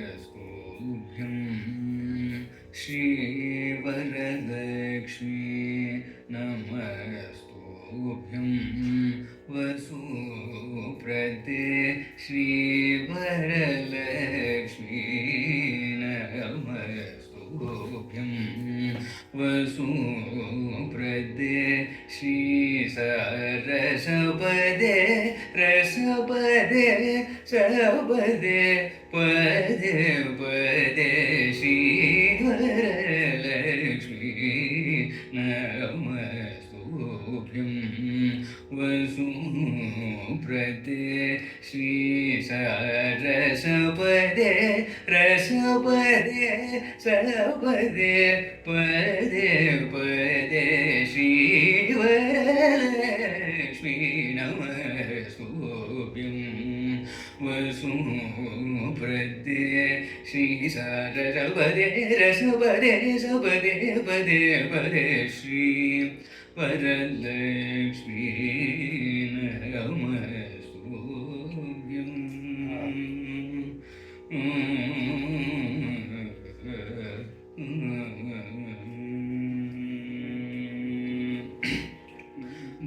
नमस्तुभ्यं श्रीवरलक्ष्मी नमस्तुभ्यं वसुप्रदे श्रीवरलक्ष्मी नमस्तुभ्यं वसुप्रदे श्री सरसपदे रसपदे सपदे पदे पदे श्रीवरलक्ष्मी नमस्तुभ्यं वसुप्रदे श्री सरसपदे रसपदे सपदे पदे पदे श्रीवरलक्ष्मी नमस्तुभ्यं वसुप्रदे श्री सरसपदे रसपदे सपदे पदे पदे श्री वरलक्ष्मी नमस्तुभ्यं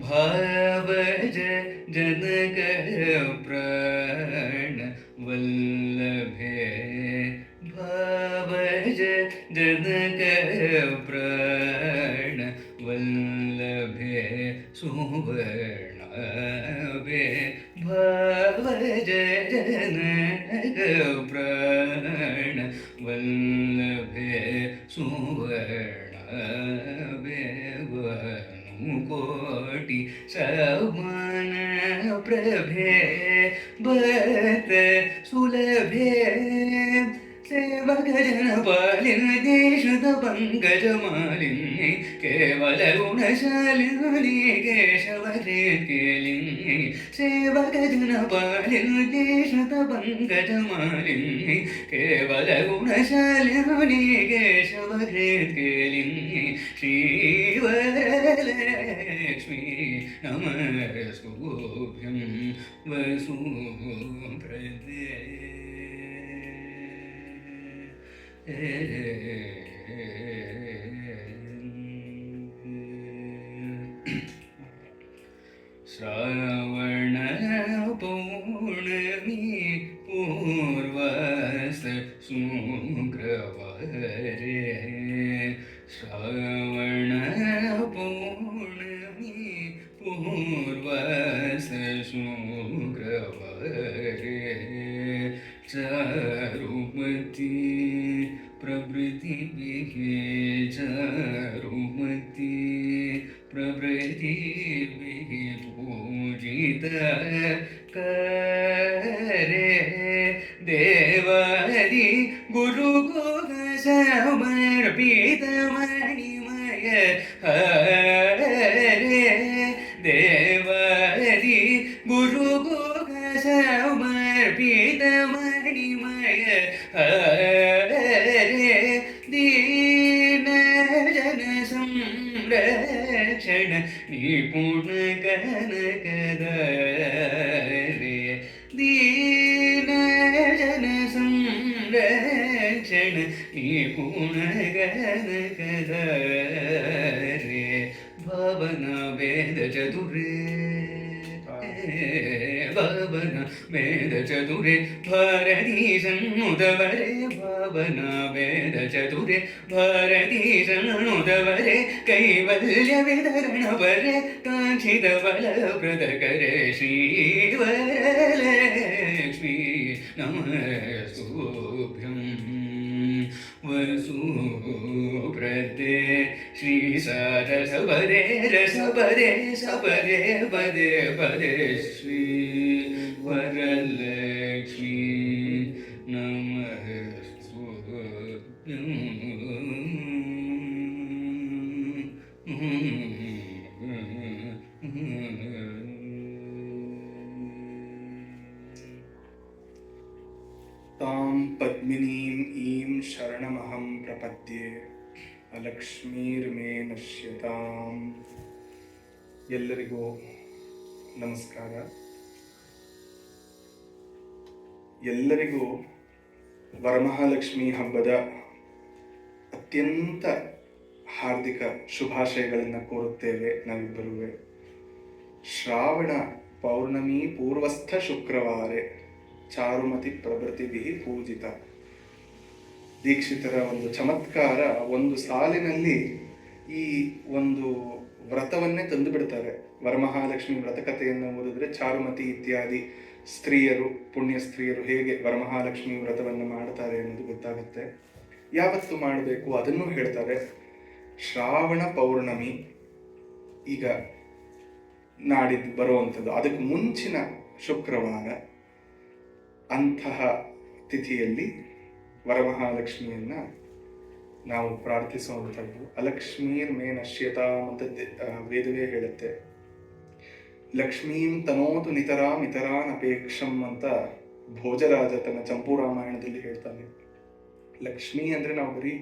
भावज जनक प्राण वल्लभे भावज जनक प्राण वल्लभे सुवर्णाभे भावज जनक प्राण वल्लभे सुवर्णाभे कोटि समान प्रभे भक्त सुलभे सेवकजन पालिनी शुद्ध पंकज मालिनी केवल गुणशालिनी केशवरेलिनी सेवकजन पालिनी शुद्ध पंकज मालिनी केवल गुणशालिनी केशवरेलिनी श्रीवरलक्ष्मी नमस्तुभ्यं वसुप्रदे श्रावण पौर्णमी पूर्वस शुक्रवारे श्रावण पौर्णमी पूर्वस शुक्रवारे चारुमती प्रभृतिभिः चारुमती प्रभृतिभिः पूजिता करे देवादि गुरुगुह समर्पित मणिमय हरे देवादि गुरुगुह समर्पित मणिमय हरे दीन जन संरक्षण निपुण कनकदारे दीन जन संरक्षण निपुण कनकदारे भावना वेद चतुरे भावना वेद चतुरे भारतीसन्नुतवरे भावना वेद चतुरे भारतीसन्नुतवरे कैवल्य वितरण परे कांक्षित फलप्रदकरे श्रीवरलक्ष्मी नमस्तुभ्यं वसुप्रदे श्री सरसपदे रसपदे सपदे पदे पदे श्री वरलक्ष्मी नमस्तुभ्यं तां पद्मिनीं ईं शरणमहं प्रपद्ये अलक्ष्मीर्मे नश्यताम्. ಎಲ್ಲರಿಗೂ ನಮಸ್ಕಾರ. ಎಲ್ಲರಿಗೂ ವರಮಹಾಲಕ್ಷ್ಮಿ ಹಬ್ಬದ ಅತ್ಯಂತ ಹಾರ್ದಿಕ ಶುಭಾಶಯಗಳನ್ನು ಕೋರುತ್ತೇವೆ ನಾವಿಬ್ಬರೂ. ಶ್ರಾವಣ ಪೌರ್ಣಮಿ ಪೂರ್ವಸ್ಥ ಶುಕ್ರವಾರೆ ಚಾರುಮತಿ ಪ್ರಭೃತಿಭಿ ಪೂಜಿತ. ದೀಕ್ಷಿತರ ಒಂದು ಚಮತ್ಕಾರ, ಒಂದು ಸಾಲಿನಲ್ಲಿ ಈ ಒಂದು ವ್ರತವನ್ನೇ ತಂದು ಬಿಡ್ತಾರೆ. ವರಮಹಾಲಕ್ಷ್ಮಿ ವ್ರತಕಥೆಯನ್ನು ಓದಿದ್ರೆ ಚಾರುಮತಿ ಇತ್ಯಾದಿ ಸ್ತ್ರೀಯರು, ಪುಣ್ಯ ಸ್ತ್ರೀಯರು ಹೇಗೆ ವರಮಹಾಲಕ್ಷ್ಮಿ ವ್ರತವನ್ನು ಮಾಡ್ತಾರೆ ಅನ್ನೋದು ಗೊತ್ತಾಗುತ್ತೆ. ಯಾವತ್ತು ಮಾಡಬೇಕು ಅದನ್ನು ಹೇಳ್ತಾರೆ. ಶ್ರಾವಣ ಪೌರ್ಣಮಿ ಈಗ ನಾಡಿದ್ದು ಬರುವಂಥದ್ದು, ಅದಕ್ಕೆ ಮುಂಚಿನ ಶುಕ್ರವಾರ, ಅಂತಹ ತಿಥಿಯಲ್ಲಿ ವರಮಹಾಲಕ್ಷ್ಮಿಯನ್ನ ನಾವು ಪ್ರಾರ್ಥಿಸುವಂಥದ್ದು. ಅಲಕ್ಷ್ಮೀರ್ ಮೇ ನಶ್ಯತಾಂ ಅಂತ ವೇದವೇ ಹೇಳುತ್ತೆ. ಲಕ್ಷ್ಮೀಂ ತನೋತು ನಿತರಾಂ ಇತರಾನ್ ಅಪೇಕ್ಷಂ ಅಂತ ಭೋಜರಾಜ ತನ್ನ ಚಂಪೂ ರಾಮಾಯಣದಲ್ಲಿ ಹೇಳ್ತಾನೆ. ಲಕ್ಷ್ಮಿ ಅಂದರೆ ನಾವು ಬರೀ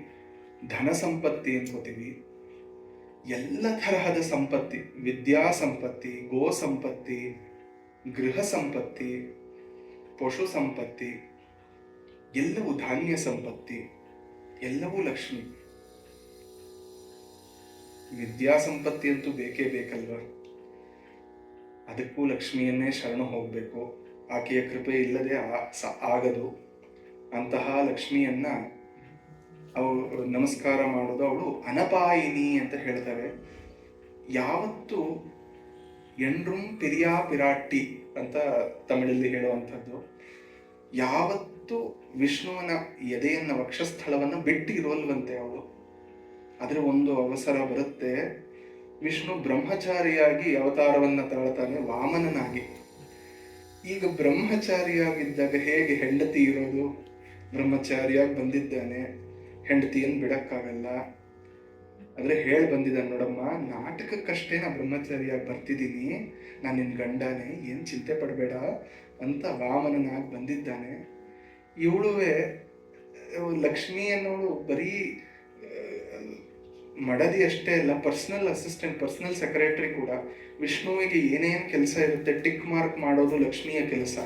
ಧನ ಸಂಪತ್ತಿ ಅನ್ಕೋತೀವಿ. ಎಲ್ಲ ತರಹದ ಸಂಪತ್ತಿ, ವಿದ್ಯಾ ಸಂಪತ್ತಿ, ಗೋ ಸಂಪತ್ತಿ, ಗೃಹ ಸಂಪತ್ತಿ, ಪಶು ಸಂಪತ್ತಿ, ಎಲ್ಲವೂ ಧಾನ್ಯ ಸಂಪತ್ತಿ, ಎಲ್ಲವೂ ಲಕ್ಷ್ಮಿ. ವಿದ್ಯಾ ಸಂಪತ್ತಿ ಅಂತೂ ಬೇಕೇ ಬೇಕಲ್ವ, ಅದಕ್ಕೂ ಲಕ್ಷ್ಮಿಯನ್ನೇ ಶರಣು ಹೋಗಬೇಕು. ಆಕೆಯ ಕೃಪೆ ಇಲ್ಲದೆ ಆಗದು. ಅಂತಹ ಲಕ್ಷ್ಮಿಯನ್ನ ಅವಳು ನಮಸ್ಕಾರ ಮಾಡೋದು. ಅವಳು ಅನಪಾಯಿನಿ ಅಂತ ಹೇಳ್ತಾರೆ. ಯಾವತ್ತು ಎಂಡ್ರುಂ ಪಿರಿಯಾ ಪಿರಾಟ್ಟಿ ಅಂತ ತಮಿಳಲ್ಲಿ ಹೇಳುವಂಥದ್ದು. ಯಾವತ್ತು ವಿಷ್ಣುವನ ಎದೆಯನ್ನ, ವಕ್ಷಸ್ಥಳವನ್ನು ಬಿಟ್ಟು ಇರೋಲ್ವಂತೆ ಅವಳು. ಆದರೆ ಒಂದು ಅವಸರ ಬರುತ್ತೆ, ವಿಷ್ಣು ಬ್ರಹ್ಮಚಾರಿಯಾಗಿ ಅವತಾರವನ್ನ ತಾಳ್ತಾನೆ, ವಾಮನನಾಗಿ. ಈಗ ಬ್ರಹ್ಮಚಾರಿಯಾಗಿದ್ದಾಗ ಹೇಗೆ ಹೆಂಡತಿ ಇರೋದು? ಬ್ರಹ್ಮಚಾರಿಯಾಗಿ ಬಂದಿದ್ದಾನೆ, ಹೆಂಡತಿಯನ್ನು ಬಿಡಕ್ಕಾಗಲ್ಲ. ಆದ್ರೆ ಹೇಳಿ ಬಂದಿದ್ದಾನೆ, ನೋಡಮ್ಮ ನಾಟಕಕ್ಕಷ್ಟೇ ನಾ ಬ್ರಹ್ಮಚಾರಿಯಾಗಿ ಬರ್ತಿದ್ದೀನಿ, ನಾನು ನಿನ್ನ ಗಂಡನೇ, ಏನು ಚಿಂತೆ ಪಡಬೇಡ ಅಂತ ವಾಮನನಾಗಿ ಬಂದಿದ್ದಾನೆ. ಇವಳುವೆ ಲಕ್ಷ್ಮಿ ಅನ್ನೋಳು ಬರೀ ಮಡದಿ ಅಷ್ಟೇ ಅಲ್ಲ, ಪರ್ಸನಲ್ ಅಸಿಸ್ಟೆಂಟ್, ಪರ್ಸನಲ್ ಸೆಕ್ರೆಟರಿ ಕೂಡ. ವಿಷ್ಣುವಿಗೆ ಏನೇನು ಕೆಲಸ ಇರುತ್ತೆ ಟಿಕ್ ಮಾರ್ಕ್ ಮಾಡೋದು ಲಕ್ಷ್ಮಿಯ ಕೆಲಸ.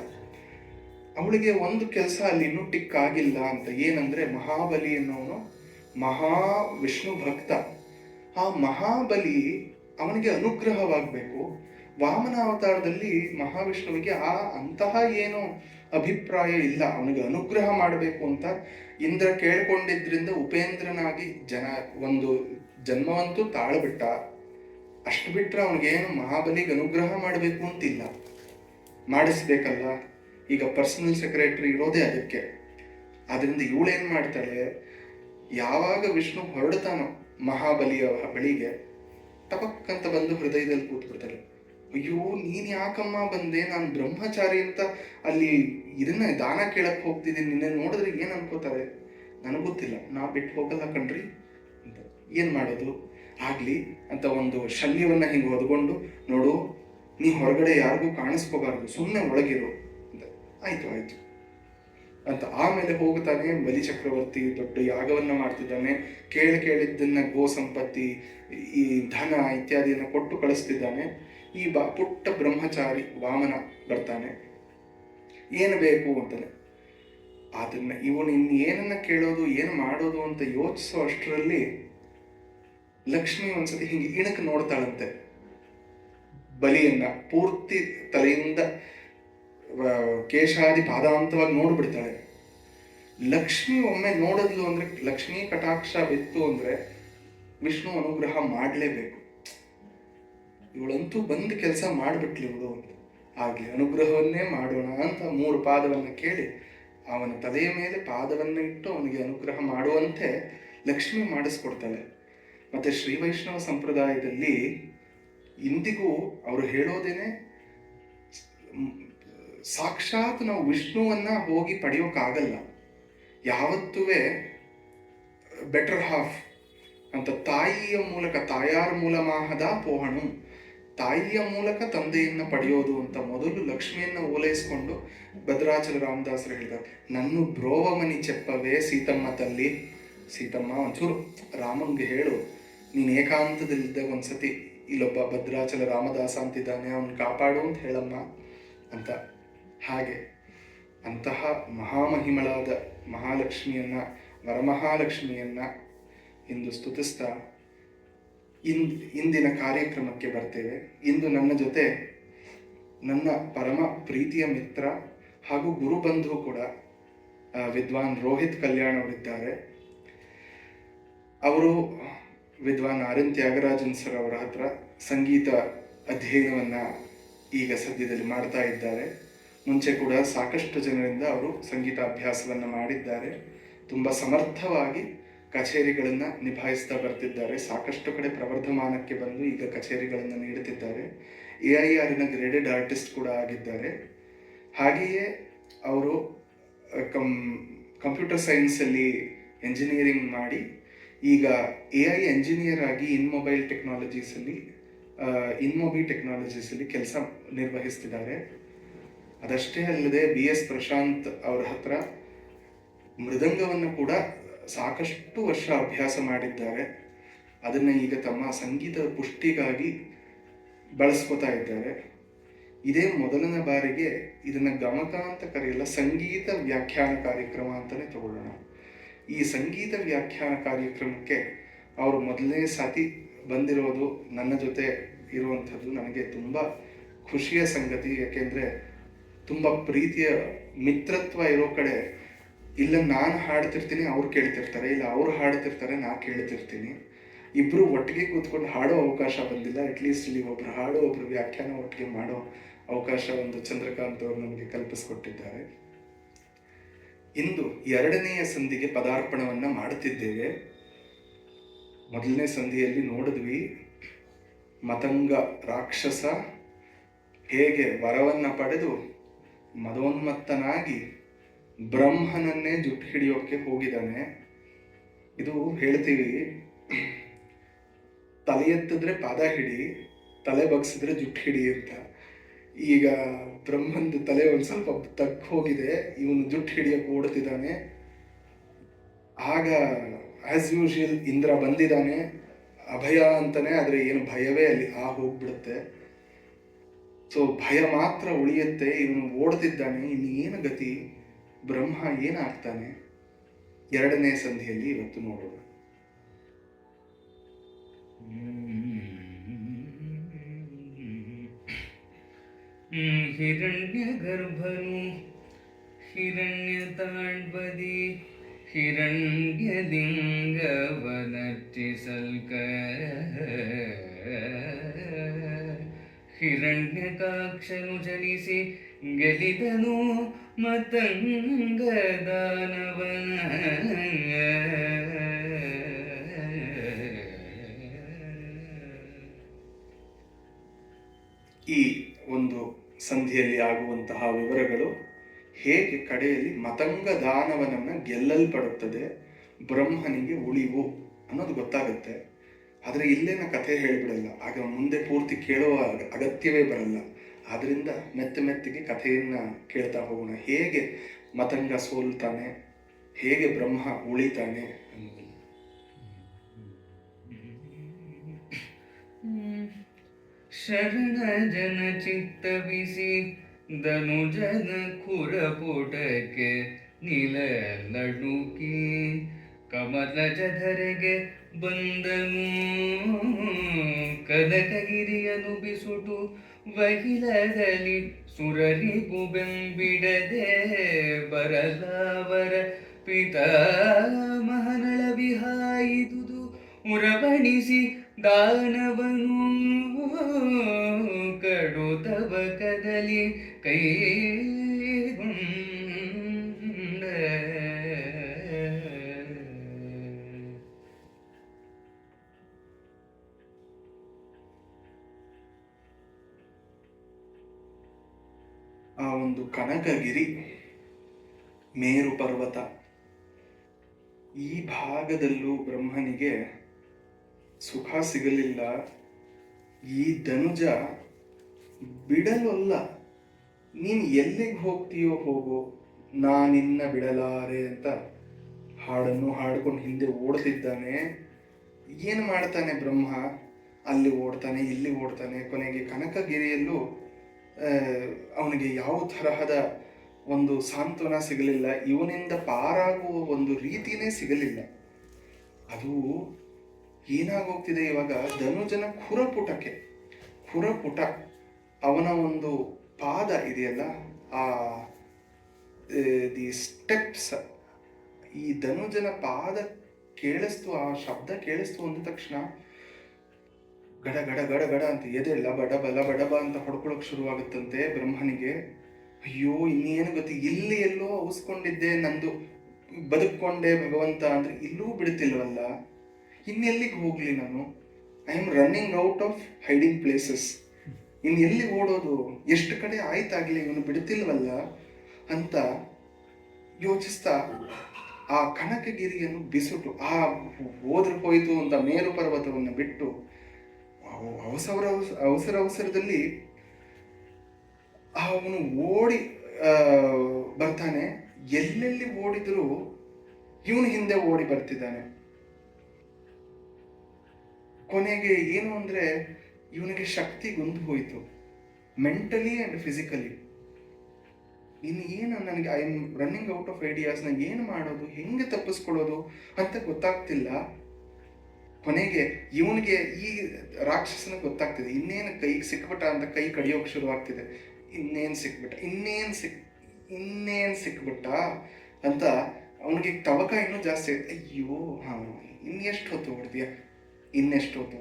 ಅವಳಿಗೆ ಒಂದು ಕೆಲಸ ಅಲ್ಲಿ ಇನ್ನೂ ಟಿಕ್ ಆಗಿಲ್ಲ ಅಂತ. ಏನಂದ್ರೆ ಮಹಾಬಲಿ ಅನ್ನೋನು ಮಹಾ ವಿಷ್ಣು ಭಕ್ತ. ಆ ಮಹಾಬಲಿ ಅವನಿಗೆ ಅನುಗ್ರಹವಾಗಬೇಕು. ವಾಮನ ಅವತಾರದಲ್ಲಿ ಮಹಾವಿಷ್ಣುವಿಗೆ ಅಂತಹ ಏನು ಅಭಿಪ್ರಾಯ ಇಲ್ಲ, ಅವನಿಗೆ ಅನುಗ್ರಹ ಮಾಡಬೇಕು ಅಂತ ಇಂದ್ರ ಕೇಳ್ಕೊಂಡಿದ್ರಿಂದ ಉಪೇಂದ್ರನಾಗಿ ಒಂದು ಜನ್ಮವಂತೂ ತಾಳ್ಬಿಟ್ಟ. ಅಷ್ಟು ಬಿಟ್ರೆ ಅವನಿಗೇನು ಮಹಾಬಲಿಗೆ ಅನುಗ್ರಹ ಮಾಡಬೇಕು ಅಂತಿಲ್ಲ, ಮಾಡಿಸ್ಬೇಕಲ್ಲ. ಈಗ ಪರ್ಸನಲ್ ಸೆಕ್ರೆಟರಿ ಇರೋದೇ ಅದಕ್ಕೆ. ಆದ್ರಿಂದ ಇವಳೇನ್ ಮಾಡ್ತಾಳೆ, ಯಾವಾಗ ವಿಷ್ಣು ಹೊರಡ್ತಾನೋ ಮಹಾಬಲಿಯ ಬಳಿಗೆ, ಟಪಕ್ಕಂತ ಬಂದು ಹೃದಯದಲ್ಲಿ ಕೂತ್ಬಿಡ್ತಾಳೆ. ಅಯ್ಯೋ ನೀನ್ ಯಾಕಮ್ಮ ಬಂದೆ, ನಾನು ಬ್ರಹ್ಮಚಾರಿ ಅಂತ ಅಲ್ಲಿ ಇದನ್ನ ದಾನ ಕೇಳಕ್ ಹೋಗ್ತಿದ್ದೀನಿ, ನಿನ್ನೆ ನೋಡಿದ್ರೆ ಏನ್ ಅನ್ಕೋತಾರೆ ನನಗೆ ಗೊತ್ತಿಲ್ಲ, ನಾ ಬಿಟ್ಟು ಹೋಗಲ್ಲ ಕಣ್ರಿ ಅಂತ. ಏನ್ ಮಾಡೋದು, ಆಗ್ಲಿ ಅಂತ ಒಂದು ಶಲ್ಯವನ್ನ ಹಿಂಗೆ ಹೊದ್ಕೊಂಡು, ನೋಡು ನೀ ಹೊರಗಡೆ ಯಾರಿಗೂ ಕಾಣಿಸ್ಕೋಬಾರ್ದು, ಸುಮ್ಮನೆ ಒಳಗಿರು ಅಂತ. ಆಯ್ತು ಆಯ್ತು ಅಂತ ಆಮೇಲೆ ಹೋಗ್ತಾನೆ. ಬಲಿ ಚಕ್ರವರ್ತಿ ದೊಡ್ಡ ಯಾಗವನ್ನ ಮಾಡ್ತಿದ್ದಾನೆ. ಕೇಳಿದ್ದನ್ನ ಗೋ ಸಂಪತ್ತಿ, ಈ ಧನ ಇತ್ಯಾದಿಯನ್ನ ಕೊಟ್ಟು ಕಳಿಸ್ತಿದ್ದಾನೆ. ಈ ಪುಟ್ಟ ಬ್ರಹ್ಮಚಾರಿ ವಾಮನ ಬರ್ತಾನೆ. ಏನು ಬೇಕು ಅಂತಾನೆ. ಅದನ್ನ ಇವನು ಏನನ್ನ ಕೇಳೋದು, ಏನು ಮಾಡೋದು ಅಂತ ಯೋಚಿಸೋ ಅಷ್ಟರಲ್ಲಿ ಲಕ್ಷ್ಮಿ ಒಂದ್ಸತಿ ಹಿಂಗೆ ಇಣಕ್ ನೋಡ್ತಾಳಂತೆ ಬಲಿಯನ್ನ. ಪೂರ್ತಿ ತಲೆಯಿಂದ ಕೇಶಾದಿ ಪಾದಾಂತವಾಗಿ ನೋಡ್ಬಿಡ್ತಾಳೆ. ಲಕ್ಷ್ಮಿ ಒಮ್ಮೆ ನೋಡಿದ್ಲು ಅಂದ್ರೆ, ಲಕ್ಷ್ಮೀ ಕಟಾಕ್ಷ ಬಿತ್ತು ಅಂದ್ರೆ ವಿಷ್ಣು ಅನುಗ್ರಹ ಮಾಡಲೇಬೇಕು. ಇವಳಂತೂ ಬಂದು ಕೆಲಸ ಮಾಡಿಬಿಟ್ಲಿ ಇವಳು ಅಂತ. ಆಗ್ಲಿ ಅನುಗ್ರಹವನ್ನೇ ಮಾಡೋಣ ಅಂತ 3 ಪಾದವನ್ನ ಕೇಳಿ ಅವನ ತಲೆಯ ಮೇಲೆ ಪಾದವನ್ನ ಇಟ್ಟು ಅವನಿಗೆ ಅನುಗ್ರಹ ಮಾಡುವಂತೆ ಲಕ್ಷ್ಮಿ ಮಾಡಿಸ್ಕೊಡ್ತಾಳೆ. ಮತ್ತೆ ಶ್ರೀ ವೈಷ್ಣವ ಸಂಪ್ರದಾಯದಲ್ಲಿ ಇಂದಿಗೂ ಅವರು ಹೇಳೋದೇನೆ, ಸಾಕ್ಷಾತ್ ನಾವು ವಿಷ್ಣುವನ್ನ ಹೋಗಿ ಪಡೆಯೋಕ್ಕಾಗಲ್ಲ. ಯಾವತ್ತೂ ಬೆಟರ್ ಹಾಫ್ ಅಂತ ತಾಯಿಯ ಮೂಲಕ, ತಾಯಾರ ಮೂಲ ಮಾಹದ ಪೋಹಣು, ತಾಯಿಯ ಮೂಲಕ ತಂದೆಯನ್ನ ಪಡೆಯೋದು ಅಂತ ಮೊದಲು ಲಕ್ಷ್ಮಿಯನ್ನ ಓಲೈಸ್ಕೊಂಡು ಭದ್ರಾಚಲ ರಾಮದಾಸರು ಹೇಳಿದ್ದಾರೆ, ನನ್ನ ಬ್ರೋವಮನಿ ಚೆಪ್ಪವೇ ಸೀತಮ್ಮ ತಲ್ಲಿ. ಸೀತಮ್ಮ ಒಂಚೂರು ರಾಮನ್ಗೆ ಹೇಳು, ನೀನು ಏಕಾಂತದಲ್ಲಿದ್ದಾಗ ಒಂದ್ಸತಿ ಇಲ್ಲೊಬ್ಬ ಭದ್ರಾಚಲ ರಾಮದಾಸ ಅಂತಿದ್ದಾನೆ, ಅವನು ಕಾಪಾಡು ಅಂತ ಹೇಳಮ್ಮ ಅಂತ. ಹಾಗೆ ಅಂತಹ ಮಹಾಮಹಿಮಳಾದ ಮಹಾಲಕ್ಷ್ಮಿಯನ್ನ, ವರಮಹಾಲಕ್ಷ್ಮಿಯನ್ನ ಇಂದು ಸ್ತುತಿಸ್ತಾ ಇಂದಿನ ಕಾರ್ಯಕ್ರಮಕ್ಕೆ ಬರ್ತೇವೆ. ಇಂದು ನನ್ನ ಜೊತೆ ನನ್ನ ಪರಮ ಪ್ರೀತಿಯ ಮಿತ್ರ ಹಾಗೂ ಗುರುಬಂಧು ಕೂಡ ವಿದ್ವಾನ್ ರೋಹಿತ್ ಕಲ್ಯಾಣ್ ಅವರಿದ್ದಾರೆ. ಅವರು ವಿದ್ವಾನ್ ಆರ್ ಎನ್ ತ್ಯಾಗರಾಜನ್ ಸರ್ ಅವರ ಹತ್ರ ಸಂಗೀತ ಅಧ್ಯಯನವನ್ನ ಈಗ ಸದ್ಯದಲ್ಲಿ ಮಾಡ್ತಾ ಇದ್ದಾರೆ. ಮುಂಚೆ ಕೂಡ ಸಾಕಷ್ಟು ಜನರಿಂದ ಅವರು ಸಂಗೀತ ಅಭ್ಯಾಸವನ್ನ ಮಾಡಿದ್ದಾರೆ. ತುಂಬ ಸಮರ್ಥವಾಗಿ ಕಚೇರಿಗಳನ್ನು ನಿಭಾಯಿಸ್ತಾ ಬರ್ತಿದ್ದಾರೆ. ಸಾಕಷ್ಟು ಕಡೆ ಪ್ರವರ್ಧಮಾನಕ್ಕೆ ಬಂದು ಈಗ ಕಚೇರಿಗಳನ್ನು ನೀಡುತ್ತಿದ್ದಾರೆ. AIRನ ಗ್ರೇಡೆಡ್ ಆರ್ಟಿಸ್ಟ್ ಕೂಡ ಆಗಿದ್ದಾರೆ. ಹಾಗೆಯೇ ಅವರು ಕಂಪ್ಯೂಟರ್ ಸೈನ್ಸಲ್ಲಿ ಎಂಜಿನಿಯರಿಂಗ್ ಮಾಡಿ ಈಗ AI ಎಂಜಿನಿಯರ್ ಆಗಿ ಇನ್ಮೊಬಿ ಟೆಕ್ನಾಲಜೀಸಲ್ಲಿ ಕೆಲಸ ನಿರ್ವಹಿಸ್ತಿದ್ದಾರೆ. ಅದಷ್ಟೇ ಅಲ್ಲದೆ BS ಪ್ರಶಾಂತ್ ಅವರ ಹತ್ರ ಮೃದಂಗವನ್ನು ಕೂಡ ಸಾಕಷ್ಟು ವರ್ಷ ಅಭ್ಯಾಸ ಮಾಡಿದ್ದಾರೆ. ಅದನ್ನು ಈಗ ತಮ್ಮ ಸಂಗೀತದ ಪುಷ್ಟಿಗಾಗಿ ಬಳಸ್ಕೋತಾ ಇದ್ದಾರೆ. ಇದೇ ಮೊದಲನೇ ಬಾರಿಗೆ ಇದನ್ನ ಗಮಕ ಅಂತ ಕರೆಯಲ್ಲ, ಸಂಗೀತ ವ್ಯಾಖ್ಯಾನ ಕಾರ್ಯಕ್ರಮ ಅಂತಾನೆ ತಗೊಳ್ಳೋಣ. ಈ ಸಂಗೀತ ವ್ಯಾಖ್ಯಾನ ಕಾರ್ಯಕ್ರಮಕ್ಕೆ ಅವರು ಮೊದಲನೇ ಸಾತಿ ಬಂದಿರೋದು, ನನ್ನ ಜೊತೆ ಇರುವಂಥದ್ದು ನನಗೆ ತುಂಬ ಖುಷಿಯ ಸಂಗತಿ. ಯಾಕೆಂದರೆ ತುಂಬ ಪ್ರೀತಿಯ ಮಿತ್ರತ್ವ ಇರೋ ಕಡೆ ಇಲ್ಲ ನಾನು ಹಾಡ್ತಿರ್ತೀನಿ ಅವ್ರು ಕೇಳ್ತಿರ್ತಾರೆ, ಇಲ್ಲ ಅವ್ರು ಹಾಡ್ತಿರ್ತಾರೆ ನಾ ಕೇಳ್ತಿರ್ತೀನಿ. ಇಬ್ಬರು ಒಟ್ಟಿಗೆ ಕೂತ್ಕೊಂಡು ಹಾಡೋ ಅವಕಾಶ ಬಂದಿಲ್ಲ. ಅಟ್ಲೀಸ್ಟ್ ಇಲ್ಲಿ ಒಬ್ರು ಹಾಡೋ ಒಬ್ರು ವ್ಯಾಖ್ಯಾನ ಒಟ್ಟಿಗೆ ಮಾಡೋ ಅವಕಾಶ ಒಂದು ಚಂದ್ರಕಾಂತ್ ಅವರು ನಮಗೆ ಕಲ್ಪಿಸ್ಕೊಟ್ಟಿದ್ದಾರೆ. ಇಂದು ಎರಡನೆಯ ಸಂಧಿಗೆ ಪದಾರ್ಪಣವನ್ನ ಮಾಡುತ್ತಿದ್ದೇವೆ. ಮೊದಲನೇ ಸಂಧಿಯಲ್ಲಿ ನೋಡಿದ್ವಿ ಮತಂಗ ರಾಕ್ಷಸ ಹೇಗೆ ವರವನ್ನ ಪಡೆದು ಮದೋನ್ಮತ್ತನಾಗಿ ಬ್ರಹ್ಮನನ್ನೇ ಜುಟ್ಟು ಹಿಡಿಯೋಕೆ ಹೋಗಿದ್ದಾನೆ. ಇದು ಹೇಳ್ತೀವಿ, ತಲೆ ಎತ್ತಿದ್ರೆ ಪಾದ ಹಿಡಿ, ತಲೆ ಬಗ್ಸಿದ್ರೆ ಜುಟ್ಟು ಹಿಡಿ ಅಂತ. ಈಗ ಬ್ರಹ್ಮಂದು ತಲೆ ಒಂದು ಸ್ವಲ್ಪ ತಗ್ಗಿ ಹೋಗಿದೆ, ಇವನು ಜುಟ್ಟು ಹಿಡಿಯಕ್ಕೆ ಓಡ್ತಿದ್ದಾನೆ. ಆಗ ಆಸ್ ಯೂಶುವಲ್ ಇಂದ್ರ ಬಂದಿದ್ದಾನೆ, ಅಭಯ ಅಂತಾನೆ, ಆದರೆ ಏನು ಭಯವೇ ಅಲ್ಲಿ ಹೋಗ್ಬಿಡುತ್ತೆ. ಸೊ ಭಯ ಮಾತ್ರ ಉಳಿಯುತ್ತೆ. ಇವನು ಓಡ್ತಿದ್ದಾನೆ, ಇನ್ನು ಏನು ಗತಿ, ಬ್ರಹ್ಮ ಏನಾಗ್ತಾನೆ, ಎರಡನೇ ಸಂಧಿಯಲ್ಲಿ ಇವತ್ತು ನೋಡೋಣ. ಹಿರಣ್ಯ ಗರ್ಭನು ಹಿರಣ್ಯ ತಾಳ್ಬದಿ ಹಿರಣ್ಯ ಲಿಂಗವನರ್ಚಿಸಲ್ಕ ಹಿರಣ್ಯಕಾಕ್ಷನು ಜನಿಸಿ ಗೆಲಿದನು ಮತಂಗ ದಾನವನ. ಈ ಒಂದು ಸಂಧಿಯಲ್ಲಿ ಆಗುವಂತಹ ವಿವರಗಳು ಹೇಗೆ ಕಡೆಯಲ್ಲಿ ಮತಂಗ ದಾನವನನ್ನ ಗೆಲ್ಲಲ್ಪಡುತ್ತದೆ, ಬ್ರಹ್ಮನಿಗೆ ಉಳಿವು ಅನ್ನೋದು ಗೊತ್ತಾಗುತ್ತೆ. ಆದರೆ ಇಲ್ಲೇನ ಕಥೆ ಹೇಳಿಬಿಡಲ್ಲ, ಆಗ ಮುಂದೆ ಪೂರ್ತಿ ಕೇಳುವ ಅಗತ್ಯವೇ ಬರಲ್ಲ. ಆದ್ರಿಂದ ಮೆತ್ತಿಗೆ ಕಥೆಯನ್ನ ಕೇಳ್ತಾ ಹೋಗೋಣ. ಹೇಗೆ ಮತಂಗ ಸೋಲ್ತಾನೆ, ಹೇಗೆ ಬ್ರಹ್ಮ ಉಳಿತಾನೆ ಅನ್ನೋದು. ಶರಣ ಜನ ಚಿತ್ತವಿಸಿ ಧನುಜನ ಖುರಪುಟಕ್ಕೆ ನಿಲನಡುಕಿ ಕಮಲಜಧರೆಗೆ ಬಂದನು. ಕನಕಗಿರಿಯನು ಬಿಸುಟು ವಹಿಲದಲ್ಲಿ ಸುರರಿಪು ಬೆಂಬಿಡದೆ ಬರಲಾವರ ಪಿತಾಮಹನಳ ವಿಹಾಯಿದುದು ಉರಬಣಿಸಿ ದಾನವನು ಕಡುತವ ಕದಲಿ ಕೈಗೊಂಡ. ಆ ಒಂದು ಕನಕಗಿರಿ ಮೇರು ಪರ್ವತ, ಈ ಭಾಗದಲ್ಲೂ ಬ್ರಹ್ಮನಿಗೆ ಸುಖ ಸಿಗಲಿಲ್ಲ. ಈ ಧನುಜ ಬಿಡಲಲ್ಲ, ನೀನು ಎಲ್ಲಿಗೆ ಹೋಗ್ತೀಯೋ ಹೋಗು, ನಾನಿನ್ನ ಬಿಡಲಾರೆ ಅಂತ ಹಾಡನ್ನು ಹಾಡ್ಕೊಂಡು ಹಿಂದೆ ಓಡ್ತಿದ್ದಾನೆ. ಏನು ಮಾಡ್ತಾನೆ ಬ್ರಹ್ಮ, ಅಲ್ಲಿ ಓಡ್ತಾನೆ ಇಲ್ಲಿ ಓಡ್ತಾನೆ. ಕೊನೆಗೆ ಕನಕಗಿರಿಯಲ್ಲೂ ಅವನಿಗೆ ಯಾವ ತರಹದ ಒಂದು ಸಾಂತ್ವನ ಸಿಗಲಿಲ್ಲ, ಇವನಿಂದ ಪಾರಾಗುವ ಒಂದು ರೀತಿನೇ ಸಿಗಲಿಲ್ಲ. ಅದು ಏನಾಗೋಗ್ತಿದೆ ಇವಾಗ, ಧನುಜನ ಖುರಪುಟ ಅವನ ಒಂದು ಪಾದ ಇದೆಯಲ್ಲ, ಆ ದಿ ಸ್ಟೆಪ್ಸ್, ಈ ಧನುಜನ ಪಾದ ಕೇಳಿಸ್ತು, ಆ ಶಬ್ದ ಕೇಳಿಸ್ತು ಅಂದ ತಕ್ಷಣ ಗಡ ಗಡ ಗಡ ಗಡ ಅಂತ ಎದೆ ಲಬ ಅಂತ ಹೊಡ್ಕೊಳಕ್ ಶುರುವಾಗುತ್ತಂತೆ ಬ್ರಹ್ಮನಿಗೆ. ಅಯ್ಯೋ ಇನ್ನೇನು ಗೊತ್ತಿ, ಇಲ್ಲಿ ಎಲ್ಲೋ ಅವಸ್ಕೊಂಡಿದ್ದೆ, ನಂದು ಬದುಕೊಂಡೆ ಭಗವಂತ ಅಂದ್ರೆ ಇಲ್ಲೂ ಬಿಡ್ತಿಲ್ವಲ್ಲ, ಇನ್ನೆಲ್ಲಿಗೆ ಹೋಗ್ಲಿ ನಾನು? I am running out of hiding places. ಇನ್ನು ಎಲ್ಲಿ ಓಡೋದು? ಎಷ್ಟು ಕಡೆ ಆಯ್ತಾಗ್ಲಿ, ಇವನು ಬಿಡ್ತಿಲ್ವಲ್ಲ ಅಂತ ಯೋಚಿಸ್ತಾ ಆ ಕನಕಗಿರಿಯನ್ನು ಬಿಸುಟು, ಆ ಹೋದ್ರೆ ಹೋಯ್ತು ಅಂತ ಮೇರು ಪರ್ವತವನ್ನು ಬಿಟ್ಟು ಅವಸರದಲ್ಲಿ ಅವನು ಓಡಿ ಬರ್ತಾನೆ. ಎಲ್ಲೆಲ್ಲಿ ಓಡಿದ್ರು ಇವನು ಹಿಂದೆ ಓಡಿ ಬರ್ತಿದ್ದಾನೆ. ಕೊನೆಗೆ ಏನು ಅಂದ್ರೆ ಇವನಿಗೆ ಶಕ್ತಿ ಗುಂದು ಹೋಯಿತು, ಮೆಂಟಲಿ ಅಂಡ್ ಫಿಸಿಕಲಿ. ಇನ್ನು ಏನು ನನಗೆ, I am running out of ideas, ನಂಗೆ ಏನು ಮಾಡೋದು, ಹೆಂಗೆ ತಪ್ಪಿಸ್ಕೊಳ್ಳೋದು ಅಂತ ಗೊತ್ತಾಗ್ತಿಲ್ಲ. ಕೊನೆಗೆ ಇವನಿಗೆ, ಈ ರಾಕ್ಷಸನ ಗೊತ್ತಾಗ್ತಿದೆ, ಇನ್ನೇನು ಕೈಗೆ ಸಿಕ್ಬಿಟ್ಟ ಅಂತ ಕೈ ಕಡಿಯೋಕೆ ಶುರುವಾಗ್ತಿದೆ. ಇನ್ನೇನು ಸಿಕ್ಬಿಟ್ಟ ಅಂತ ಅವನಿಗೆ ತವಕ ಇನ್ನೂ ಜಾಸ್ತಿ. ಅಯ್ಯೋ ಇನ್ನೆಷ್ಟು ಹೊತ್ತು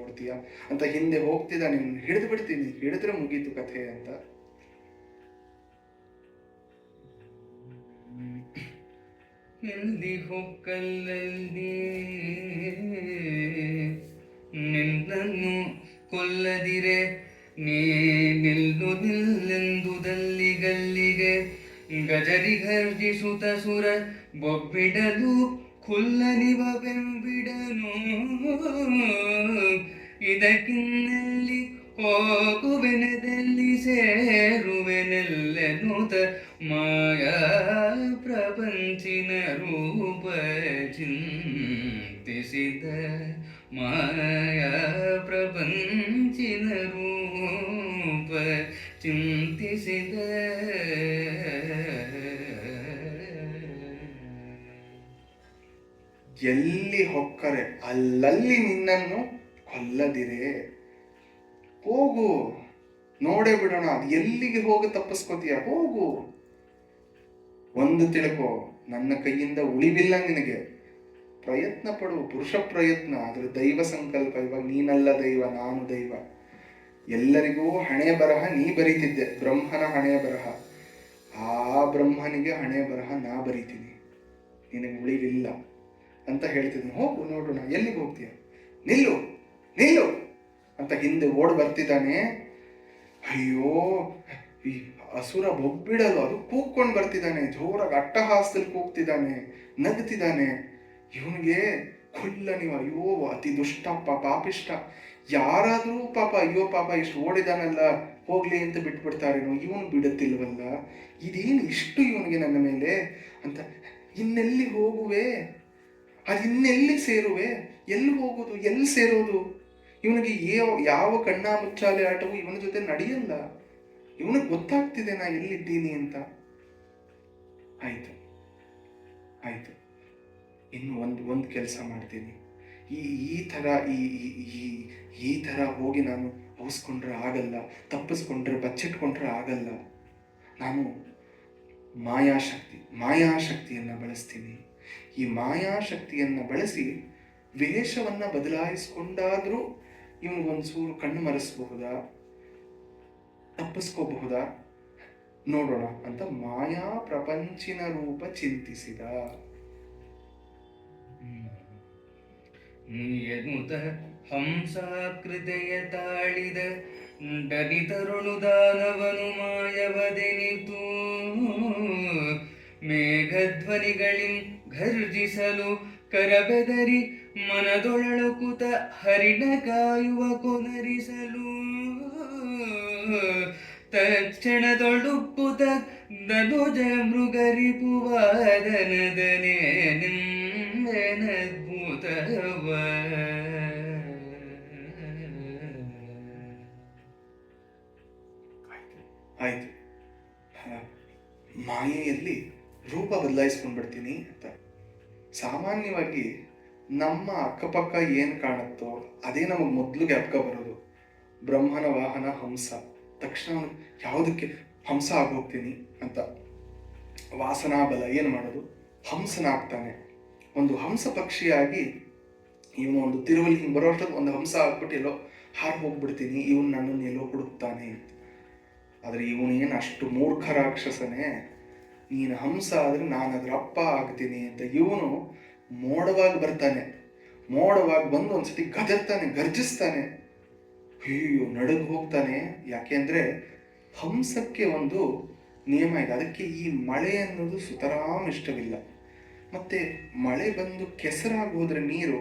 ಓಡ್ತೀಯ ಅಂತ ಹಿಂದೆ ಹೋಗ್ತಿದ್ದ. ನೀನು ಹಿಡಿದು ಬಿಡ್ತೀನಿ, ಹಿಡಿದ್ರೆ ಮುಗೀತು ಕಥೆ ಅಂತ. ಎಲ್ಲಿ ಹೊಕ್ಕಲ್ಲಲ್ಲಿ ನಿನ್ನನ್ನು ಕೊಲ್ಲದಿರೆ ನೀನಿಲ್ಲು ನಿಲ್ಲೆಂದುದಲ್ಲಿ ಗಲ್ಲಿಗೆ ಗಜರಿ ಗರ್ಜಿಸುತ್ತ ಸುರ ಬೊಬ್ಬಿಡಲು ಖುಲ್ಲನಿವ ಬೆಂಬಿಡನು. ಇದಕ್ಕಿನ್ನೆಲ್ಲಿ ಹೋಗುವೆನೆದಲ್ಲಿ ಸೇರುವೆನೆಲ್ಲೆನುತ ಮಾಯಾ ಪ್ರಪಂಚಿನ ರೂಪ ಚಿಂತಿಸಿದ, ಮಾಯಾ ಪ್ರಪಂಚಿನ ರೂಪ ಚಿಂತಿಸಿದ. ಎಲ್ಲಿ ಹೊಕ್ಕರೆ ಅಲ್ಲಲ್ಲಿ ನಿನ್ನನ್ನು ಕೊಲ್ಲದಿರೆ, ಹೋಗು ನೋಡೇ ಬಿಡೋಣ, ಅದು ಎಲ್ಲಿಗೆ ಹೋಗಿ ತಪ್ಪಿಸ್ಕೋತೀಯ, ಹೋಗು. ಒಂದು ತಿಳ್ಕೊ, ನನ್ನ ಕೈಯಿಂದ ಉಳಿವಿಲ್ಲ ನಿನಗೆ. ಪ್ರಯತ್ನ ಪಡು, ಪುರುಷ ಪ್ರಯತ್ನ, ಅದ್ರ ದೈವ ಸಂಕಲ್ಪ. ಇವಾಗ ನೀನಲ್ಲ ದೈವ, ನಾನು ದೈವ. ಎಲ್ಲರಿಗೂ ಹಣೆ ಬರಹ ನೀ ಬರೀತಿದ್ದೆ, ಬ್ರಹ್ಮನ ಹಣೆ ಬರಹ. ಆ ಬ್ರಹ್ಮನಿಗೆ ಹಣೆ ಬರಹ ನಾ ಬರೀತೀನಿ, ನಿನಗೆ ಉಳಿವಿಲ್ಲ ಅಂತ ಹೇಳ್ತಿದ್ದೀನಿ. ಹೋಗು ನೋಡೋಣ, ಎಲ್ಲಿಗೆ ಹೋಗ್ತೀಯ, ನಿಲ್ಲು ಅಂತ ಹಿಂದೆ ಓಡ್ ಬರ್ತಿದ್ದಾನೆ. ಅಯ್ಯೋ, ಈ ಅಸುರ ಬೊಬ್ಬಿಡಲು ಅದು ಕೂಗ್ಕೊಂಡು ಬರ್ತಿದ್ದಾನೆ, ಜೋರಾಗಿ ಅಟ್ಟಹಾಸದಲ್ಲಿ ಕೂಗ್ತಿದ್ದಾನೆ, ನಗ್ತಿದ್ದಾನೆ. ಇವನಿಗೆ ನೀವು, ಅಯ್ಯೋ ಅತಿ ದುಷ್ಟ ಪಾಪಿಷ್ಟ. ಯಾರಾದ್ರೂ ಪಾಪ ಅಯ್ಯೋ ಪಾಪ ಇಷ್ಟು ಓಡಿದಾನಲ್ಲ ಹೋಗ್ಲಿ ಅಂತ ಬಿಟ್ಬಿಡ್ತಾರೇನೋ, ಇವನು ಬಿಡುತ್ತಿಲ್ವಲ್ಲ, ಇದೇನು ಇಷ್ಟು ಇವನಿಗೆ ನನ್ನ ಮೇಲೆ ಅಂತ. ಇನ್ನೆಲ್ಲಿ ಹೋಗುವೆ, ಅದಿನ್ನೆಲ್ಲಿ ಸೇರುವೆ, ಎಲ್ಲಿ ಹೋಗುದು, ಎಲ್ಲಿ ಸೇರೋದು? ಇವನಿಗೆ ಯಾವ ಕಣ್ಣ ಮುಚ್ಚಾಲೆ ಆಟವು ಇವನ ಜೊತೆ ನಡೆಯಲ್ಲ. ಇವನಿಗೆ ಗೊತ್ತಾಗ್ತಿದೆ ನಾ ಎಲ್ಲಿದ್ದೀನಿ ಅಂತ. ಆಯ್ತು ಇನ್ನು ಒಂದು ಕೆಲಸ ಮಾಡ್ತೀನಿ. ಈ ಥರ ಹೋಗಿ ನಾನು ಅವಸ್ಕೊಂಡ್ರೆ ಆಗಲ್ಲ, ತಪ್ಪಿಸ್ಕೊಂಡ್ರೆ ಬಚ್ಚಿಟ್ಕೊಂಡ್ರೆ ಆಗಲ್ಲ. ನಾನು ಮಾಯಾಶಕ್ತಿಯನ್ನು ಬಳಸ್ತೀನಿ. ಈ ಮಾಯಾಶಕ್ತಿಯನ್ನು ಬಳಸಿ ವೇಷವನ್ನು ಬದಲಾಯಿಸ್ಕೊಂಡಾದ್ರೂ ಇವನಿಗೊಂಚೂರು ಕಣ್ಣು ಮರೆಸಬಹುದಾ, ತಪ್ಪಿಸ್ಕೋಬಹುದಾ ನೋಡೋಣ ಅಂತ ಮಾಯಾ ಪ್ರಪಂಚಿನ ರೂಪ ಚಿಂತಿಸಿದ. ಎನ್ನುತ್ತ ಹಂಸಾಕೃತೆಯ ತಾಳಿದ ಡನಿತರುಳು ದಾನವನು ಮಾಯವದೆನಿತು. ಮೇಘಧ್ವನಿಗಳಿಂ ಘರ್ಜಿಸಲು ಕರಬೆದರಿ ಮನದೊಳಳುಕುತ ಹರಿಣ ಕಾಯುವ ಕೊನರಿಸಲು. ತಕ್ಷಣದೊಳುಪ್ಪುತ ಧನುಜ ಮೃಗರಿಪುವಾದನದನೇ ನಿಮ್ಮೆನದ್ಭುತವ. ಆಯ್ತು, ಮಾಯೆಯಲ್ಲಿ ರೂಪ ಬದಲಾಯಿಸ್ಕೊಂಡ್ಬಿಡ್ತೀನಿ ಅಂತ. ಸಾಮಾನ್ಯವಾಗಿ ನಮ್ಮ ಅಕ್ಕಪಕ್ಕ ಏನು ಕಾಣುತ್ತೋ ಅದೇ ನಮಗೆ ಮೊದಲು ಜ್ಞಾಪಕ ಬರೋದು. ಬ್ರಹ್ಮನ ವಾಹನ ಹಂಸ, ತಕ್ಷಣ ಯಾವುದಕ್ಕೆ ಹಂಸ ಆಗೋಗ್ತೀನಿ ಅಂತ. ವಾಸನಾ ಬಲ ಏನು ಮಾಡೋದು, ಹಂಸನಾಗ್ತಾನೆ. ಒಂದು ಹಂಸ ಪಕ್ಷಿಯಾಗಿ ಇವನು ಒಂದು ತಿರುವಲ್ಲಿ ಹಿಂಗೆ ಬರೋ ಅಷ್ಟೊತ್ತು ಒಂದು ಹಂಸ ಆಗ್ಬಿಟ್ಟು ಎಲ್ಲೋ ಹಾರು ಹೋಗ್ಬಿಡ್ತೀನಿ, ಇವನು ನನ್ನನ್ನು ಎಲ್ಲೋ ಹುಡುಕ್ತಾನೆ ಅಂತ. ಆದರೆ ಇವನೇನು ಅಷ್ಟು ಮೂರ್ಖ ರಾಕ್ಷಸನೇ, ನೀನು ಹಂಸ ಆದರೆ ನಾನು ಅದರ ಅಪ್ಪ ಆಗ್ತೀನಿ ಅಂತ ಇವನು ಮೋಡವಾಗಿ ಬರ್ತಾನೆ. ಮೋಡವಾಗಿ ಬಂದು ಒಂದ್ಸತಿ ಗದರ್ತಾನೆ, ಗರ್ಜಿಸ್ತಾನೆ, ಅಯ್ಯೋ ನಡುಗ್ ಹೋಗ್ತಾನೆ. ಯಾಕೆ ಅಂದರೆ ಹಂಸಕ್ಕೆ ಒಂದು ನಿಯಮ ಇದೆ, ಅದಕ್ಕೆ ಈ ಮಳೆ ಅನ್ನೋದು ಸುತರಾಮ್ ಇಷ್ಟವಿಲ್ಲ. ಮತ್ತು ಮಳೆ ಬಂದು ಕೆಸರಾಗಿ ಹೋದರೆ ನೀರು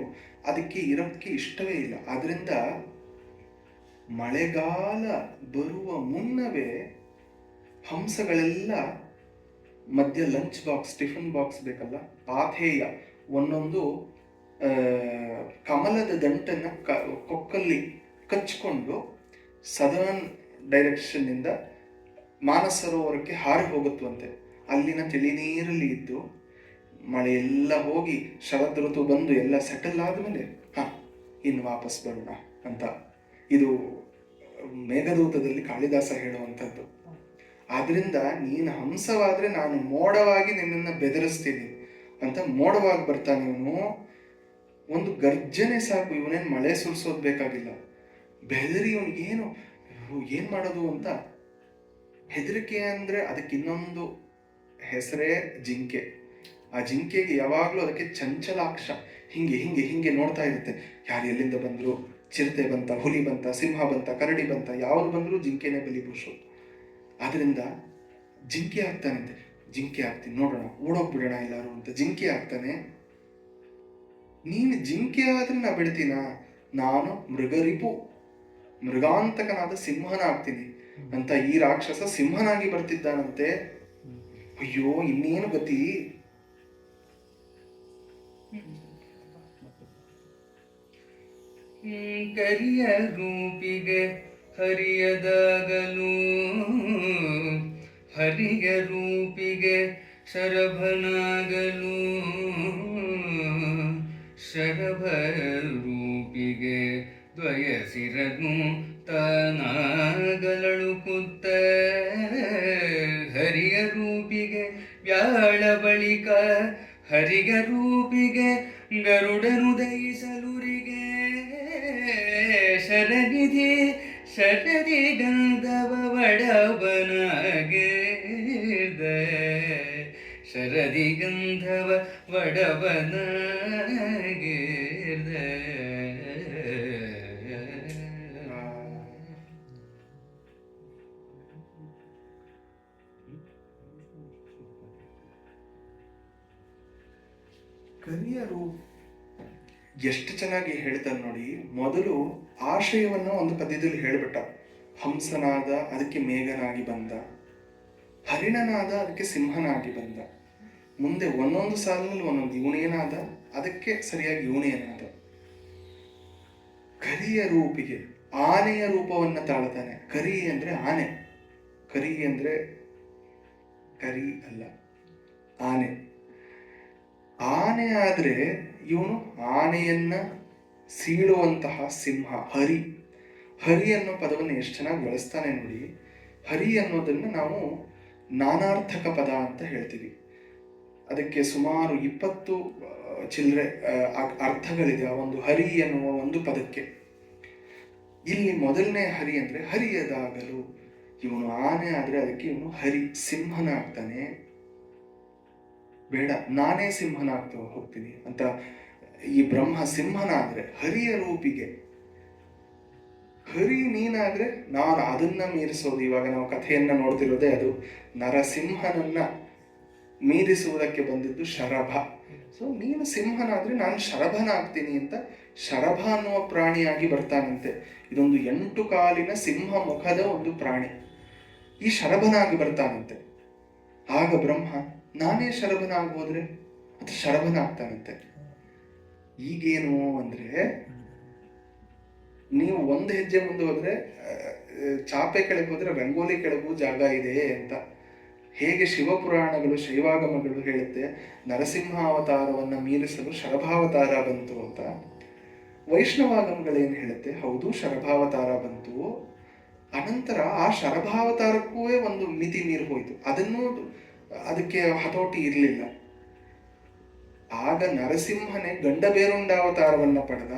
ಅದಕ್ಕೆ ಇರೋದಕ್ಕೆ ಇಷ್ಟವೇ ಇಲ್ಲ. ಆದ್ದರಿಂದ ಮಳೆಗಾಲ ಬರುವ ಮುನ್ನವೇ ಹಂಸಗಳೆಲ್ಲ ಮಧ್ಯ ಲಂಚ್ ಬಾಕ್ಸ್, ಟಿಫನ್ ಬಾಕ್ಸ್ ಬೇಕಲ್ಲ, ಪಾಥೇಯ ಒಂದೊಂದು ಕಮಲದ ದಂಟನ್ನು ಕೊಕ್ಕಲ್ಲಿ ಕಚ್ಕೊಂಡು ಸದರ್ನ್ ಡೈರೆಕ್ಷನ್ನಿಂದ ಮಾನಸ ಸರೋವರಕ್ಕೆ ಹಾರಿ ಹೋಗುತ್ತವಂತೆ. ಅಲ್ಲಿನ ತಿಳಿ ನೀರಲ್ಲಿ ಇದ್ದು ಮಳೆಯೆಲ್ಲ ಹೋಗಿ ಶರದ್ ಋತು ಬಂದು ಎಲ್ಲ ಸೆಟಲ್ ಆದಮೇಲೆ ಇನ್ನು ವಾಪಸ್ ಬರೋಣ ಅಂತ. ಇದು ಮೇಘದೂತದಲ್ಲಿ ಕಾಳಿದಾಸ ಹೇಳುವಂಥದ್ದು. ಆದ್ರಿಂದ ನೀನು ಹಂಸವಾದರೆ ನಾನು ಮೋಡವಾಗಿ ನಿನ್ನನ್ನು ಬೆದರಿಸ್ತೀನಿ ಅಂತ ಮೋಡವಾಗಿ ಬರ್ತಾನೆ ಇವನು. ಒಂದು ಗರ್ಜನೆ ಸಾಕು, ಇವನೇನು ಮಳೆ ಸುರಿಸೋದು ಬೇಕಾಗಿಲ್ಲ. ಬೆದರಿ ಇವನಿಗೇನು ಏನು ಮಾಡೋದು ಅಂತ ಹೆದರಿಕೆ. ಅಂದರೆ ಅದಕ್ಕೆ ಇನ್ನೊಂದು ಹೆಸರೇ ಜಿಂಕೆ. ಆ ಜಿಂಕೆಗೆ ಯಾವಾಗಲೂ ಅದಕ್ಕೆ ಚಂಚಲಾಕ್ಷ, ಹಿಂಗೆ ಹಿಂಗೆ ಹಿಂಗೆ ನೋಡ್ತಾ ಇರುತ್ತೆ. ಯಾರು ಎಲ್ಲಿಂದ ಬಂದರು, ಚಿರತೆ ಬಂತ, ಹುಲಿ ಬಂತ, ಸಿಂಹ ಬಂತ, ಕರಡಿ ಬಂತ, ಯಾವುದು ಬಂದರೂ ಜಿಂಕೆನೇ ಬಲಿಪುರುಷು. ಆದ್ದರಿಂದ ಜಿಂಕೆ ಆಗ್ತಾನಂತೆ. ಜಿಂಕೆ ಆಗ್ತೀನಿ ನೋಡೋಣ, ಓಡೋಗ್ಬಿಡೋಣ ಎಲ್ಲರೂ ಅಂತ ಜಿಂಕೆ ಆಗ್ತಾನೆ. ನೀನು ಜಿಂಕೆ ಆದ್ರೆ ನಾ ಬಿಡ್ತೀನ, ನಾನು ಮೃಗರಿಪು, ಮೃಗಾಂತಕನಾದ ಸಿಂಹನ ಆಗ್ತೀನಿ ಅಂತ ಈ ರಾಕ್ಷಸ ಸಿಂಹನಾಗಿ ಬರ್ತಿದ್ದಾನಂತೆ. ಅಯ್ಯೋ ಇನ್ನೇನು ಗತಿ. ಕರಿಯ ರೂಪಿಗೆ ಹರಿಯದಾಗಲು, ಹರಿಯ ರೂಪಿಗೆ ಶರಭನಾಗಲು, ಶರಭ ರೂಪಿಗೆ ದ್ವಯಸಿರನು ತಾನಾಗಲಳುಕುತ್ತ, ಹರಿಯ ರೂಪಿಗೆ ವ್ಯಾಳ ಬಳಿಕ ಹರಿಯ ರೂಪಿಗೆ ಗರುಡನು ದಯಿಸಲುರಿಗೆ, ಶರನಿಧಿ ಶರದಿ ಗಂಧವ ವಡವನಾಗಿರ್ದ, ಶರದಿ ಗಂಧವ ವಡವನಾಗಿರ್ದ. ಕರಿಯರು ಎಷ್ಟು ಚೆನ್ನಾಗಿ ಹೇಳ್ತಾರೆ ನೋಡಿ. ಮೊದಲು ಆಶಯವನ್ನು ಒಂದು ಪದ್ಯದಲ್ಲಿ ಹೇಳಿಬಿಟ್ಟ. ಹಂಸನಾದ, ಅದಕ್ಕೆ ಮೇಘನಾಗಿ ಬಂದ. ಹರಿಣನಾದ, ಅದಕ್ಕೆ ಸಿಂಹನಾಗಿ ಬಂದ. ಮುಂದೆ ಒಂದೊಂದು ಸಾಲಿನಲ್ಲಿ ಒಂದೊಂದು ಇವನೇನಾದ, ಅದಕ್ಕೆ ಸರಿಯಾಗಿ ಇವನೇನಾದ. ಕರಿಯ ರೂಪಿಗೆ ಆನೆಯ ರೂಪವನ್ನು ತಾಳ್ತಾನೆ. ಕರಿ ಅಂದ್ರೆ ಆನೆ, ಕರಿ ಅಂದ್ರೆ ಕರಿ ಅಲ್ಲ, ಆನೆ. ಆನೆ ಆದ್ರೆ ಇವನು ಆನೆಯನ್ನ ಸೀಳುವಂತಹ ಸಿಂಹ. ಹರಿ, ಹರಿ ಅನ್ನೋ ಪದವನ್ನು ಎಷ್ಟು ಚೆನ್ನಾಗಿ ಬಳಸ್ತಾನೆ ನೋಡಿ. ಹರಿ ಅನ್ನೋದನ್ನು ನಾವು ನಾನಾರ್ಥಕ ಪದ ಅಂತ ಹೇಳ್ತೀವಿ. ಅದಕ್ಕೆ ಸುಮಾರು 20 ಚಿಲ್ಲರೆ ಅರ್ಥಗಳಿದೆ ಆ ಒಂದು ಹರಿ ಎನ್ನುವ ಒಂದು ಪದಕ್ಕೆ. ಇಲ್ಲಿ ಮೊದಲನೇ ಹರಿ ಅಂದ್ರೆ ಹರಿಯದಾಗಲು. ಇವನು ಆನೆ ಆದ್ರೆ ಅದಕ್ಕೆ ಇವನು ಹರಿ, ಸಿಂಹನ ಆಗ್ತಾನೆ. ಬೇಡ ನಾನೇ ಸಿಂಹನಾಗ್ತಾ ಹೋಗ್ತೀನಿ ಅಂತ ಈ ಬ್ರಹ್ಮ ಸಿಂಹನಾದ್ರೆ, ಹರಿಯ ರೂಪಿಗೆ ಹರಿ ನೀನಾದ್ರೆ ನಾನು ಅದನ್ನ ಮೀರಿಸೋದು. ಇವಾಗ ನಾವು ಕಥೆಯನ್ನ ನೋಡ್ತಿರೋದೇ ಅದು. ನರಸಿಂಹನನ್ನ ಮೀರಿಸುವುದಕ್ಕೆ ಬಂದಿದ್ದು ಶರಭ. ಸೊ ನೀನು ಸಿಂಹನಾದ್ರೆ ನಾನು ಶರಭನಾಗ್ತೀನಿ ಅಂತ ಶರಭ ಅನ್ನುವ ಪ್ರಾಣಿಯಾಗಿ ಬರ್ತಾನಂತೆ. ಇದೊಂದು 8 ಕಾಲಿನ ಸಿಂಹ ಮುಖದ ಒಂದು ಪ್ರಾಣಿ. ಈ ಶರಭನಾಗಿ ಬರ್ತಾನಂತೆ. ಆಗ ಬ್ರಹ್ಮ ನಾನೇ ಶರಭನಾಗೋದ್ರೆ ಅದು ಶರಭನಾಗ್ತಾನಂತೆ. ಈಗೇನು ಅಂದ್ರೆ, ನೀವು ಒಂದು ಹೆಜ್ಜೆ ಮುಂದೆ ಹೋದ್ರೆ ಚಾಪೆ ಕೆಳಗೆ ಹೋದ್ರೆ ರಂಗೋಲಿ ಕೆಳಗೂ ಜಾಗ ಇದೆ ಅಂತ. ಹೇಗೆ ಶಿವಪುರಾಣಗಳು ಶೈವಾಗಮಗಳು ಹೇಳುತ್ತೆ ನರಸಿಂಹಾವತಾರವನ್ನು ಮೀರಿಸಲು ಶರಭಾವತಾರ ಬಂತು ಅಂತ, ವೈಷ್ಣವಾಗಮಗಳೇನು ಹೇಳುತ್ತೆ ಹೌದು ಶರಭಾವತಾರ ಬಂತು, ಅನಂತರ ಆ ಶರಭಾವತಾರಕ್ಕೂ ಒಂದು ಮಿತಿ ಮೀರಿ ಹೋಯಿತು, ಅದಕ್ಕೆ ಹತೋಟಿ ಇರಲಿಲ್ಲ. ಆಗ ನರಸಿಂಹನೇ ಗಂಡಬೇರುಂಡಾವತಾರವನ್ನು ಪಡೆದ,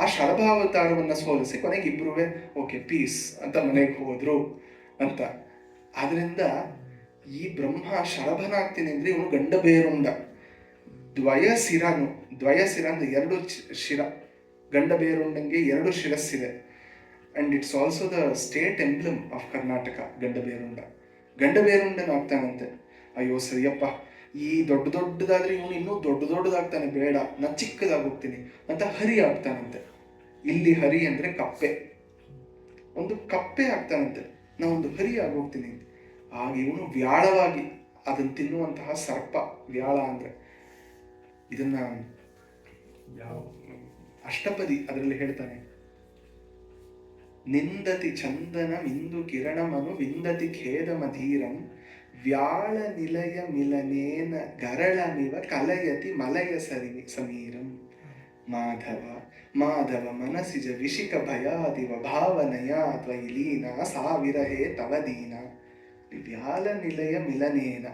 ಆ ಶರಭಾವತಾರವನ್ನು ಸೋಲಿಸಿ ಕೊನೆಗೆ ಇಬ್ರು ಓಕೆ ಪೀಸ್ ಅಂತ ಮನೆಗೆ ಹೋದ್ರು ಅಂತ. ಆದ್ರಿಂದ ಈ ಬ್ರಹ್ಮ ಶರಭನಾಗ್ತೀನಿ ಅಂದ್ರೆ ಇವನು ಗಂಡಬೇರುಂಡ, ದ್ವಯಶಿರ ಅಂದ್ರೆ ಎರಡು ಶಿರ, ಗಂಡಬೇರುಂಡಂಗೆ ಎರಡು ಶಿರಸ್ಸಿದೆ. And it's also the state emblem of Karnataka. ಗಂಡಬೇರುಂಡನಾಗ್ತಾನಂತೆ. ಅಯ್ಯೋ ಸರಿಯಪ್ಪ, ಈ ದೊಡ್ಡದಾದ್ರೆ ಇವನು ಇನ್ನೂ ದೊಡ್ಡದಾಗ್ತಾನೆ, ಬೇಡ ನಾ ಚಿಕ್ಕದಾಗೋಗ್ತೀನಿ ಅಂತ ಹರಿ ಆಗ್ತಾನಂತೆ. ಇಲ್ಲಿ ಹರಿ ಅಂದ್ರೆ ಕಪ್ಪೆ, ಒಂದು ಕಪ್ಪೆ ಆಗ್ತಾನಂತೆ, ನಾ ಒಂದು ಹರಿ ಆಗೋಗ್ತೀನಿ. ಆಗ ಇವನು ವ್ಯಾಳವಾಗಿ ಅದನ್ನು ತಿನ್ನುವಂತಹ ಸರ್ಪ, ವ್ಯಾಳ ಅಂದ್ರೆ. ಇದನ್ನ ಅಷ್ಟಪದಿ ಅದರಲ್ಲಿ ಹೇಳ್ತಾನೆ, ನಿಂದತಿ ಚಂದನ ಮಿಂದು ಕಿರಣಮನು ವಿಂದತಿ ಖೇದಮಧೀರಂ ವ್ಯಾಳ ನಿಲಯ ಮಿಲನೇನ ಗರಳಮಿವ ಕಲಯತಿ ಮಲಯ ಸಮೀರಂ ಮಾಧವ ಮನಸಿಜ ವಿಶಿಕ ಭಯಾದಿವ ಭಾವನಯ ತ್ವಯಿಲೀನ ಸಾವಿರಹೇ ತವ ದೀನ. ವ್ಯಾಳ ನಿಲಯ ಮಿಲನೇನ,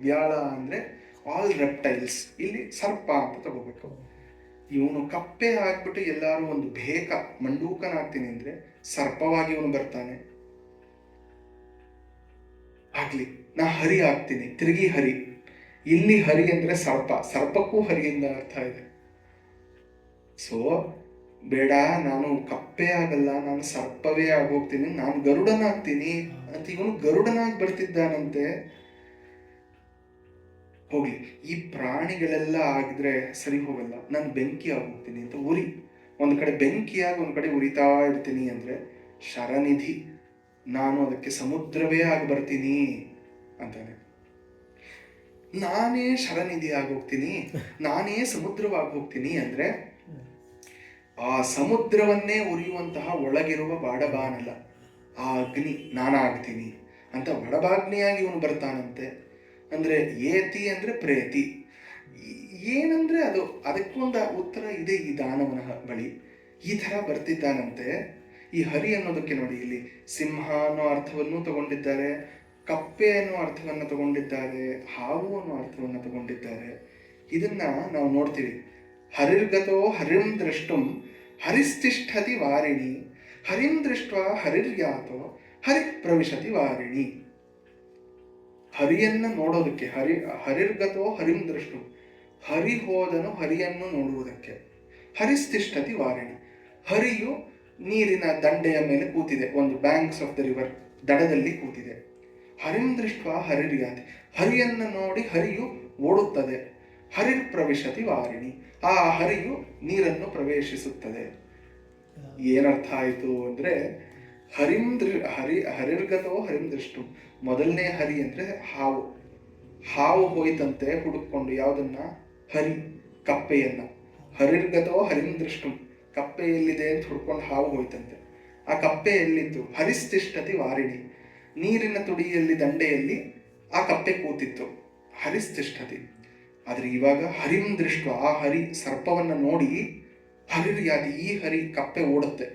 ವ್ಯಾಳ ಅಂದ್ರೆ ಆಲ್ ರೆಪ್ಟೈಲ್ಸ್, ಇಲ್ಲಿ ಸರ್ಪ ಅಂತ ತಗೋಬೇಕು. ಇವನು ಕಪ್ಪೆ ಆಗ್ಬಿಟ್ಟು ಎಲ್ಲಾರು ಒಂದು ಮಂಡೂಕನಾಗ್ತೀನಿ ಅಂದ್ರೆ ಸರ್ಪವಾಗಿ ಇವನು ಬರ್ತಾನೆ. ಆಗ್ಲಿ ನಾ ಹರಿ ಆಗ್ತೀನಿ, ತಿರುಗಿ ಹರಿ. ಇಲ್ಲಿ ಹರಿ ಅಂದ್ರೆ ಸರ್ಪಕ್ಕೂ ಹರಿಯಿಂದ ಅರ್ಥ ಇದೆ. ಸೊ ಬೇಡ, ನಾನು ಕಪ್ಪೆ ಆಗಲ್ಲ, ನಾನು ಸರ್ಪವೇ ಆಗೋಗ್ತೀನಿ, ನಾನು ಗರುಡನಾಗ್ತೀನಿ ಅಂತ ಇವನು ಗರುಡನಾಗಿ ಬರ್ತಿದ್ದಾನಂತೆ. ಹೋಗ್ಲಿ, ಈ ಪ್ರಾಣಿಗಳೆಲ್ಲ ಆಗಿದ್ರೆ ಸರಿ ಹೋಗಲ್ಲ, ನಾನು ಬೆಂಕಿ ಆಗೋಗ್ತೀನಿ ಅಂತ ಒಂದು ಕಡೆ ಬೆಂಕಿಯಾಗಿ ಒಂದು ಕಡೆ ಉರಿತಾ ಇರ್ತೀನಿ ಅಂದ್ರೆ ಶರನಿಧಿ, ನಾನು ಅದಕ್ಕೆ ಸಮುದ್ರವೇ ಆಗಿ ಬರ್ತೀನಿ ಅಂತಾನೆ. ನಾನೇ ಶರನಿಧಿ ಆಗೋಗ್ತೀನಿ, ನಾನೇ ಸಮುದ್ರವಾಗಿ ಹೋಗ್ತೀನಿ ಅಂದ್ರೆ ಆ ಸಮುದ್ರವನ್ನೇ ಉರಿಯುವಂತಹ ಒಳಗಿರುವ ಬಾಡಬಾನಲ್ಲ, ಆ ಅಗ್ನಿ ನಾನಾಗ್ತೀನಿ ಅಂತ ಬಡಬಾಗ್ನಿಯಾಗಿ ಇವನು ಬರ್ತಾನಂತೆ. ಅಂದ್ರೆ ಏತಿ ಅಂದ್ರೆ ಪ್ರೇತಿ, ಏನಂದ್ರೆ ಅದಕ್ಕೊಂದು ಉತ್ತರ ಇದೆ ಈ ದಾನವನ ಬಳಿ. ಈ ತರ ಬರ್ತಿದ್ದಾನಂತೆ. ಈ ಹರಿ ಅನ್ನೋದಕ್ಕೆ ನೋಡಿ, ಇಲ್ಲಿ ಸಿಂಹ ಅನ್ನೋ ಅರ್ಥವನ್ನು ತಗೊಂಡಿದ್ದಾರೆ, ಕಪ್ಪೆ ಅನ್ನೋ ಅರ್ಥವನ್ನು ತಗೊಂಡಿದ್ದಾರೆ, ಹಾವು ಅನ್ನೋ ಅರ್ಥವನ್ನು ತಗೊಂಡಿದ್ದಾರೆ. ಇದನ್ನ ನಾವು ನೋಡ್ತೀವಿ. ಹರಿರ್ಗತೋ ಹರಿಂ ದ್ರಷ್ಟುಂ ಹರಿಸ್ತಿಷ್ಠತಿ ವಾರಿಣಿ, ಹರಿಂ ದೃಷ್ಟ ಹರಿರ್ಯಾತೋ ಹರಿ ಪ್ರವಿಶತಿ ವಾರಿಣಿ. ಹರಿಯನ್ನ ನೋಡೋದಕ್ಕೆ, ಹರಿರ್ಗತೋ ಹರಿಂ ದೃಷ್ಟು, ಹರಿ ಹೋದನು ಹರಿಯನ್ನು ನೋಡುವುದಕ್ಕೆ. ಹರಿಸ್ತಿಷ್ಠತಿ ವಾರಿಣಿ, ಹರಿಯು ನೀರಿನ ದಂಡೆಯ ಮೇಲೆ ಕೂತಿದೆ, ಒಂದು ಬ್ಯಾಂಕ್ಸ್ ಆಫ್ ದ ರಿವರ್ ದಡದಲ್ಲಿ ಕೂತಿದೆ. ಹರಿಂ ದೃಷ್ಟ ಹರಿರ್ಯಾತಿ, ಹರಿಯನ್ನು ನೋಡಿ ಹರಿಯು ಓಡುತ್ತದೆ. ಹರಿರ್ ಪ್ರವಿಶತಿ ವಾರಿಣಿ, ಆ ಹರಿಯು ನೀರನ್ನು ಪ್ರವೇಶಿಸುತ್ತದೆ. ಏನರ್ಥ ಆಯಿತು ಅಂದ್ರೆ ಹರಿರ್ಗತೋ ಹರಿಂ ದೃಷ್ಟು, ಮೊದಲನೇ ಹರಿ ಅಂದ್ರೆ ಹಾವು ಹೋಯ್ತಂತೆ ಹುಡುಕೊಂಡು ಯಾವುದನ್ನ, ಹರಿ ಕಪ್ಪೆಯನ್ನ. ಹರಿರ್ಗತೋ ಹರಿಂ ದೃಷ್ಟು, ಕಪ್ಪೆ ಎಲ್ಲಿದೆ ಅಂತ ಹುಡ್ಕೊಂಡು ಹಾವು ಹೋಯ್ತಂತೆ. ಆ ಕಪ್ಪೆ ಎಲ್ಲಿತ್ತು? ಹರಿಸ್ತಿಷ್ಠತಿ ವಾರಿಣಿ, ನೀರಿನ ತುಡಿಯಲ್ಲಿ ದಂಡೆಯಲ್ಲಿ ಆ ಕಪ್ಪೆ ಕೂತಿತ್ತು, ಹರಿಸ್ತಿಷ್ಠತಿ. ಆದ್ರೆ ಇವಾಗ ಹರಿಂ ದೃಷ್ಟ, ಆ ಹರಿ ಸರ್ಪವನ್ನ ನೋಡಿ ಹರಿರ್ಯಾದಿ, ಈ ಹರಿ ಕಪ್ಪೆ ಓಡುತ್ತೆ.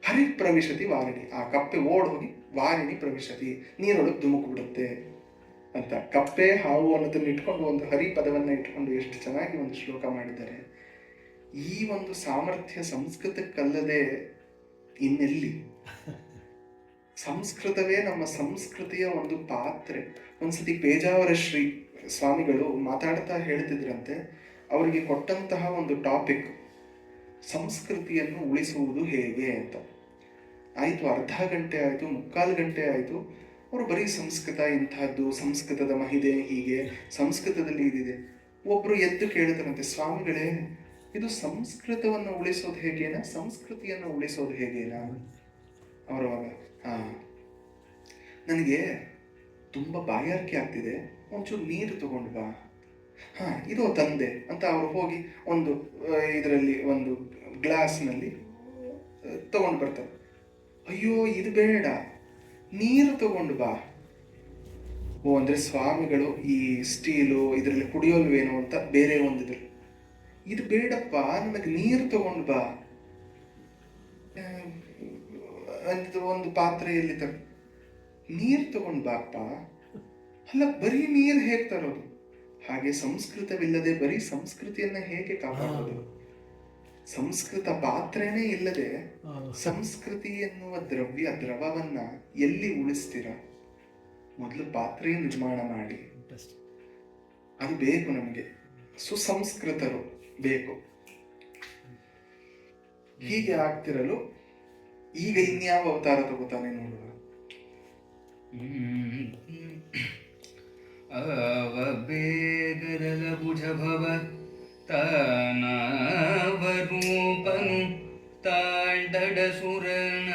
ಹರಿ ಪ್ರವಿಶತಿ ವಾರಿಣಿ, ಆ ಕಪ್ಪೆ ಓಡ್ ಹೋಗಿ ವಾರಿಣಿ ಪ್ರವಿಶತಿ, ನೀರೊಳಗೆ ಧುಮುಕು ಬಿಡುತ್ತೆ ಅಂತ. ಕಪ್ಪೆ ಹಾವು ಅನ್ನೋದನ್ನ ಇಟ್ಕೊಂಡು ಒಂದು ಹರಿ ಪದವನ್ನ ಇಟ್ಕೊಂಡು ಎಷ್ಟು ಚೆನ್ನಾಗಿ ಒಂದು ಶ್ಲೋಕ ಮಾಡಿದ್ದಾರೆ. ಈ ಒಂದು ಸಾಮರ್ಥ್ಯ ಸಂಸ್ಕೃತಕ್ಕಲ್ಲದೆ ಇನ್ನೆಲ್ಲಿ? ಸಂಸ್ಕೃತವೇ ನಮ್ಮ ಸಂಸ್ಕೃತಿಯ ಒಂದು ಪಾತ್ರೆ. ಒಂದ್ಸತಿ ಪೇಜಾವರ ಶ್ರೀ ಸ್ವಾಮಿಗಳು ಮಾತಾಡ್ತಾ ಹೇಳ್ತಿದ್ರಂತೆ, ಅವರಿಗೆ ಕೊಟ್ಟಂತಹ ಒಂದು ಟಾಪಿಕ್ ಸಂಸ್ಕೃತಿಯನ್ನು ಉಳಿಸುವುದು ಹೇಗೆ ಅಂತ. ಆಯಿತು, ಅರ್ಧ ಗಂಟೆ ಆಯಿತು, 3/4 ಗಂಟೆ ಆಯಿತು, ಅವರು ಬರೀ ಸಂಸ್ಕೃತ ಇಂತಹದ್ದು, ಸಂಸ್ಕೃತದ ಮಹಿದೆ ಹೀಗೆ, ಸಂಸ್ಕೃತದಲ್ಲಿ ಇದಿದೆ. ಒಬ್ರು ಎದ್ದು ಕೇಳಿದ್ರಂತೆ, ಸ್ವಾಮಿಗಳೇ ಇದು ಸಂಸ್ಕೃತವನ್ನು ಉಳಿಸೋದು ಹೇಗೇನಾ, ಸಂಸ್ಕೃತಿಯನ್ನು ಉಳಿಸೋದು ಹೇಗೇನಾ? ಅವರವಾಗ ನನಗೆ ತುಂಬ ಬಾಯಾರಿಕೆ ಆಗ್ತಿದೆ, ಒಂಚೂರು ನೀರು ತಗೊಂಡು ಬಾ. ಇದು ತಂದೆ ಅಂತ ಅವರು ಹೋಗಿ ಒಂದು ಇದರಲ್ಲಿ ಒಂದು ಗ್ಲಾಸ್ನಲ್ಲಿ ತಗೊಂಡು ಬರ್ತಾರೆ. ಅಯ್ಯೋ ಇದು ಬೇಡ, ನೀರು ತಗೊಂಡು ಬಾ. ಓ ಅಂದರೆ ಸ್ವಾಮಿಗಳು ಈ ಸ್ಟೀಲು ಇದರಲ್ಲಿ ಕುಡಿಯೋಲ್ವೇನೋ ಅಂತ ಬೇರೆ ಒಂದಿದ್ರು. ಇದು ಬೇಡಪ್ಪ, ನನಗೆ ನೀರು ತಗೊಂಡು ಬಾ ಅಂತ ಒಂದು ಪಾತ್ರೆಯಲ್ಲಿ ನೀರು ತಗೊಂಡು ಬಾಪ್ಪ. ಅಲ್ಲ, ಬರೀ ನೀರು ಹೇಗೆ ತರೋದು? ಹಾಗೆ ಸಂಸ್ಕೃತವಿಲ್ಲದೆ ಬರೀ ಸಂಸ್ಕೃತಿಯನ್ನ ಹೇಗೆ ಕಾಪಾಡೋದು? ಸಂಸ್ಕೃತ ಪಾತ್ರೆನೇ ಇಲ್ಲದೆ ಸಂಸ್ಕೃತಿ ಎನ್ನುವ ದ್ರವವನ್ನ ಎಲ್ಲಿ ಉಳಿಸ್ತೀರ? ಮೊದಲು ಪಾತ್ರೆ ನಿರ್ಮಾಣ ಮಾಡಿ. ಅದು ಬೇಕು ನಮಗೆ, ಸುಸಂಸ್ಕೃತರು ಬೇಕು. ಹೀಗೆ ಆಗ್ತಿರಲು ಈಗ ಇನ್ಯಾವ ಅವತಾರ ತಗೋತಾನೆ ನೋಡುವ. ಅವ ಬೇಗದಲ ಭುಜಭವ ತಾನಾವರೂಪನು ತಾಳ್ದಡ ಸುರನ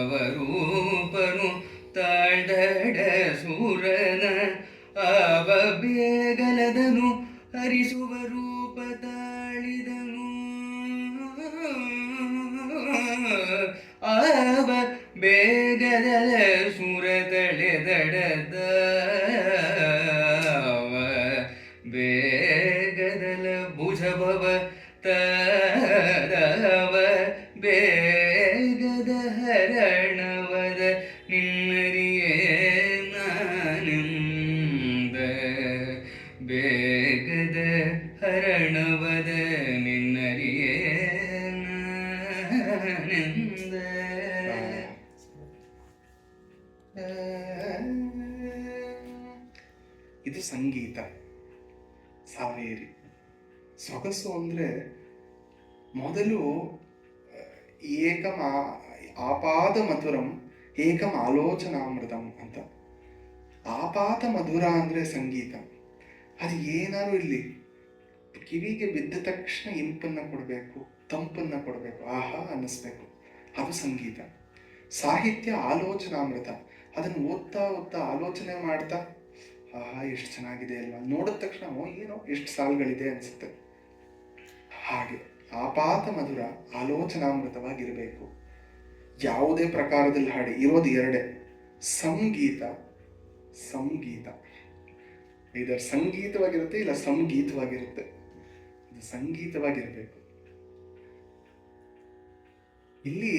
ಅವರೂಪನು ತಾಳ್ದಡ ಸುರನ ಅವ ಬೇಗಲದನು ಹರಿಸುವ ರೂಪ ತಾಳಿದನು ಆವ ಬೇಗದಲ ಸುರ ತಳೆದಡದ ಬೇಗದಲ ಭುಜಭವ ತದವ ಬೇಗದ ಹರಣವದ ನಿನ್ನರಿಯೇ ನಾನಿಂದ ಬೇಗದ ಹರಣವದ ನಿನ್ನರಿಯೇ ನಾನಿಂದ. ಇದು ಸಂಗೀತ, ಸಾವೇರಿ. ಸೊಗಸು ಅಂದರೆ ಮೊದಲು ಆಪಾದ ಮಧುರಂ ಏಕಂ ಆಲೋಚನಾಮೃತಂ ಅಂತ. ಆಪಾತ ಮಧುರ ಅಂದರೆ ಸಂಗೀತ. ಅದು ಏನಾದ್ರು ಇಲ್ಲಿ ಕಿವಿಗೆ ಬಿದ್ದ ತಕ್ಷಣ ಇಂಪನ್ನು ಕೊಡಬೇಕು, ತಂಪನ್ನು ಕೊಡಬೇಕು, ಆಹಾ ಅನ್ನಿಸ್ಬೇಕು. ಅದು ಸಂಗೀತ. ಸಾಹಿತ್ಯ ಆಲೋಚನಾಮೃತ. ಅದನ್ನು ಓದ್ತಾ ಓದ್ತಾ ಆಲೋಚನೆ ಮಾಡ್ತಾ ಆಹಾ ಎಷ್ಟು ಚೆನ್ನಾಗಿದೆ ಅಲ್ವಾ, ನೋಡಿದ ತಕ್ಷಣ ಏನೋ ಎಷ್ಟು ಸಾಲುಗಳಿದೆ ಅನಿಸುತ್ತೆ. ಹಾಗೆ ಆಪಾತ ಮಧುರ ಆಲೋಚನಾಮೃತವಾಗಿರಬೇಕು. ಯಾವುದೇ ಪ್ರಕಾರದಲ್ಲಿ ಹಾಡಿ ಇರೋದು ಎರಡೇ, ಸಂಗೀತ ಸಂಗೀತ. ಇದರ ಸಂಗೀತವಾಗಿರುತ್ತೆ ಇಲ್ಲ ಸಂಗೀತವಾಗಿರುತ್ತೆ. ಇದು ಸಂಗೀತವಾಗಿರಬೇಕು. ಇಲ್ಲಿ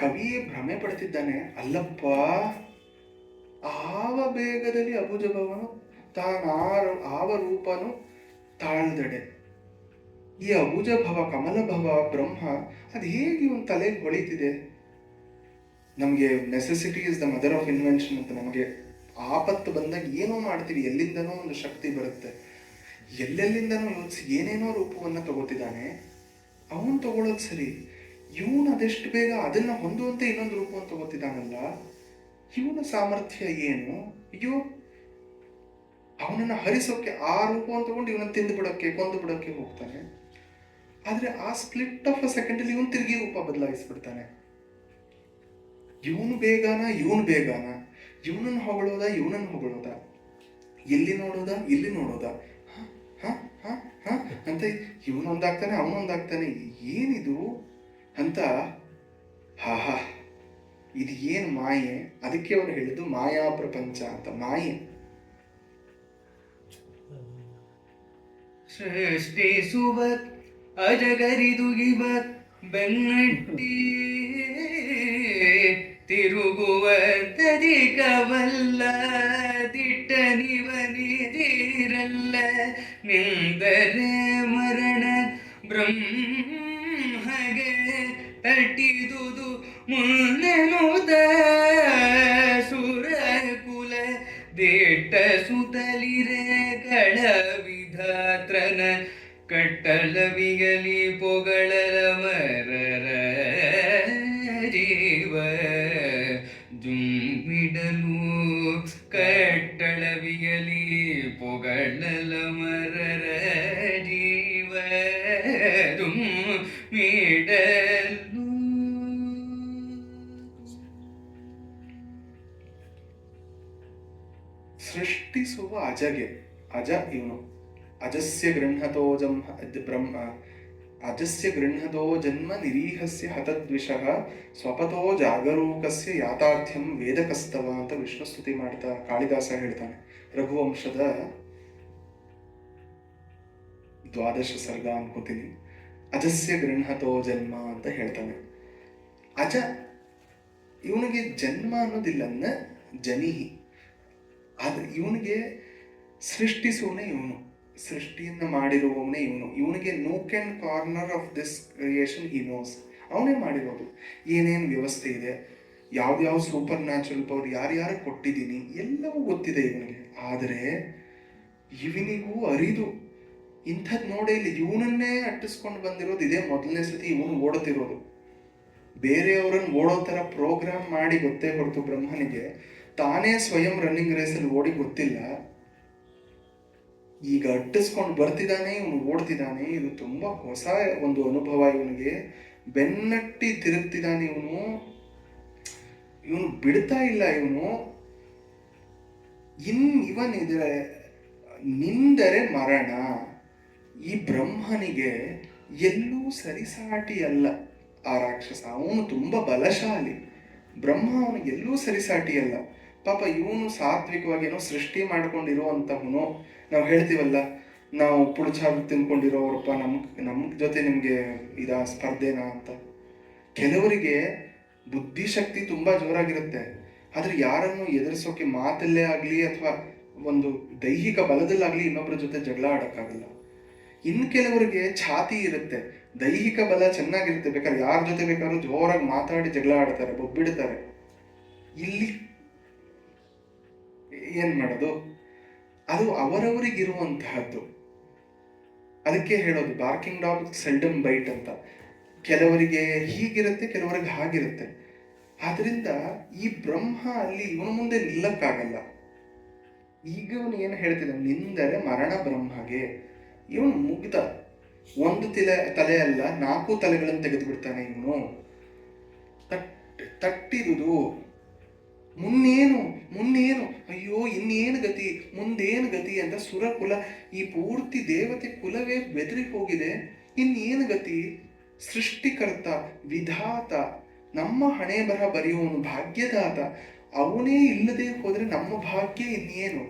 ಕವಿ ಭ್ರಮೆ ಪಡ್ತಿದ್ದಾನೆ, ಅಲ್ಲಪ್ಪ ಆವ ಬೇಗದಲ್ಲಿ ಅಬುಜಭವನು ಆವ ರೂಪನು ತಾಳ್ದಡೆ. ಈ ಅಬುಜಭವ ಕಮಲಭವ ಬ್ರಹ್ಮ ಅದು ಹೇಗೆ ಒಂದು ತಲೆಗೆ ಹೊಳಿತಿದೆ? ನಮಗೆ necessity is the mother of invention ಅಂತ. ನಮಗೆ ಆಪತ್ತು ಬಂದಾಗ ಏನೋ ಮಾಡ್ತೀವಿ, ಎಲ್ಲಿಂದನೋ ಒಂದು ಶಕ್ತಿ ಬರುತ್ತೆ, ಎಲ್ಲೆಲ್ಲಿಂದನೋ ಯೋಚಿಸಿ ಏನೇನೋ ರೂಪವನ್ನು ತಗೋತಿದ್ದಾನೆ. ಅವನು ತಗೊಳ್ಳೋದು ಸರಿ, ಇವನು ಅದೆಷ್ಟು ಬೇಗ ಅದನ್ನು ಹೊಂದುವಂತೆ ಇನ್ನೊಂದು ರೂಪವನ್ನು ತಗೋತಿದ್ದಾನಲ್ಲ, ಇವನ ಸಾಮರ್ಥ್ಯ ಏನು? ಅಯ್ಯೋ, ಅವನನ್ನು ಹರಿಸೋಕೆ ಆ ರೂಪವನ್ನು ತಗೊಂಡು ಇವನನ್ನು ತಿಂದು ಬಿಡೋಕ್ಕೆ ಕೊಂದು ಬಿಡೋಕ್ಕೆ ಹೋಗ್ತಾನೆ. ಆದರೆ ಆ ಸ್ಪ್ಲಿಟ್ ಆಫ್ ಅ ಸೆಕೆಂಡಲ್ಲಿ ಇವನು ತಿರುಗಿ ರೂಪ ಬದಲಾಯಿಸ್ಬಿಡ್ತಾನೆ. ಇವನು ಬೇಗನ ಇವನನ್ನು ಹೊಗಳೋದ, ಎಲ್ಲಿ ನೋಡೋದ ಇಲ್ಲಿ ನೋಡೋದ, ಅಂತ ಇವನೊಂದಾಗ್ತಾನೆ ಅವನೊಂದಾಗ್ತಾನೆ, ಏನಿದು ಅಂತ. ಇದು ಏನು ಮಾಯೆ? ಅದಕ್ಕೆ ಅವನು ಹೇಳಿದ್ದು ಮಾಯಾ ಪ್ರಪಂಚ ಅಂತ. ಮಾಯೆ ಸೃಷ್ಟಿಸುವ ಅಜಗರಿದುಗಿವ ಬೆನ್ನಟ್ಟಿ ತಿರುಗುವ ತದಿಕವಲ್ಲ ದಿಟ್ಟ ನಿವನಿದಿರಲ್ಲ ನಿಂದರೆ ಮರಣ ಬ್ರಹ್ಮಗೆ ತಟ್ಟಿದುದು ಮುನ್ನೆನುದ ಸುರಕುಲ ದಿಟ್ಟ ಸುತಲಿರೆ ಗಳ ವಿಧಾತ್ರನ ಕಟ್ಟಳವಿಯಲಿ ಪೊಗಳಲ ಮರರ ಜೀವ ಜುಮ್ಮಿಡಲು ಕಟ್ಟಳವಿಯಲಿ ಪೊಗಳಲ ಮರರ ಜೀವ ಜುಮ್ಮಿಡಲು. ಸೃಷ್ಟಿಸುವ ಅಜಗೆ, ಅಜ ಇವನು. ಅಜಸ್ಯ ಗೃಹತೋಜಂ ಬ್ರಹ್ಮ ಅಜಸ್ಯ ಗೃಹ್ಣದೋ ಜನ್ಮ ನಿರೀಹಸ್ಯ ಹತದ್ವಿಷಃ ಸ್ವಪತೋ ಜಾಗರೂಕಸ್ಯ ಯಾತಾರ್ಥ್ಯಂ ವೇದಕಸ್ತವ ಅಂತ ವಿಷ್ಣು ಸ್ತುತಿ ಮಾಡ್ತಾ ಕಾಳಿದಾಸ ಹೇಳ್ತಾನೆ. ರಘುವಂಶದ 12 ಸರ್ಗ ಅನ್ಕೋತೀನಿ. ಅಜಸ್ಯ ಗೃಹ್ಣತೋ ಜನ್ಮ ಅಂತ ಹೇಳ್ತಾನೆ. ಅಜ, ಇವನಿಗೆ ಜನ್ಮ ಅನ್ನೋದಿಲ್ಲ, ಜನಿಹಿ. ಆದ್ರೆ ಇವನಿಗೆ ಸೃಷ್ಟಿಸುವನೇ ಇವನು, ಸೃಷ್ಟಿಯನ್ನ ಮಾಡಿರುವವನೇ ಇವನು. ಇವನಿಗೆ nook and corner of this creation he knows. ಅವನೇ ಮಾಡಿರೋದು. ಏನೇನು ವ್ಯವಸ್ಥೆ ಇದೆ, ಯಾವ್ಯಾವ ಸೂಪರ್ ನ್ಯಾಚುರಲ್ ಪವರ್ ಯಾರ್ಯಾರು ಕೊಟ್ಟಿದ್ದೀನಿ ಎಲ್ಲವೂ ಗೊತ್ತಿದೆ ಇವನಿಗೆ. ಆದರೆ ಇವನಿಗೂ ಅರಿದು ಇಂಥದ್ದು ನೋಡೇ ಇಲ್ಲಿ ಇವನನ್ನೇ ಅಟ್ಟಿಸ್ಕೊಂಡು ಬಂದಿರೋದು ಇದೇ ಮೊದಲನೇ ಸತಿ ಇವನು ಓಡುತ್ತಿರೋದು. ಬೇರೆಯವರನ್ನು ಓಡೋ ಥರ ಪ್ರೋಗ್ರಾಮ್ ಮಾಡಿ ಗೊತ್ತೇ ಹೊರತು ಬ್ರಹ್ಮನಿಗೆ ತಾನೇ ಸ್ವಯಂ ರನ್ನಿಂಗ್ ರೇಸಲ್ಲಿ ಓಡಿ ಗೊತ್ತಿಲ್ಲ. ಈಗ ಅಟ್ಟಿಸ್ಕೊಂಡು ಬರ್ತಿದ್ದಾನೆ, ಇವನು ಓಡ್ತಿದ್ದಾನೆ. ಇದು ತುಂಬಾ ಹೊಸ ಒಂದು ಅನುಭವ ಇವನಿಗೆ. ಬೆನ್ನಟ್ಟಿ ತಿರುಗ್ತಿದ್ದಾನೆ ಇವನು ಬಿಡ್ತಾ ಇಲ್ಲ ಇವನು. ಇವನಿದ್ರೆ ನಿಂದರೆ ಮರಣ. ಈ ಬ್ರಹ್ಮನಿಗೆ ಎಲ್ಲೂ ಸರಿಸಾಟಿ ಅಲ್ಲ ಆ ರಾಕ್ಷಸ. ಅವನು ತುಂಬಾ ಬಲಶಾಲಿ. ಬ್ರಹ್ಮ ಅವನಿಗೆ ಎಲ್ಲೂ ಸರಿಸಾಟಿ ಅಲ್ಲ. ಪಾಪ ಇವನು ಸಾತ್ವಿಕವಾಗಿ ಏನೋ ಸೃಷ್ಟಿ ಮಾಡ್ಕೊಂಡಿರುವಂತವನು. ನಾವು ಹೇಳ್ತೀವಲ್ಲ, ನಾವು ಪುಡುಚಾರು ತಿನ್ಕೊಂಡಿರೋರಪ್ಪ, ನಮ್ ಜೊತೆ ನಿಮ್ಗೆ ಸ್ಪರ್ಧೆನಾ ಅಂತ. ಕೆಲವರಿಗೆ ಬುದ್ಧಿಶಕ್ತಿ ತುಂಬಾ ಜೋರಾಗಿರುತ್ತೆ, ಆದ್ರೆ ಯಾರನ್ನು ಎದುರಿಸೋಕೆ ಮಾತಲ್ಲೇ ಆಗ್ಲಿ ಅಥವಾ ಒಂದು ದೈಹಿಕ ಬಲದಲ್ಲಾಗ್ಲಿ ಇನ್ನೊಬ್ಬರ ಜೊತೆ ಜಗಳ ಆಡಕ್ಕಾಗಲ್ಲ. ಇನ್ ಕೆಲವರಿಗೆ ಛಾತಿ ಇರುತ್ತೆ, ದೈಹಿಕ ಬಲ ಚೆನ್ನಾಗಿರುತ್ತೆ, ಬೇಕಾದ್ರೆ ಯಾರ ಜೊತೆ ಬೇಕಾದ್ರೂ ಜೋರಾಗಿ ಮಾತಾಡಿ ಜಗಳ ಆಡ್ತಾರೆ, ಬೊಬ್ಬಿಡ್ತಾರೆ. ಇಲ್ಲಿ ಏನ್ ಮಾಡೋದು? ಅದು ಅವರವರಿಗಿರುವಂತಹದ್ದು. ಅದಕ್ಕೆ ಹೇಳೋದು ಬಾರ್ಕಿಂಗ್ ಡಾಗ್ ಸೆಲ್ಡಮ್ ಬೈಟ್ ಅಂತ. ಕೆಲವರಿಗೆ ಹೀಗಿರುತ್ತೆ, ಕೆಲವರಿಗೆ ಹಾಗಿರುತ್ತೆ. ಆದ್ರಿಂದ ಈ ಬ್ರಹ್ಮ ಅಲ್ಲಿ ಇವನ ಮುಂದೆ ನಿಲ್ಲಕ್ಕಾಗಲ್ಲ. ಈಗ ಇವನು ಏನು ಹೇಳ್ತಿದ್ದ, ನಿಂದರೆ ಮರಣ ಬ್ರಹ್ಮಗೆ. ಇವನು ಮುಗ್ಧ. ಒಂದು ತಲೆ ಅಲ್ಲ 4 ತಲೆಗಳನ್ನು ತೆಗೆದು ಬಿಡ್ತಾನೆ ಇವನು. ತಟ್ಟಿದುದು ಮುನ್ನೇನು ಅಯ್ಯೋ ಇನ್ನೇನು ಗತಿ, ಮುಂದೇನು ಗತಿ ಅಂತ ಸುರಕುಲ, ಈ ಪೂರ್ತಿ ದೇವತೆ ಕುಲವೇ ಬೆದರಿ ಹೋಗಿದೆ. ಇನ್ನೇನು ಗತಿ? ಸೃಷ್ಟಿಕರ್ತ, ವಿಧಾತ, ನಮ್ಮ ಹಣೆ ಬರಹ ಬರೆಯುವವನು, ಭಾಗ್ಯದಾತ, ಅವನೇ ಇಲ್ಲದೆ ಹೋದ್ರೆ ನಮ್ಮ ಭಾಗ್ಯ ಇನ್ನೇನು?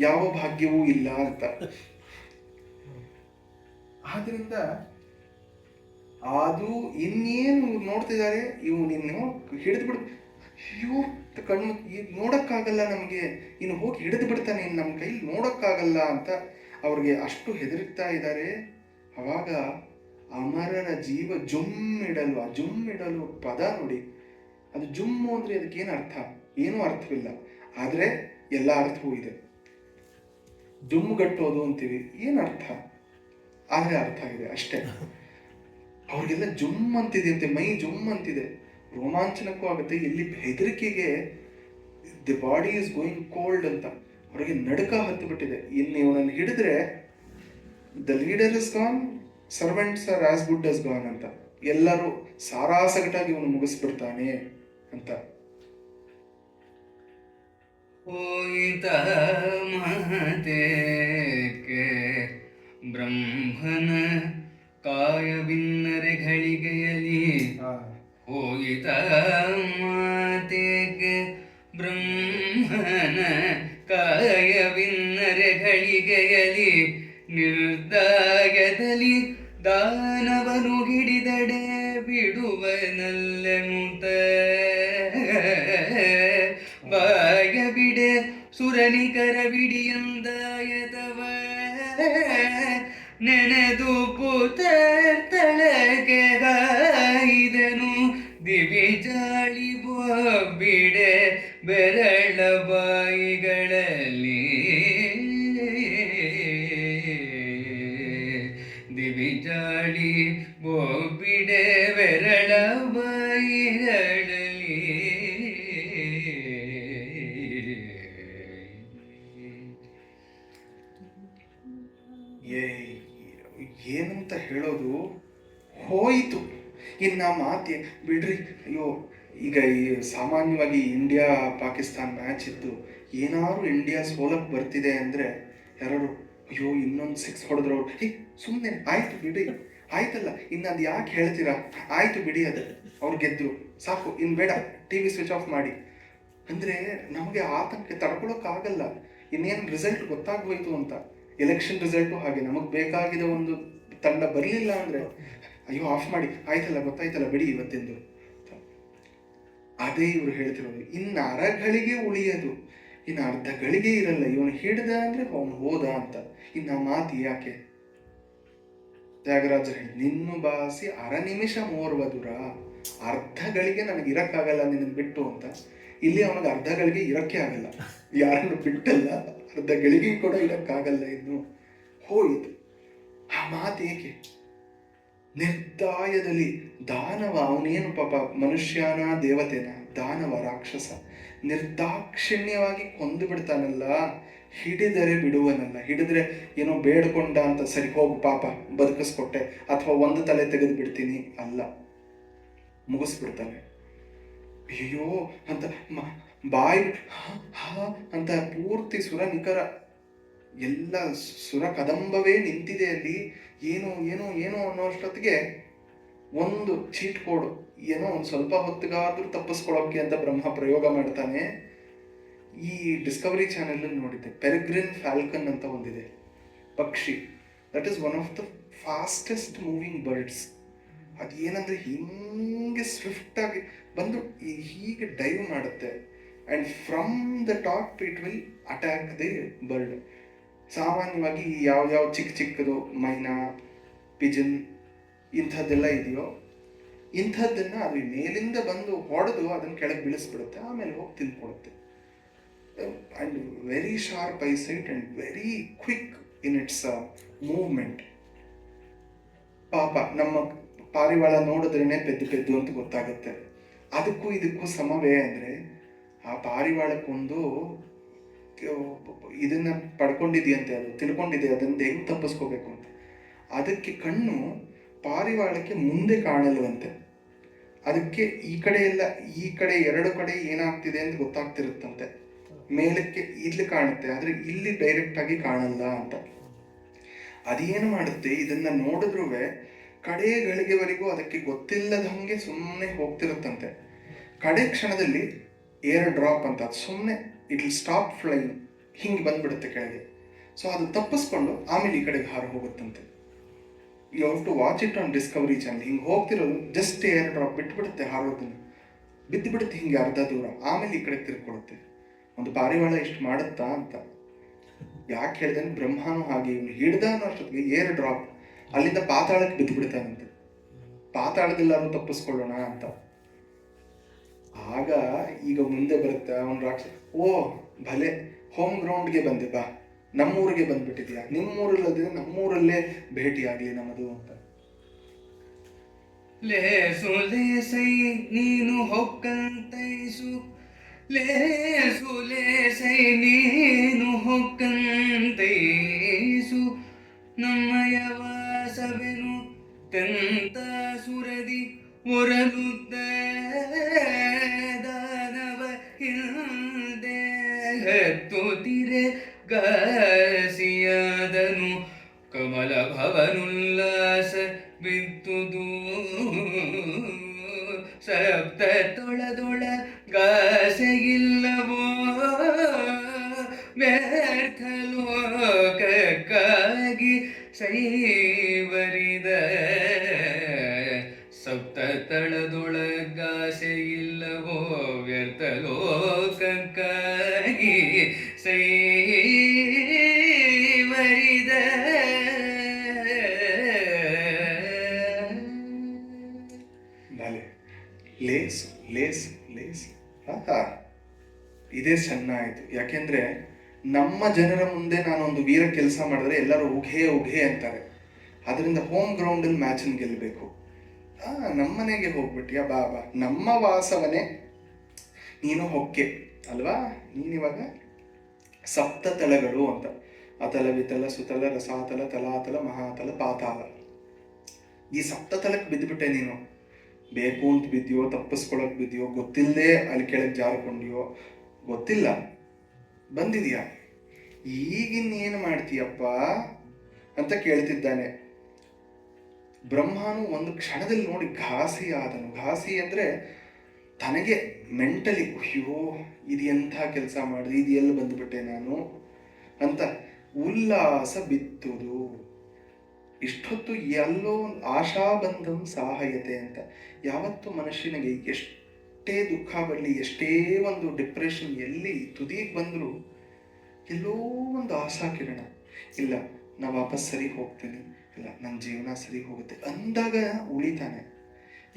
ಯಾವ ಭಾಗ್ಯವೂ ಇಲ್ಲ ಅಂತ. ಆದ್ರಿಂದ ಅದು ಇನ್ನೇನು ನೋಡ್ತಿದ್ದಾರೆ, ನಿನ್ನ ಹಿಡಿದು ಬಿಡ್, ಅಯ್ಯೋ ಕಣ್ಣು ನೋಡಕ್ಕಾಗಲ್ಲ ನಮಗೆ, ಇನ್ನು ಹೋಗಿ ಹಿಡಿದು ಬಿಡ್ತಾನೆ, ನಮ್ಮ ಕೈಲಿ ನೋಡಕ್ಕಾಗಲ್ಲ ಅಂತ ಅವ್ರಿಗೆ ಅಷ್ಟು ಹೆದರ್ತಾ ಇದ್ದಾರೆ. ಅವಾಗ ಅಮರರ ಜೀವ ಜುಮ್ಮಿಡಲು, ಆ ಜುಮ್ಮಿಡಲು ಪದ ನೋಡಿ, ಅದು ಜುಮ್ಮು ಅಂದ್ರೆ ಅದಕ್ಕೇನು ಅರ್ಥ? ಏನೂ ಅರ್ಥವಿಲ್ಲ, ಆದ್ರೆ ಎಲ್ಲ ಅರ್ಥವೂ ಇದೆ. ಜುಮ್ಮುಗಟ್ಟೋದು ಅಂತೀವಿ, ಏನು ಅರ್ಥ? ಆದ್ರೆ ಅರ್ಥ ಇದೆ ಅಷ್ಟೇ. ಅವ್ರಿಗೆಲ್ಲ ಜುಮ್ ಅಂತಿದೆ ಅಂತೆ, ಮೈ ಜುಮ್ ಅಂತಿದೆ, ರೋಮಾಂಚನಕ್ಕೂ ಆಗುತ್ತೆ. ಇಲ್ಲಿ ಹೆದರಿಕೆಗೆ the body is going cold ಅಂತ ಅವ್ರಿಗೆ ನಡುಕ ಹತ್ತು ಬಿಟ್ಟಿದೆ. ಇನ್ನು ಇವನನ್ನು ಹಿಡಿದ್ರೆ the leader is gone, servants are as good as gone ಅಂತ, ಎಲ್ಲರೂ ಸಾರಾಸಗಟಾಗಿ ಇವನು ಮುಗಿಸ್ಬಿಡ್ತಾನೆ ಅಂತ. ಹೋಯಿತ ಮಹತೇಕೆ ಬ್ರಹ್ಮನ ಕಾಯವಿನ್ನರೆ ಘಳಿಗೆಯಲಿ, ಹೋಯಿತ ಮಾತೆಗೆ ಬ್ರಹ್ಮನ ಕಾಯವಿನ್ನರೆ ಘಳಿಗೆಯಲಿ, ನಿರ್ದಾಯದಲ್ಲಿ ದಾನವನು ಹಿಡಿದಡೆ ಬಿಡುವನಲ್ಲೆನುತ, ಬಾಯ ಬಿಡೆ ಸುರನಿಕರ ಬಿಡಿಯಂದಾಯತವ ನೆನೆದು ಪುತರ್ತಳಗೆ ಗಾಯಿದನು, ದಿವಿಜಾಳಿ ಬೊಬ್ಬಿಡೆ ಬೆರಳ ಬಾಯಿಗಳಲ್ಲಿ, ದಿವಿಜಾಳಿ ಬೊಬ್ಬಿಡೆ ಬೆರಳ ಬಾಯಿಗಳಲ್ಲಿ. ಏನಂತ ಹೇಳೋದು? ಹೋಯಿತು. ಇನ್ನು ಮಾತೆ ಬಿಡ್ರಿ. ಅಯ್ಯೋ, ಈಗ ಈ ಸಾಮಾನ್ಯವಾಗಿ ಇಂಡಿಯಾ ಪಾಕಿಸ್ತಾನ್ ಮ್ಯಾಚ್ ಇದ್ದು ಏನಾದ್ರು ಇಂಡಿಯಾ ಸೋಲಕ್ಕೆ ಬರ್ತಿದೆ ಅಂದರೆ ಯಾರು ಅಯ್ಯೋ ಇನ್ನೊಂದು 6 ಹೊಡೆದ್ರು ಅವ್ರು, ಸುಮ್ಮನೆ ಆಯ್ತು ಬಿಡಿ, ಆಯ್ತಲ್ಲ ಇನ್ನು ಅದು ಯಾಕೆ ಹೇಳ್ತೀರಾ, ಆಯ್ತು ಬಿಡಿ, ಅದು ಅವ್ರು ಗೆದ್ರು ಸಾಕು, ಇನ್ನು ಬೇಡ, TV ಸ್ವಿಚ್ ಆಫ್ ಮಾಡಿ. ಅಂದರೆ ನಮಗೆ ಆತಂಕ ತಡ್ಕೊಳಕ್ಕಾಗಲ್ಲ, ಇನ್ನೇನು ರಿಸಲ್ಟ್ ಗೊತ್ತಾಗೋಯ್ತು ಅಂತ. ಎಲೆಕ್ಷನ್ ರಿಸಲ್ಟು ಹಾಗೆ, ನಮಗೆ ಬೇಕಾಗಿರೋ ಒಂದು ತಂಡ ಬರಲಿಲ್ಲ ಅಂದರೆ ಅಯ್ಯೋ ಆಫ್ ಮಾಡಿ, ಆಯ್ತಲ್ಲ ಗೊತ್ತಾಯ್ತಲ್ಲ ಬಿಡಿ ಇವತ್ತಿಂದು. ಅದೇ ಇವರು ಹೇಳ್ತಿರೋದು, ಇನ್ನು ಅರಗಳಿಗೆ ಉಳಿಯೋದು, ಇನ್ನು ಅರ್ಧ ಗಳಿಗೆ ಇರಲ್ಲ, ಇವನು ಹಿಡ್ದ ಅಂದರೆ ಅವನು ಹೋದ ಅಂತ. ಇನ್ನು ಮಾತು ಯಾಕೆ? ತ್ಯಾಗರಾಜರು ಹೇಳಿ, ನಿನ್ನು ಬಾಸಿ ಅರ ನಿಮಿಷ ಮೋರ್ವದುರ, ಅರ್ಧ ಗಳಿಗೆ ನನಗೆ ಇರಕ್ಕಾಗಲ್ಲ ನಿನ್ನ ಬಿಟ್ಟು ಅಂತ. ಇಲ್ಲಿ ಅವನಿಗೆ ಅರ್ಧ ಗಳಿಗೆ ಇರಕ್ಕೆ ಆಗಲ್ಲ, ಯಾರನ್ನು ಬಿಟ್ಟಲ್ಲ, ಅರ್ಧ ಗಳಿಗೆ ಕೂಡ ಇರಕ್ಕಾಗಲ್ಲ, ಇನ್ನು ಹೋಯಿತು. ಆ ಮಾತು ಏಕೆ? ನಿರ್ದಾಯದಲ್ಲಿ ದಾನವ, ಅವನೇನು ಪಾಪ ಮನುಷ್ಯನ ದೇವತೆನ, ದಾನವ ರಾಕ್ಷಸ, ನಿರ್ದಾಕ್ಷಿಣ್ಯವಾಗಿ ಕೊಂದು ಬಿಡ್ತಾನಲ್ಲ, ಹಿಡಿದರೆ ಬಿಡುವನಲ್ಲ. ಹಿಡಿದ್ರೆ ಏನೋ ಬೇಡ್ಕೊಂಡ ಅಂತ ಸರಿ ಹೋಗು ಪಾಪ ಬದುಕಿಸ್ಕೊಟ್ಟೆ, ಅಥವಾ ಒಂದು ತಲೆ ತೆಗೆದು ಬಿಡ್ತೀನಿ ಅಲ್ಲ, ಮುಗಿಸ್ಬಿಡ್ತಾನೆ. ಅಯ್ಯೋ ಅಂತ ಬಾಯಿ ಅಂತ ಪೂರ್ತಿ ಸುರ ನಿಖರ, ಎಲ್ಲ ಸುರ ಕದಂಬವೇ ನಿಂತಿದೆ ಅಲ್ಲಿ. ಏನೋ ಏನೋ ಏನೋ ಅನ್ನೋಷ್ಟೊತ್ತಿಗೆ ಒಂದು ಚೀಟ್ ಕೋಡ್, ಏನೋ ಒಂದು ಸ್ವಲ್ಪ ಹೊತ್ತಿಗಾದ್ರೂ ತಪ್ಪಿಸ್ಕೊಳ್ಳೋಕೆ ಅಂತ ಬ್ರಹ್ಮ ಪ್ರಯೋಗ ಮಾಡ್ತಾನೆ. ಈ ಡಿಸ್ಕವರಿ ಚಾನೆಲ್ ನೋಡಿದ್ದೆ, ಪೆರಿಗ್ರಿನ್ ಫ್ಯಾಲ್ಕನ್ ಅಂತ ಒಂದಿದೆ ಪಕ್ಷಿ, that is one of the fastest moving birds. ಅದೇನಂದ್ರೆ ಹಿಂಗೆ ಸ್ವಿಫ್ಟ್ ಆಗಿ ಬಂದು ಹೀಗೆ ಡೈವ್ ಮಾಡುತ್ತೆ, and from the top it will attack the bird. ಸಾಮಾನ್ಯವಾಗಿ ಯಾವ ಚಿಕ್ಕ ಚಿಕ್ಕದು ಮೈನಾ, ಪಿಜನ್ ಇಂಥದ್ದೆಲ್ಲ ಇದೆಯೋ, ಇಂಥದ್ದನ್ನು ಅದು ಮೇಲಿಂದ ಬಂದು ಹೊಡೆದು ಅದನ್ನು ಕೆಳಗೆ ಬೀಳಿಸ್ಬಿಡುತ್ತೆ, ಆಮೇಲೆ ಹೋಗಿ ತಿಂದ್ಕೊಡುತ್ತೆ. And very sharp eyesight and very quick in its movement. ಪಾಪ ನಮ್ಮ ಪಾರಿವಾಳ ನೋಡಿದ್ರೇ ಪೆದ್ದು ಅಂತ ಗೊತ್ತಾಗುತ್ತೆ. ಅದಕ್ಕೂ ಇದಕ್ಕೂ ಸಮವೇ ಅಂದರೆ, ಆ ಪಾರಿವಾಳಕ್ಕೊಂದು ಇದನ್ನ ಪಡ್ಕೊಂಡಿದೆಯಂತೆ, ಅದು ತಿಳ್ಕೊಂಡಿದೆ ಅದನ್ನು ಹೆಂಗೆ ತಪ್ಪಿಸ್ಕೋಬೇಕು ಅಂತ. ಅದಕ್ಕೆ ಕಣ್ಣು ಪಾರಿವಾಳಕ್ಕೆ ಮುಂದೆ ಕಾಣಲ್ವಂತೆ, ಅದಕ್ಕೆ ಈ ಕಡೆ ಎಲ್ಲ, ಈ ಕಡೆ ಎರಡು ಕಡೆ ಏನಾಗ್ತಿದೆ ಅಂತ ಗೊತ್ತಾಗ್ತಿರುತ್ತಂತೆ. ಮೇಲಕ್ಕೆ ಇಲ್ಲಿ ಕಾಣುತ್ತೆ, ಆದರೆ ಇಲ್ಲಿ ಡೈರೆಕ್ಟ್ ಆಗಿ ಕಾಣಲ್ಲ ಅಂತ. ಅದೇನು ಮಾಡುತ್ತೆ, ಇದನ್ನ ನೋಡಿದ್ರೂ ಕಡೆ ಗಳಿಗೆವರೆಗೂ ಅದಕ್ಕೆ ಗೊತ್ತಿಲ್ಲದಂಗೆ ಸುಮ್ಮನೆ ಹೋಗ್ತಿರುತ್ತಂತೆ. ಕಡೆ ಕ್ಷಣದಲ್ಲಿ ಏರ್ ಡ್ರಾಪ್ ಅಂತ, ಅದು ಸುಮ್ಮನೆ ಇಟ್ ವಿಲ್ ಸ್ಟಾಪ್ ಫ್ಲೈಯಿಂಗ್, ಹಿಂಗೆ ಬಂದ್ಬಿಡುತ್ತೆ ಕೆಳಗೆ. ಸೊ ಅದು ತಪ್ಪಿಸ್ಕೊಂಡು ಆಮೇಲೆ ಈ ಕಡೆಗೆ ಹಾರು ಹೋಗುತ್ತಂತೆ. You have to watch it on Discovery channel. ಹಿಂಗೆ ಹೋಗ್ತಿರೋದು ಜಸ್ಟ್ ಏರ್ ಡ್ರಾಪ್ ಬಿಟ್ಬಿಡುತ್ತೆ, ಹಾರೋದನ್ನು ಬಿದ್ದು ಬಿಡುತ್ತೆ ಹಿಂಗೆ ಅರ್ಧ ದೂರ, ಆಮೇಲೆ ಈ ಕಡೆ ತಿರ್ಕೊಳ್ಳುತ್ತೆ. ಒಂದು ಪಾರಿವಾಳ ಇಷ್ಟು ಮಾಡುತ್ತಾ ಅಂತ. ಯಾಕೆ ಹೇಳಿದೆ, ಬ್ರಹ್ಮನು ಹಾಗೆ, ಇವನು ಹಿಡ್ದ ಅನ್ನೋ ಅಷ್ಟೊತ್ತಿಗೆ ಏರ್ ಡ್ರಾಪ್, ಅಲ್ಲಿಂದ ಪಾತಾಳಕ್ಕೆ ಬಿದ್ದು ಬಿಡ್ತಾನಂತೆ. ಪಾತಾಳದೆಲ್ಲಾರು ತಪ್ಪಿಸ್ಕೊಳ್ಳೋಣ ಅಂತ. ಆಗ ಈಗ ಮುಂದೆ ಬರುತ್ತೆ ಅವನ ರಾಕ್ಷಸ, ಓ ಭಲೆ ಹೋಮ್ ಗ್ರೌಂಡ್ಗೆ ಬಂದೆ, ಬಾ ನಮ್ಮೂರಿಗೆ ಬಂದ್ಬಿಟ್ಟಿದ್ಯಾ, ನಿಮ್ಮೂರಲ್ಲದಿದ್ರೆ ನಮ್ಮೂರಲ್ಲೇ ಭೇಟಿ ಆಗ್ಲಿ ನಮ್ಮದು ಅಂತ. ಲೇಸು ಲೇಸೈ ನೀನು ಹೊಕ್ಕಂತೈಸು, ಲೇಸು ಲೇಸೈ ನೀನು ಹೊಕ್ಕಂತೈಸು, ನಮ್ಮಯ ವಾಸವೆನು ತೆಂತ ಸುರದಿ ಒರಲುದ್ದ ದಾನವ ಹಿಂದೆ ಹೆತ್ತುತ್ತಿರೆ ಗಾಸಿಯಾದನು, ಕಮಲ ಭವನುಲ್ಲಾಸ ಬಿತ್ತುದು ಸಪ್ತ ತೊಳದೊಳ ಗಾಸೆಯಿಲ್ಲವೋ, ವ್ಯರ್ಥ ಲೋಕಕ್ಕಾಗಿ ಸೈವರಿದ ಸಪ್ತ ತಳದೊಳಗಾಸೆಯಿಲ್ಲವೋ, ವ್ಯರ್ಥ ಲೋಕಕ್ಕಾಗಿ ಸೈವರಿದ. ಲೇಸು ಲೇಸು ಲೇಸು, ಇದೇ ಚೆನ್ನಾಯಿತು. ಯಾಕೆಂದ್ರೆ ನಮ್ಮ ಜನರ ಮುಂದೆ ನಾನೊಂದು ವೀರ ಕೆಲಸ ಮಾಡಿದ್ರೆ ಎಲ್ಲರೂ ಉಘೆ ಉಘೆ ಅಂತಾರೆ. ಅದರಿಂದ ಹೋಮ್ ಗ್ರೌಂಡಲ್ಲಿ ಮ್ಯಾಚನ್ನು ಗೆಲ್ಲಬೇಕು. ನಮ್ಮನೆಗೆ ಹೋಗ್ಬಿಟ್ಟಿಯಾ, ಬಾ ಬಾ, ನಮ್ಮ ವಾಸವನೇ ನೀನು ಹೊಕ್ಕೆ ಅಲ್ವಾ, ನೀನಿವಾಗ ಸಪ್ತ ತಳಗಳು ಅಂತ, ಅತಲ ವಿತಲ ಸುತಲ ರಸಾತಲ ತಲಾತಲ ಮಹಾತಲ ಪಾತಾಳ, ಈ ಸಪ್ತ ತಲಕ್ಕೆ ಬಿದ್ದುಬಿಟ್ಟೆ ನೀನು. ಬೇಕು ಅಂತ ಬಿದ್ದಿಯೋ, ತಪ್ಪಿಸ್ಕೊಳಕ್ ಬಿದ್ದಿಯೋ, ಗೊತ್ತಿಲ್ಲದೆ ಅಲ್ಲಿ ಕೆಳಗೆ ಜಾರ್ಕೊಂಡಿಯೋ ಗೊತ್ತಿಲ್ಲ, ಬಂದಿದೆಯಾ. ಈಗಿನ್ನೇನು ಮಾಡ್ತೀಯಪ್ಪ ಅಂತ ಕೇಳ್ತಿದ್ದಾನೆ. ಬ್ರಹ್ಮನು ಒಂದು ಕ್ಷಣದಲ್ಲಿ ನೋಡಿ ಘಾಸಿ ಆದನು. ಘಾಸಿ ಅಂದರೆ ತನಗೆ ಮೆಂಟಲಿ ಅಯ್ಯೋ ಇದು ಎಂಥ ಕೆಲಸ ಮಾಡಿದೆ, ಇದು ಎಲ್ಲಿ ಬಂದುಬಿಟ್ಟೆ ನಾನು ಅಂತ ಉಲ್ಲಾಸ ಬಿತ್ತುದು. ಇಷ್ಟೊತ್ತು ಎಲ್ಲೋ ಆಶಾಬಂಧಂ ಸಾಹಯತೆ ಅಂತ. ಯಾವತ್ತು ಮನುಷ್ಯನಿಗೆ ಎಷ್ಟೇ ದುಃಖ ಬರಲಿ, ಎಷ್ಟೇ ಒಂದು ಡಿಪ್ರೆಷನ್ ಎಲ್ಲಿ ತುದಿಗೆ ಬಂದರೂ ಎಲ್ಲೋ ಒಂದು ಆಶಾ ಕಿರಣ, ಇಲ್ಲ ನಾ ವಾಪಸ್ ಸರಿ ಹೋಗ್ತೀನಿ, ಇಲ್ಲ ನನ್ನ ಜೀವನ ಸರಿ ಹೋಗುತ್ತೆ ಅಂದಾಗ ಉಳಿತಾನೆ.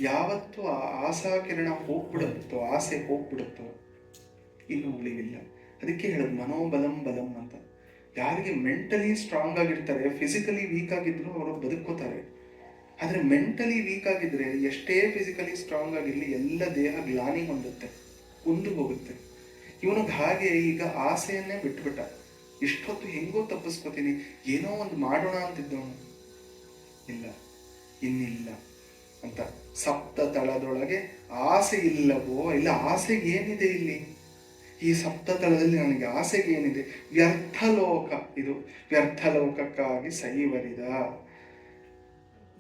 ಯಾವತ್ತು ಆ ಆಶಾ ಕಿರಣ ಹೋಗ್ಬಿಡುತ್ತೋ, ಆಸೆ ಹೋಗ್ಬಿಡುತ್ತೋ, ಇನ್ನು ಉಳಿವಿಲ್ಲ. ಅದಕ್ಕೆ ಹೇಳೋದು ಮನೋಬಲಂ ಬಲಂ ಅಂತ. ಯಾರಿಗೆ ಮೆಂಟಲಿ ಸ್ಟ್ರಾಂಗ್ ಆಗಿರ್ತಾರೆ, ಫಿಸಿಕಲಿ ವೀಕ್ ಆಗಿದ್ರು ಅವರು ಬದುಕೋತಾರೆ. ಆದರೆ ಮೆಂಟಲಿ ವೀಕ್ ಆಗಿದ್ರೆ ಎಷ್ಟೇ ಫಿಸಿಕಲಿ ಸ್ಟ್ರಾಂಗ್ ಆಗಿರಲಿ ಎಲ್ಲ ದೇಹ ಗ್ಲಾನಿ ಹೊಂದುತ್ತೆ, ಕುಂದು ಹೋಗುತ್ತೆ. ಇವನಿಗೆ ಹಾಗೆ ಈಗ ಆಸೆಯನ್ನೇ ಬಿಟ್ಬಿಟ್ಟ. ಇಷ್ಟೊತ್ತು ಹೆಂಗೋ ತಪ್ಪಿಸ್ಕೋತೀನಿ, ಏನೋ ಒಂದು ಮಾಡೋಣ ಅಂತಿದ್ದವನು, ಇಲ್ಲ ಇನ್ನಿಲ್ಲ ಅಂತ ಸಪ್ತ ತಳದೊಳಗೆ ಆಸೆ ಇಲ್ಲವೋ, ಇಲ್ಲ ಆಸೆಗೆ ಏನಿದೆ ಇಲ್ಲಿ, ಈ ಸಪ್ತ ತಳದಲ್ಲಿ ನನಗೆ ಆಸೆಗೆ ಏನಿದೆ, ವ್ಯರ್ಥ ಲೋಕ, ಇದು ವ್ಯರ್ಥ ಲೋಕಕ್ಕಾಗಿ ಸೈವರಿದ.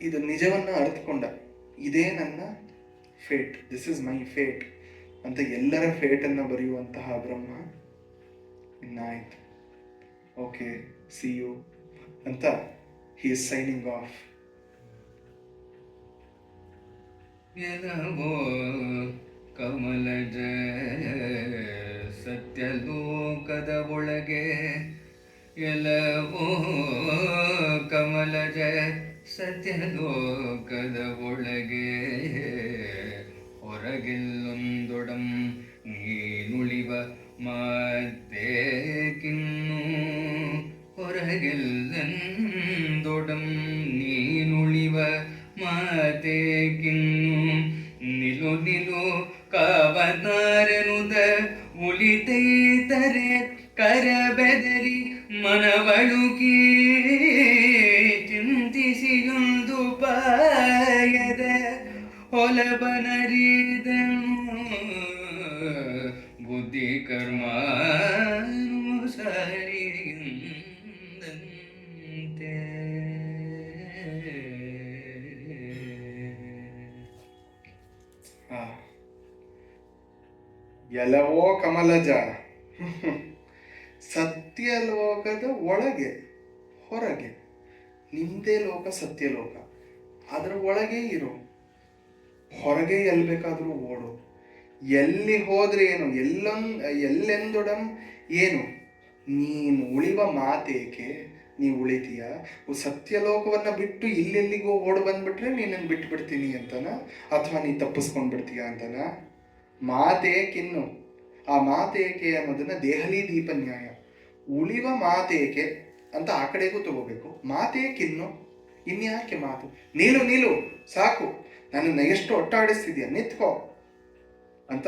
ಇದು ನಿಜವನ್ನ ಅರ್ಥಕೊಂಡ, ಇದೇ ನನ್ನ fate, this is my fate ಅಂತ ಎಲ್ಲರ ಫೇಟನ್ನು ಬರೆಯುವಂತಹ ಬ್ರಹ್ಮ ಇನ್ನಾಯ್ತು, ಓಕೆ ಸಿ ಯು ಅಂತ he is signing off. ಎಲ್ಲವೋ Kamalaja ಸತ್ಯಲೋಕದ ಒಳಗೆ, ಎಲ್ಲವೋ ಕಮಲಜ ಸತ್ಯಲೋಕದ ಒಳಗೆ, ಹೊರಗೆಲ್ಲೊಂದೊಡಂ ನೀನುಳಿವ ಮತ್ತೆ ಕಿನ್ನು, ಹೊರಗೆಲ್ಲೊಂದೊಡಂ ನೀನುಳಿವ ಮಾತೆ ಕಿನ್ನು, ನಿಲು ನಿಲು ಕವನಾರನುದ ಉಳಿತೈತರೆ ಕರಬೆದರಿ ಮನವಳುಕಿ ಚಿಂತಿಸಿಯೊಂದು ಪಾಯದ ಹೊಲಬನರಿದನು ಬುದ್ಧಿ ಕರ್ಮಾನುಸಾರಿಯಂತೆ. ಎಲ್ಲವೋ ಕಮಲಜ ಸತ್ಯಲೋಕದ ಒಳಗೆ, ಹೊರಗೆ, ನಿಂದೇ ಲೋಕ ಸತ್ಯಲೋಕ, ಅದರ ಒಳಗೆ ಇರು, ಹೊರಗೆ ಎಲ್ಲಿ ಬೇಕಾದರೂ ಓಡು. ಎಲ್ಲಿ ಹೋದ್ರೆ ಏನು, ಎಲ್ಲೆಂದೊಡಂ ಏನು, ನೀನು ಉಳಿವ ಮಾತೇಕೆ, ನೀ ಉಳಿತೀಯ. ಸತ್ಯಲೋಕವನ್ನು ಬಿಟ್ಟು ಇಲ್ಲೆಲ್ಲಿಗೋ ಓಡ್ ಬಂದ್ಬಿಟ್ರೆ ನೀನನ್ನು ಬಿಟ್ಟು ಬಿಡ್ತೀನಿ ಅಂತನ, ಅಥವಾ ನೀ ತಪ್ಪಿಸ್ಕೊಂಡು ಬಿಡ್ತೀಯ ಅಂತನ. ಮಾತೇಕಿನ್ನು, ಆ ಮಾತೇಕೆ ಅನ್ನೋದನ್ನ ದೆಹಲಿ ದೀಪ ನ್ಯಾಯ, ಉಳಿವ ಮಾತೇಕೆ ಅಂತ ಆ ಕಡೆಗೂ ತಗೋಬೇಕು. ಮಾತೇಕಿನ್ನು, ಇನ್ಯಾಕೆ ಮಾತು, ನೀಲು ನೀಲು ಸಾಕು, ನನ್ನನ್ನು ಎಷ್ಟು ಒಟ್ಟಾಡಿಸ್ತಿದ್ಯಾ, ನಿತ್ಕೋ ಅಂತ.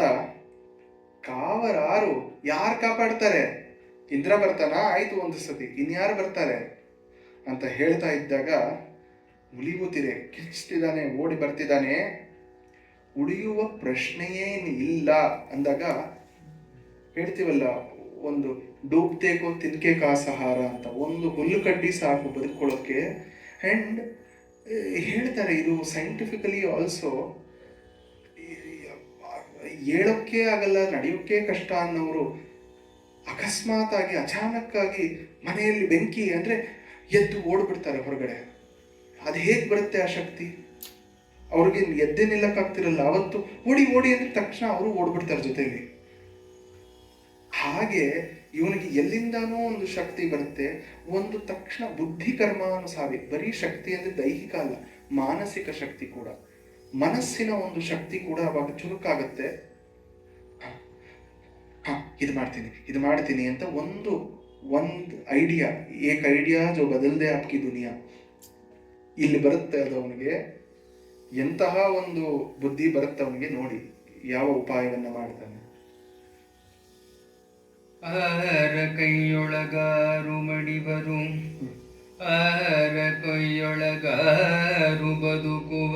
ಕಾವರಾರು ಯಾರು ಕಾಪಾಡ್ತಾರೆ, ಇಂದ್ರ ಬರ್ತಾನ, ಆಯ್ತು ಒಂದು ಸತಿ, ಇನ್ಯಾರು ಬರ್ತಾರೆ ಅಂತ ಹೇಳ್ತಾ ಇದ್ದಾಗ ಉಳಿಯುತ್ತಿರೆ ಕಿಚ್ತಿದ್ದಾನೆ, ಓಡಿ ಬರ್ತಿದ್ದಾನೆ. ಉಳಿಯುವ ಪ್ರಶ್ನೆಯೇ ಇಲ್ಲ ಅಂದಾಗ ಹೇಳ್ತೀವಲ್ಲ, ಒಂದು ಡೂಬ್ತೇಕೋ ತಿನ್ಕೆ ಕಾಸಹಾರ ಅಂತ, ಒಂದು ಹುಲ್ಲು ಕಡ್ಡಿ ಸಾಕು ಬದುಕೊಳ್ಳೋಕ್ಕೆ. ಆ್ಯಂಡ್ ಹೇಳ್ತಾರೆ ಇದು ಸೈಂಟಿಫಿಕಲಿ ಆಲ್ಸೋ, ಹೇಳೋಕ್ಕೆ ಆಗಲ್ಲ, ನಡೆಯೋಕ್ಕೆ ಕಷ್ಟ ಅನ್ನೋರು ಅಕಸ್ಮಾತ್ ಆಗಿ ಅಚಾನಕ್ಕಾಗಿ ಮನೆಯಲ್ಲಿ ಬೆಂಕಿ ಅಂದರೆ ಎದ್ದು ಓಡ್ಬಿಡ್ತಾರೆ ಹೊರಗಡೆ. ಅದು ಹೇಗೆ ಬರುತ್ತೆ ಆ ಶಕ್ತಿ ಅವ್ರಿಗೆ? ಎದ್ದೇ ನಿಲ್ಲಕ್ಕಾಗ್ತಿರಲ್ಲ, ಅವತ್ತು ಓಡಿ ಓಡಿ ಅಂದ್ರೆ ತಕ್ಷಣ ಅವರು ಓಡ್ಬಿಡ್ತಾರೆ ಜೊತೆಯಲ್ಲಿ. ಹಾಗೆ ಇವನಿಗೆ ಎಲ್ಲಿಂದಾನೋ ಒಂದು ಶಕ್ತಿ ಬರುತ್ತೆ, ಒಂದು ತಕ್ಷಣ ಬುದ್ಧಿ ಕರ್ಮಾನುಸಾರಿ. ಬರೀ ಶಕ್ತಿ ಅಂದರೆ ದೈಹಿಕ ಅಲ್ಲ, ಮಾನಸಿಕ ಶಕ್ತಿ ಕೂಡ, ಮನಸ್ಸಿನ ಒಂದು ಶಕ್ತಿ ಕೂಡ ಅವಾಗ ಚುರುಕಾಗತ್ತೆ. ಇದು ಮಾಡ್ತೀನಿ ಅಂತ ಒಂದು ಐಡಿಯಾ, ಏಕ್ ಐಡಿಯಾ ಜೋ ಬದಲ್ದೆ ಆಪ್ಕಿ ದುನಿಯಾ, ಇಲ್ಲಿ ಬರುತ್ತೆ ಅದು ಅವನಿಗೆ. ಎಂತಹ ಒಂದು ಬುದ್ಧಿ ಬರುತ್ತೆ ಅವನಿಗೆ, ನೋಡಿ ಯಾವ ಉಪಾಯವನ್ನ ಮಾಡ್ತಾನೆ. ಆರ ಕೈಯೊಳಗಾರು ಮಡಿಬರು, ಆರ ಕೈಯೊಳಗಾರು ಬದುಕುವರಾರು,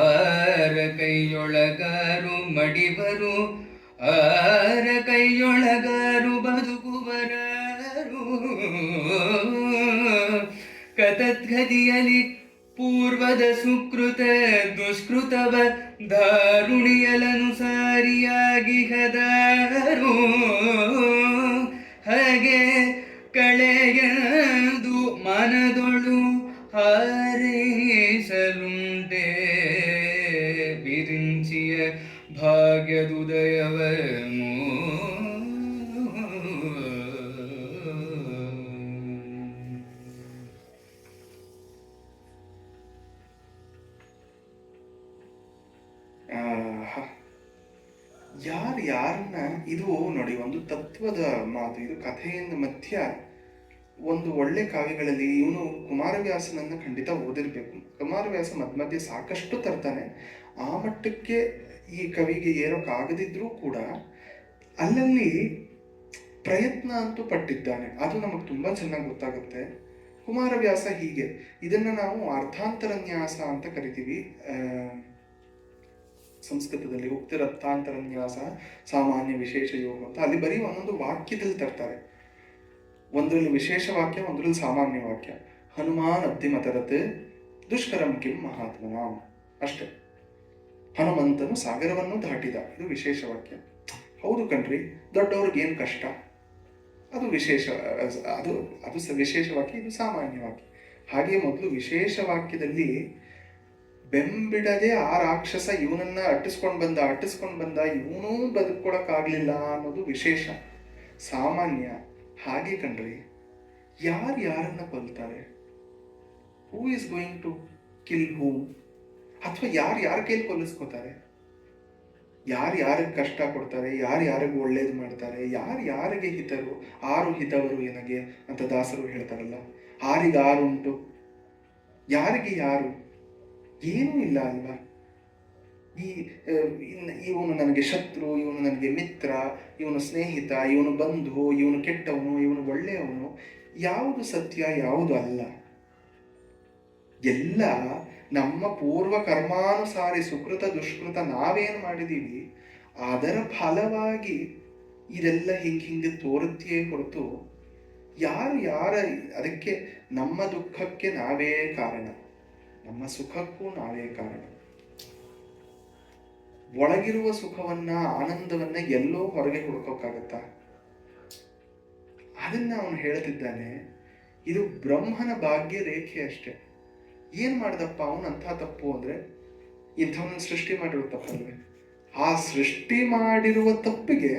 ಆರ ಕೈಯೊಳಗಾರು ಮಡಿಬರು, ಆರ ಕೈಯೊಳಗಾರು ಬದುಕುವರಾರು ಕತದ್ಗತಿಯಲಿ ಪೂರ್ವದ ಸುಕೃತ ದುಷ್ಕೃತವ ದಾರುಣಿಯಲನುಸಾರಿಯಾಗಿ ಹದಾರು ಹಾಗೆ ಕಳೆಯದು ಮನದೊಳು ಹಾರೈಸಲುಂಟೆ ವಿರಿಂಚಿಯ ಭಾಗ್ಯದುದಯವನು ಯಾರನ್ನ ಇದು ನೋಡಿ, ಒಂದು ತತ್ವದ ಮಾತು ಇದು. ಕಥೆಯಿಂದ ಮಧ್ಯ ಒಂದು ಒಳ್ಳೆ ಕಾವ್ಯಗಳಲ್ಲಿ ಇವನು ಕುಮಾರವ್ಯಾಸನನ್ನ ಖಂಡಿತ ಓದಿರ್ಬೇಕು. ಕುಮಾರವ್ಯಾಸ ಮಧ್ಯ ಸಾಕಷ್ಟು ತರ್ತಾನೆ. ಆ ಮಟ್ಟಕ್ಕೆ ಈ ಕವಿಗೆ ಏರೋಕ್ಕಾಗದಿದ್ರೂ ಕೂಡ ಅಲ್ಲಲ್ಲಿ ಪ್ರಯತ್ನ ಅಂತೂ ಪಟ್ಟಿದ್ದಾನೆ. ಅದು ನಮಗೆ ತುಂಬಾ ಚೆನ್ನಾಗಿ ಗೊತ್ತಾಗುತ್ತೆ. ಕುಮಾರವ್ಯಾಸ ಹೀಗೆ, ಇದನ್ನ ನಾವು ಅರ್ಥಾಂತರನ್ಯಾಸ ಅಂತ ಕರಿತೀವಿ. ಸಂಸ್ಕೃತದಲ್ಲಿ ಉಕ್ತಿರರ್ಥಾಂತರನ್ಯಾಸ ಸಾಮಾನ್ಯ ವಿಶೇಷ ಯೋಗ ಅಂತ. ಅಲ್ಲಿ ಬರೀ ಒಂದೊಂದು ವಾಕ್ಯದಲ್ಲಿ ತರ್ತಾರೆ. ಒಂದರಲ್ಲಿ ವಿಶೇಷ ವಾಕ್ಯ, ಒಂದರಲ್ಲಿ ಸಾಮಾನ್ಯ ವಾಕ್ಯ. ಹನುಮಾನ್ ಅಬ್ಧಿಮತರತ್ ದುಷ್ಕರಂ ಕಿಂ ಮಹಾತ್ಮನಾಂ, ಅಷ್ಟೇ. ಹನುಮಂತನು ಸಾಗರವನ್ನು ದಾಟಿದ, ಇದು ವಿಶೇಷ ವಾಕ್ಯ. ಹೌದು ಕಣ್ರಿ, ದೊಡ್ಡವ್ರಿಗೆ ಏನು ಕಷ್ಟ, ಅದು ವಿಶೇಷ, ಅದು ವಿಶೇಷ ವಾಕ್ಯ, ಇದು ಸಾಮಾನ್ಯ ವಾಕ್ಯ. ಹಾಗೆ ಮೊದಲು ವಿಶೇಷ ವಾಕ್ಯದಲ್ಲಿ ಬೆಂಬಿಡದೆ ಆ ರಾಕ್ಷಸ ಇವನನ್ನ ಅಟ್ಟಿಸ್ಕೊಂಡು ಬಂದ, ಇವನೂ ಬದುಕೊಳಕ್ಕಾಗ್ಲಿಲ್ಲ ಅನ್ನೋದು ವಿಶೇಷ. ಸಾಮಾನ್ಯ ಹಾಗೆ ಕಣ್ರಿ, ಯಾರನ್ನ ಕೊಲ್ತಾರೆ, who is going to kill whom, ಅಥವಾ ಯಾರ ಕೈಲಿ ಕೊಲ್ಲಿಸ್ಕೋತಾರೆ, ಯಾರಿಗೆ ಕಷ್ಟ ಕೊಡ್ತಾರೆ, ಯಾರಿಗೆ ಒಳ್ಳೇದು ಮಾಡ್ತಾರೆ, ಯಾರಿಗೆ ಹಿತರು, ಆರು ಹಿತವರು ಎನಗೆ ಅಂತ ದಾಸರು ಹೇಳ್ತಾರಲ್ಲ. ಆರಿಗಾರುಂಟು, ಯಾರಿಗೆ ಯಾರು, ಏನೂ ಇಲ್ಲ ಅಲ್ವಾ. ಇವನು ನನಗೆ ಶತ್ರು, ಇವನು ನನಗೆ ಮಿತ್ರ, ಇವನು ಸ್ನೇಹಿತ, ಇವನು ಬಂಧು, ಇವನು ಕೆಟ್ಟವನು, ಇವನು ಒಳ್ಳೆಯವನು, ಯಾವುದು ಸತ್ಯ ಯಾವುದು ಅಲ್ಲ. ಎಲ್ಲ ನಮ್ಮ ಪೂರ್ವ ಕರ್ಮಾನುಸಾರಿ ಸುಕೃತ ದುಷ್ಕೃತ ನಾವೇನು ಮಾಡಿದೀವಿ ಅದರ ಫಲವಾಗಿ ಇದೆಲ್ಲ ಹಿಂಗೆ ತೋರುತ್ತೆಯೇ ಹೊರತು ಯಾರ ಅದಕ್ಕೆ ನಮ್ಮ ದುಃಖಕ್ಕೆ ನಾವೇ ಕಾರಣ, ನಮ್ಮ ಸುಖಕ್ಕೂ ನಾವೇ ಕಾರಣ. ಒಳಗಿರುವ ಸುಖವನ್ನ ಆನಂದವನ್ನ ಎಲ್ಲೋ ಹೊರಗೆ ಹುಡುಕೋಕ್ಕಾಗತ್ತಾ? ಅದನ್ನ ಅವನು ಹೇಳ್ತಿದ್ದಾನೆ. ಇದು ಬ್ರಹ್ಮನ ಭಾಗ್ಯ ರೇಖೆ ಅಷ್ಟೆ. ಏನ್ ಮಾಡ್ದಪ್ಪ ಅವನು ಅಂಥ ತಪ್ಪು ಅಂದ್ರೆ, ಇಂಥವನ್ನ ಸೃಷ್ಟಿ ಮಾಡಿರುವ ತಪ್ಪಲ್ವೇ? ಆ ಸೃಷ್ಟಿ ಮಾಡಿರುವ ತಪ್ಪಿಗೆ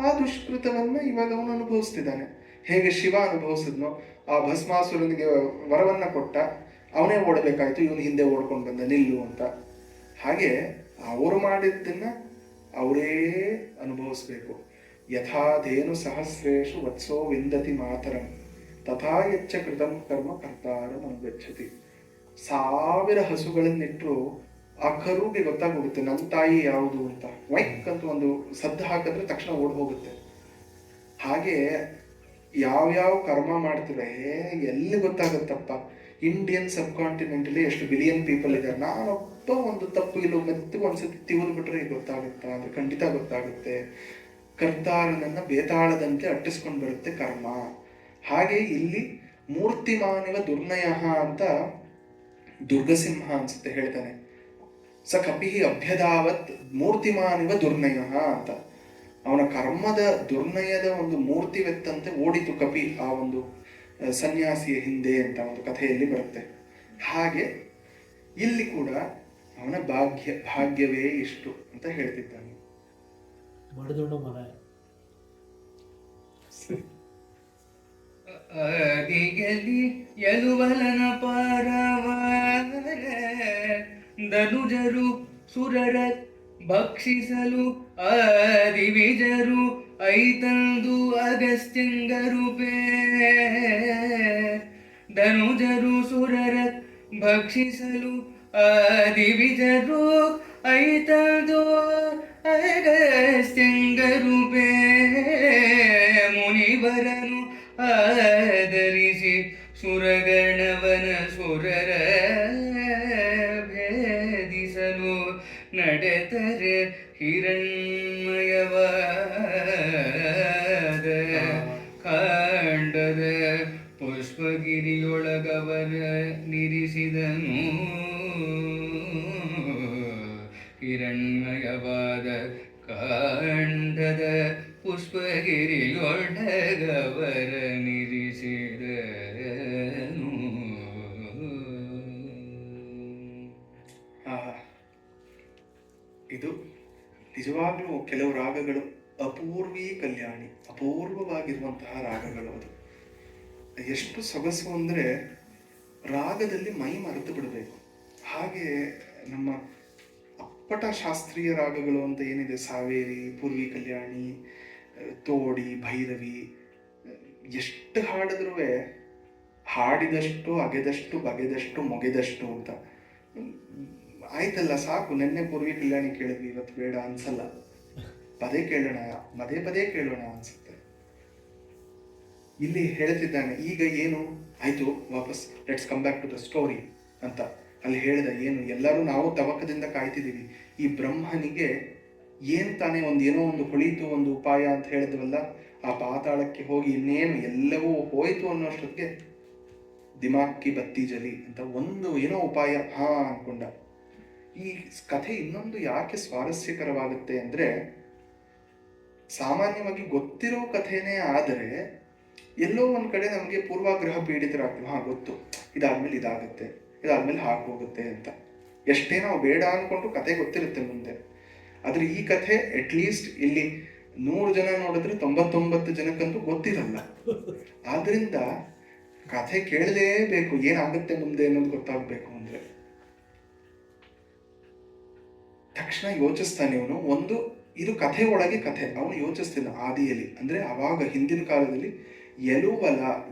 ಆ ದುಷ್ಕೃತವನ್ನ ಇವಾಗ ಅವನು ಅನುಭವಿಸ್ತಿದ್ದಾನೆ. ಹೇಗೆ ಶಿವ ಅನುಭವಿಸಿದ್ನೋ, ಆ ಭಸ್ಮಾಸುರನಿಗೆ ವರವನ್ನ ಕೊಟ್ಟ, ಅವನೇ ಓಡಬೇಕಾಯ್ತು, ಇವನು ಹಿಂದೆ ಓಡ್ಕೊಂಡು ಬಂದ ನಿಲ್ಲು ಅಂತ. ಹಾಗೆ ಅವರು ಮಾಡಿದ್ದನ್ನ ಅವರೇ ಅನುಭವಿಸ್ಬೇಕು. ಯಥಾಧೇನು ಸಹಸ್ರೇಶು ವತ್ಸೋ ವಿಂದತಿ ಮಾತರಂ ತಥಾ ಯಚ್ಚ ಕೃತಂ ಕರ್ಮ ಕರ್ತಾರಂ ಅನುಗಚ್ಚತಿ. 1000 ಹಸುಗಳನ್ನಿಟ್ಟರು ಆ ಕರುಗೆ ಗೊತ್ತಾಗೋಗುತ್ತೆ ನನ್ನ ತಾಯಿ ಯಾವುದು ಅಂತ. ವೈಕ್ ಅಂತ ಒಂದು ಸದ್ದು ಹಾಕಿದ್ರೆ ತಕ್ಷಣ ಓಡ್ ಹೋಗುತ್ತೆ. ಹಾಗೆ ಯಾವ್ಯಾವ ಕರ್ಮ ಮಾಡ್ತಿವೆ ಎಲ್ಲಿ ಗೊತ್ತಾಗುತ್ತಪ್ಪ. ಇಂಡಿಯನ್ ಸಬ್ ಕಾಂಟಿನೆಂಟಲ್ಲಿ ಎಷ್ಟು ಬಿಲಿಯನ್ ಪೀಪಲ್ ಇದ್ದಾರೆ. ನಾನೊಬ್ಬ ಒಂದು ತಪ್ಪು ಇಲ್ಲೋ ಮೆತ್ತಗೆ ಒಂದ್ಸತಿ ತಿವಿದು ಬಿಟ್ರೆ ಗೊತ್ತಾಗುತ್ತಾ ಅಂದ್ರೆ ಖಂಡಿತ ಗೊತ್ತಾಗುತ್ತೆ. ಕರ್ತಾರನನ್ನ ಬೇತಾಳದಂತೆ ಅಟ್ಟಿಸ್ಕೊಂಡು ಬರುತ್ತೆ ಕರ್ಮ. ಹಾಗೆ ಇಲ್ಲಿ ಮೂರ್ತಿಮಾನಿವ ದುರ್ನಯ ಅಂತ ದುರ್ಗಸಿಂಹ ಅನ್ಸುತ್ತೆ ಹೇಳ್ತಾನೆ. ಸ ಕಪಿ ಅಭ್ಯದಾವತ್ ಮೂರ್ತಿಮಾನಿವ ದುರ್ನಯ ಅಂತ. ಅವನ ಕರ್ಮದ ದುರ್ನಯದ ಒಂದು ಮೂರ್ತಿವೆತ್ತಂತೆ ಓಡಿತು ಕಪಿ ಆ ಒಂದು ಸನ್ಯಾಸಿಯ ಹಿಂದೆ ಅಂತ ಒಂದು ಕಥೆಯಲ್ಲಿ ಬರುತ್ತೆ. ಹಾಗೆ ಇಲ್ಲಿ ಕೂಡ ಅವನ ಭಾಗ್ಯವೇ ಇಷ್ಟು ಅಂತ ಹೇಳ್ತಿದ್ದಾನೆ. ಆದಿಯಲ್ಲಿ ಯದುವಲನ ಪಾರವಾರ ಧನುಜರು ಸುರರ ಭಕ್ಷಿಸಲು ಆದಿವಿಜರು ಐತಂದು ಅಗಸ್ತ್ಯಂಗರೂಪೇ. ಧನುಜರು ಸುರರ ಭಕ್ಷಿಸಲು ಆದಿವಿಜರು ಐತಂದು ಅಗಸ್ತ್ಯಂಗರೂಪೇ. ಮುನಿವರನು ಆದರಿಸಿ ಸುರಗಣವನ ಸುರರ ಭೇದಿಸಲು ನಡೆದರೆ ಹಿರಣ್ಮಯವ ಪುಷ್ಪಗಿರಿಯೊಳಗವರ ನಿರಿಸಿದನು. ಹಿರಣ್ಮಯವಾದ ಕಾಂಡದ ಪುಷ್ಪಗಿರಿಯೊಳಗವರ ನಿರಿಸಿದನು. ಇದು ನಿಜವಾಗ್ಲೂ ಕೆಲವು ರಾಗಗಳು ಅಪೂರ್ವೀ ಕಲ್ಯಾಣಿ, ಅಪೂರ್ವವಾಗಿರುವಂತಹ ರಾಗಗಳು. ಅದು ಎಷ್ಟು ಸೊಗಸು ಅಂದರೆ ರಾಗದಲ್ಲಿ ಮೈ ಮರೆತು ಬಿಡಬೇಕು. ಹಾಗೆ ನಮ್ಮ ಅಪ್ಪಟ ಶಾಸ್ತ್ರೀಯ ರಾಗಗಳು ಅಂತ ಏನಿದೆ, ಸಾವೇರಿ, ಪೂರ್ವಿ ಕಲ್ಯಾಣಿ, ತೋಡಿ, ಭೈರವಿ, ಎಷ್ಟು ಹಾಡಿದ್ರೂ ಹಾಡಿದಷ್ಟು ಅಗೆದಷ್ಟು ಬಗೆದಷ್ಟು ಮೊಗೆದಷ್ಟು ಅಂತ. ಆಯ್ತಲ್ಲ ಸಾಕು, ನೆನ್ನೆ ಪೂರ್ವಿ ಕಲ್ಯಾಣಿ ಕೇಳಿದ್ವಿ, ಇವತ್ತು ಬೇಡ ಅನ್ಸಲ್ಲ, ಪದೇ ಕೇಳೋಣ, ಪದೇ ಕೇಳೋಣ ಅನ್ಸುತ್ತೆ. ಇಲ್ಲಿ ಹೇಳ್ತಿದ್ದಾನೆ ಈಗ ಏನು ಆಯ್ತು, ವಾಪಸ್ let's come back to the story ಅಂತ ಅಲ್ಲಿ ಹೇಳಿದ. ಏನು ಎಲ್ಲರೂ ನಾವು ತವಕದಿಂದ ಕಾಯ್ತಿದ್ದೀವಿ, ಈ ಬ್ರಹ್ಮನಿಗೆ ಏನು ತಾನೇ ಏನೋ ಒಂದು ಹೊಳಿತು, ಒಂದು ಉಪಾಯ ಅಂತ ಹೇಳಿದ್ವಲ್ಲ, ಆ ಪಾತಾಳಕ್ಕೆ ಹೋಗಿ ಇನ್ನೇನು ಎಲ್ಲವೂ ಹೋಯ್ತು ಅನ್ನೋಷ್ಟೊತ್ತಿಗೆ ದಿಮಾಕ್ಕಿ ಬತ್ತಿ ಜಲಿ ಅಂತ ಏನೋ ಉಪಾಯ ಅನ್ಕೊಂಡ. ಈ ಕಥೆ ಇನ್ನೊಂದು ಯಾಕೆ ಸ್ವಾರಸ್ಯಕರವಾಗುತ್ತೆ ಅಂದ್ರೆ, ಸಾಮಾನ್ಯವಾಗಿ ಗೊತ್ತಿರೋ ಕಥೆನೇ ಆದರೆ ಎಲ್ಲೋ ಒಂದ್ ಕಡೆ ನಮಗೆ ಪೂರ್ವಾಗ್ರಹ ಪೀಡಿತರಾಗ್ತೀವಿ. ಗೊತ್ತು, ಇದಾದ್ಮೇಲೆ ಇದಾಗುತ್ತೆ, ಇದಾದ್ಮೇಲೆ ಹೋಗುತ್ತೆ ಅಂತ. ಎಷ್ಟೇ ನಾವು ಬೇಡ ಅನ್ಕೊಂಡು ಕತೆ ಗೊತ್ತಿರುತ್ತೆ ಮುಂದೆ. ಆದ್ರೆ ಈ ಕಥೆ ಅಟ್ಲೀಸ್ಟ್ ಇಲ್ಲಿ 100 ಜನ ನೋಡಿದ್ರೆ 99 ಜನಕ್ಕಂತೂ ಗೊತ್ತಿರಲ್ಲ. ಆದ್ರಿಂದ ಕಥೆ ಕೇಳಲೇಬೇಕು, ಏನಾಗುತ್ತೆ ಮುಂದೆ ಅನ್ನೋದು ಗೊತ್ತಾಗ್ಬೇಕು ಅಂದ್ರೆ. ತಕ್ಷಣ ಯೋಚಿಸ್ತಾನೆ ಇವನು, ಇದು ಕಥೆ ಒಳಗೆ ಕಥೆ. ಅವನು ಯೋಚಿಸ್ತಾನೆ ಆದಿಯಲ್ಲಿ, ಅಂದ್ರೆ ಅವಾಗ ಹಿಂದಿನ ಕಾಲದಲ್ಲಿ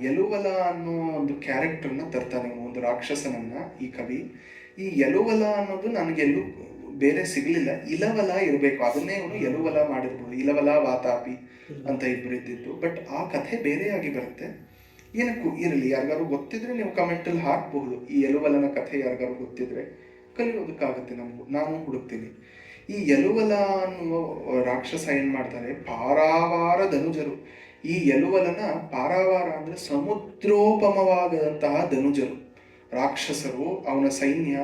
ಎಲುವಲ ಅನ್ನೋ ಒಂದು ಕ್ಯಾರೆಕ್ಟರ್ನ ತರ್ತಾನೆ ಅವನು, ಒಂದು ರಾಕ್ಷಸನನ್ನ ಈ ಕವಿ. ಈ ಎಲುವಲ ಅನ್ನೋದು ನನಗೆಲ್ಲೂ ಬೇರೆ ಸಿಗ್ಲಿಲ್ಲ, ಇಲವಲ ಇರಬೇಕು, ಅದನ್ನೇ ಅವನು ಎಲುವಲ ಮಾಡಿರ್ಬೋದು. ಇಲವಲ ವಾತಾಪಿ ಅಂತ ಇಬ್ಬರು ಇದ್ದಿದ್ದು, ಬಟ್ ಆ ಕಥೆ ಬೇರೆಯಾಗಿ ಬರುತ್ತೆ. ಏನಕ್ಕೂ ಇರಲಿ, ಯಾರಿಗಾರು ಗೊತ್ತಿದ್ರೆ ನೀವು ಕಮೆಂಟಲ್ಲಿ ಹಾಕಬಹುದು. ಈ ಎಲುವಲನ ಕಥೆ ಯಾರಿಗಾರು ಗೊತ್ತಿದ್ರೆ ಕಲಿಯೋದಕ್ಕಾಗುತ್ತೆ ನಾನು ಹುಡುಕ್ತೀನಿ. ಈ ಎಲುವಲ ಅನ್ನುವ ರಾಕ್ಷಸ ಏನ್ ಮಾಡ್ತಾರೆ, ಪಾರಾವಾರ ಧನುಜರು. ಈ ಎಲುವಲನ ಪಾರಾವಾರ ಅಂದ್ರೆ ಸಮುದ್ರೋಪಮವಾದಂತಹ ಧನುಜರು ರಾಕ್ಷಸರು. ಅವನ ಸೈನ್ಯ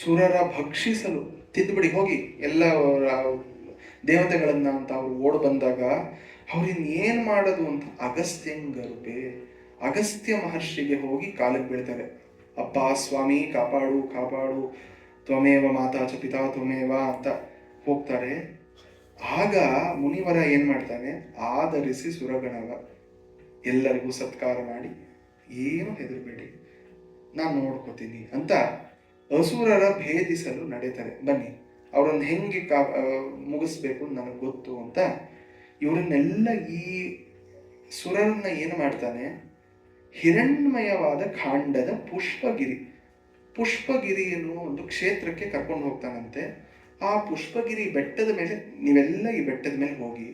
ಸುರರ ಭಕ್ಷಿಸಲು ತಿದ್ದುಬಿಡಿ ಹೋಗಿ ಎಲ್ಲ ದೇವತೆಗಳನ್ನ ಅಂತ ಅವ್ರು ಓಡ್ ಬಂದಾಗ ಅವ್ರಿನ್ ಏನ್ ಮಾಡೋದು ಅಂತ ಅಗಸ್ತ್ಯ ಮಹರ್ಷಿಗೆ ಹೋಗಿ ಕಾಲಿಗೆ ಬೀಳ್ತಾರೆ. ಅಪ್ಪ ಸ್ವಾಮಿ ಕಾಪಾಡು, ತ್ವಮೇವ ಮಾತಾ ಚ ಪಿತಾ ತ್ವಮೇವ ಅಂತ ಹೋಗ್ತಾರೆ. ಆಗ ಮುನಿವರ ಏನ್ ಮಾಡ್ತಾನೆ, ಆಧರಿಸಿ ಸುರಗಣವ ಎಲ್ಲರಿಗೂ ಸತ್ಕಾರ ಮಾಡಿ, ಏನು ಹೆದರ್ಬೇಡಿ, ನಾನು ನೋಡ್ಕೋತೀನಿ ಅಂತ ಅಸುರರ ಭೇದಿಸಲು ನಡೀತಾರೆ. ಬನ್ನಿ ಅವ್ರನ್ನ ಹೆಂಗೆ ಮುಗಿಸ್ಬೇಕು ನನಗೆ ಗೊತ್ತು ಅಂತ ಇವರನ್ನೆಲ್ಲ ಈ ಸುರರನ್ನ ಏನು ಮಾಡ್ತಾನೆ, ಹಿರಣ್ಮಯವಾದ ಖಾಂಡದ ಪುಷ್ಪಗಿರಿ ಎನ್ನುವ ಒಂದು ಕ್ಷೇತ್ರಕ್ಕೆ ಕರ್ಕೊಂಡು ಹೋಗ್ತಾನಂತೆ. ಆ ಪುಷ್ಪಗಿರಿ ಬೆಟ್ಟದ ಮೇಲೆ, ನೀವೆಲ್ಲ ಈ ಬೆಟ್ಟದ ಮೇಲೆ ಹೋಗಿ,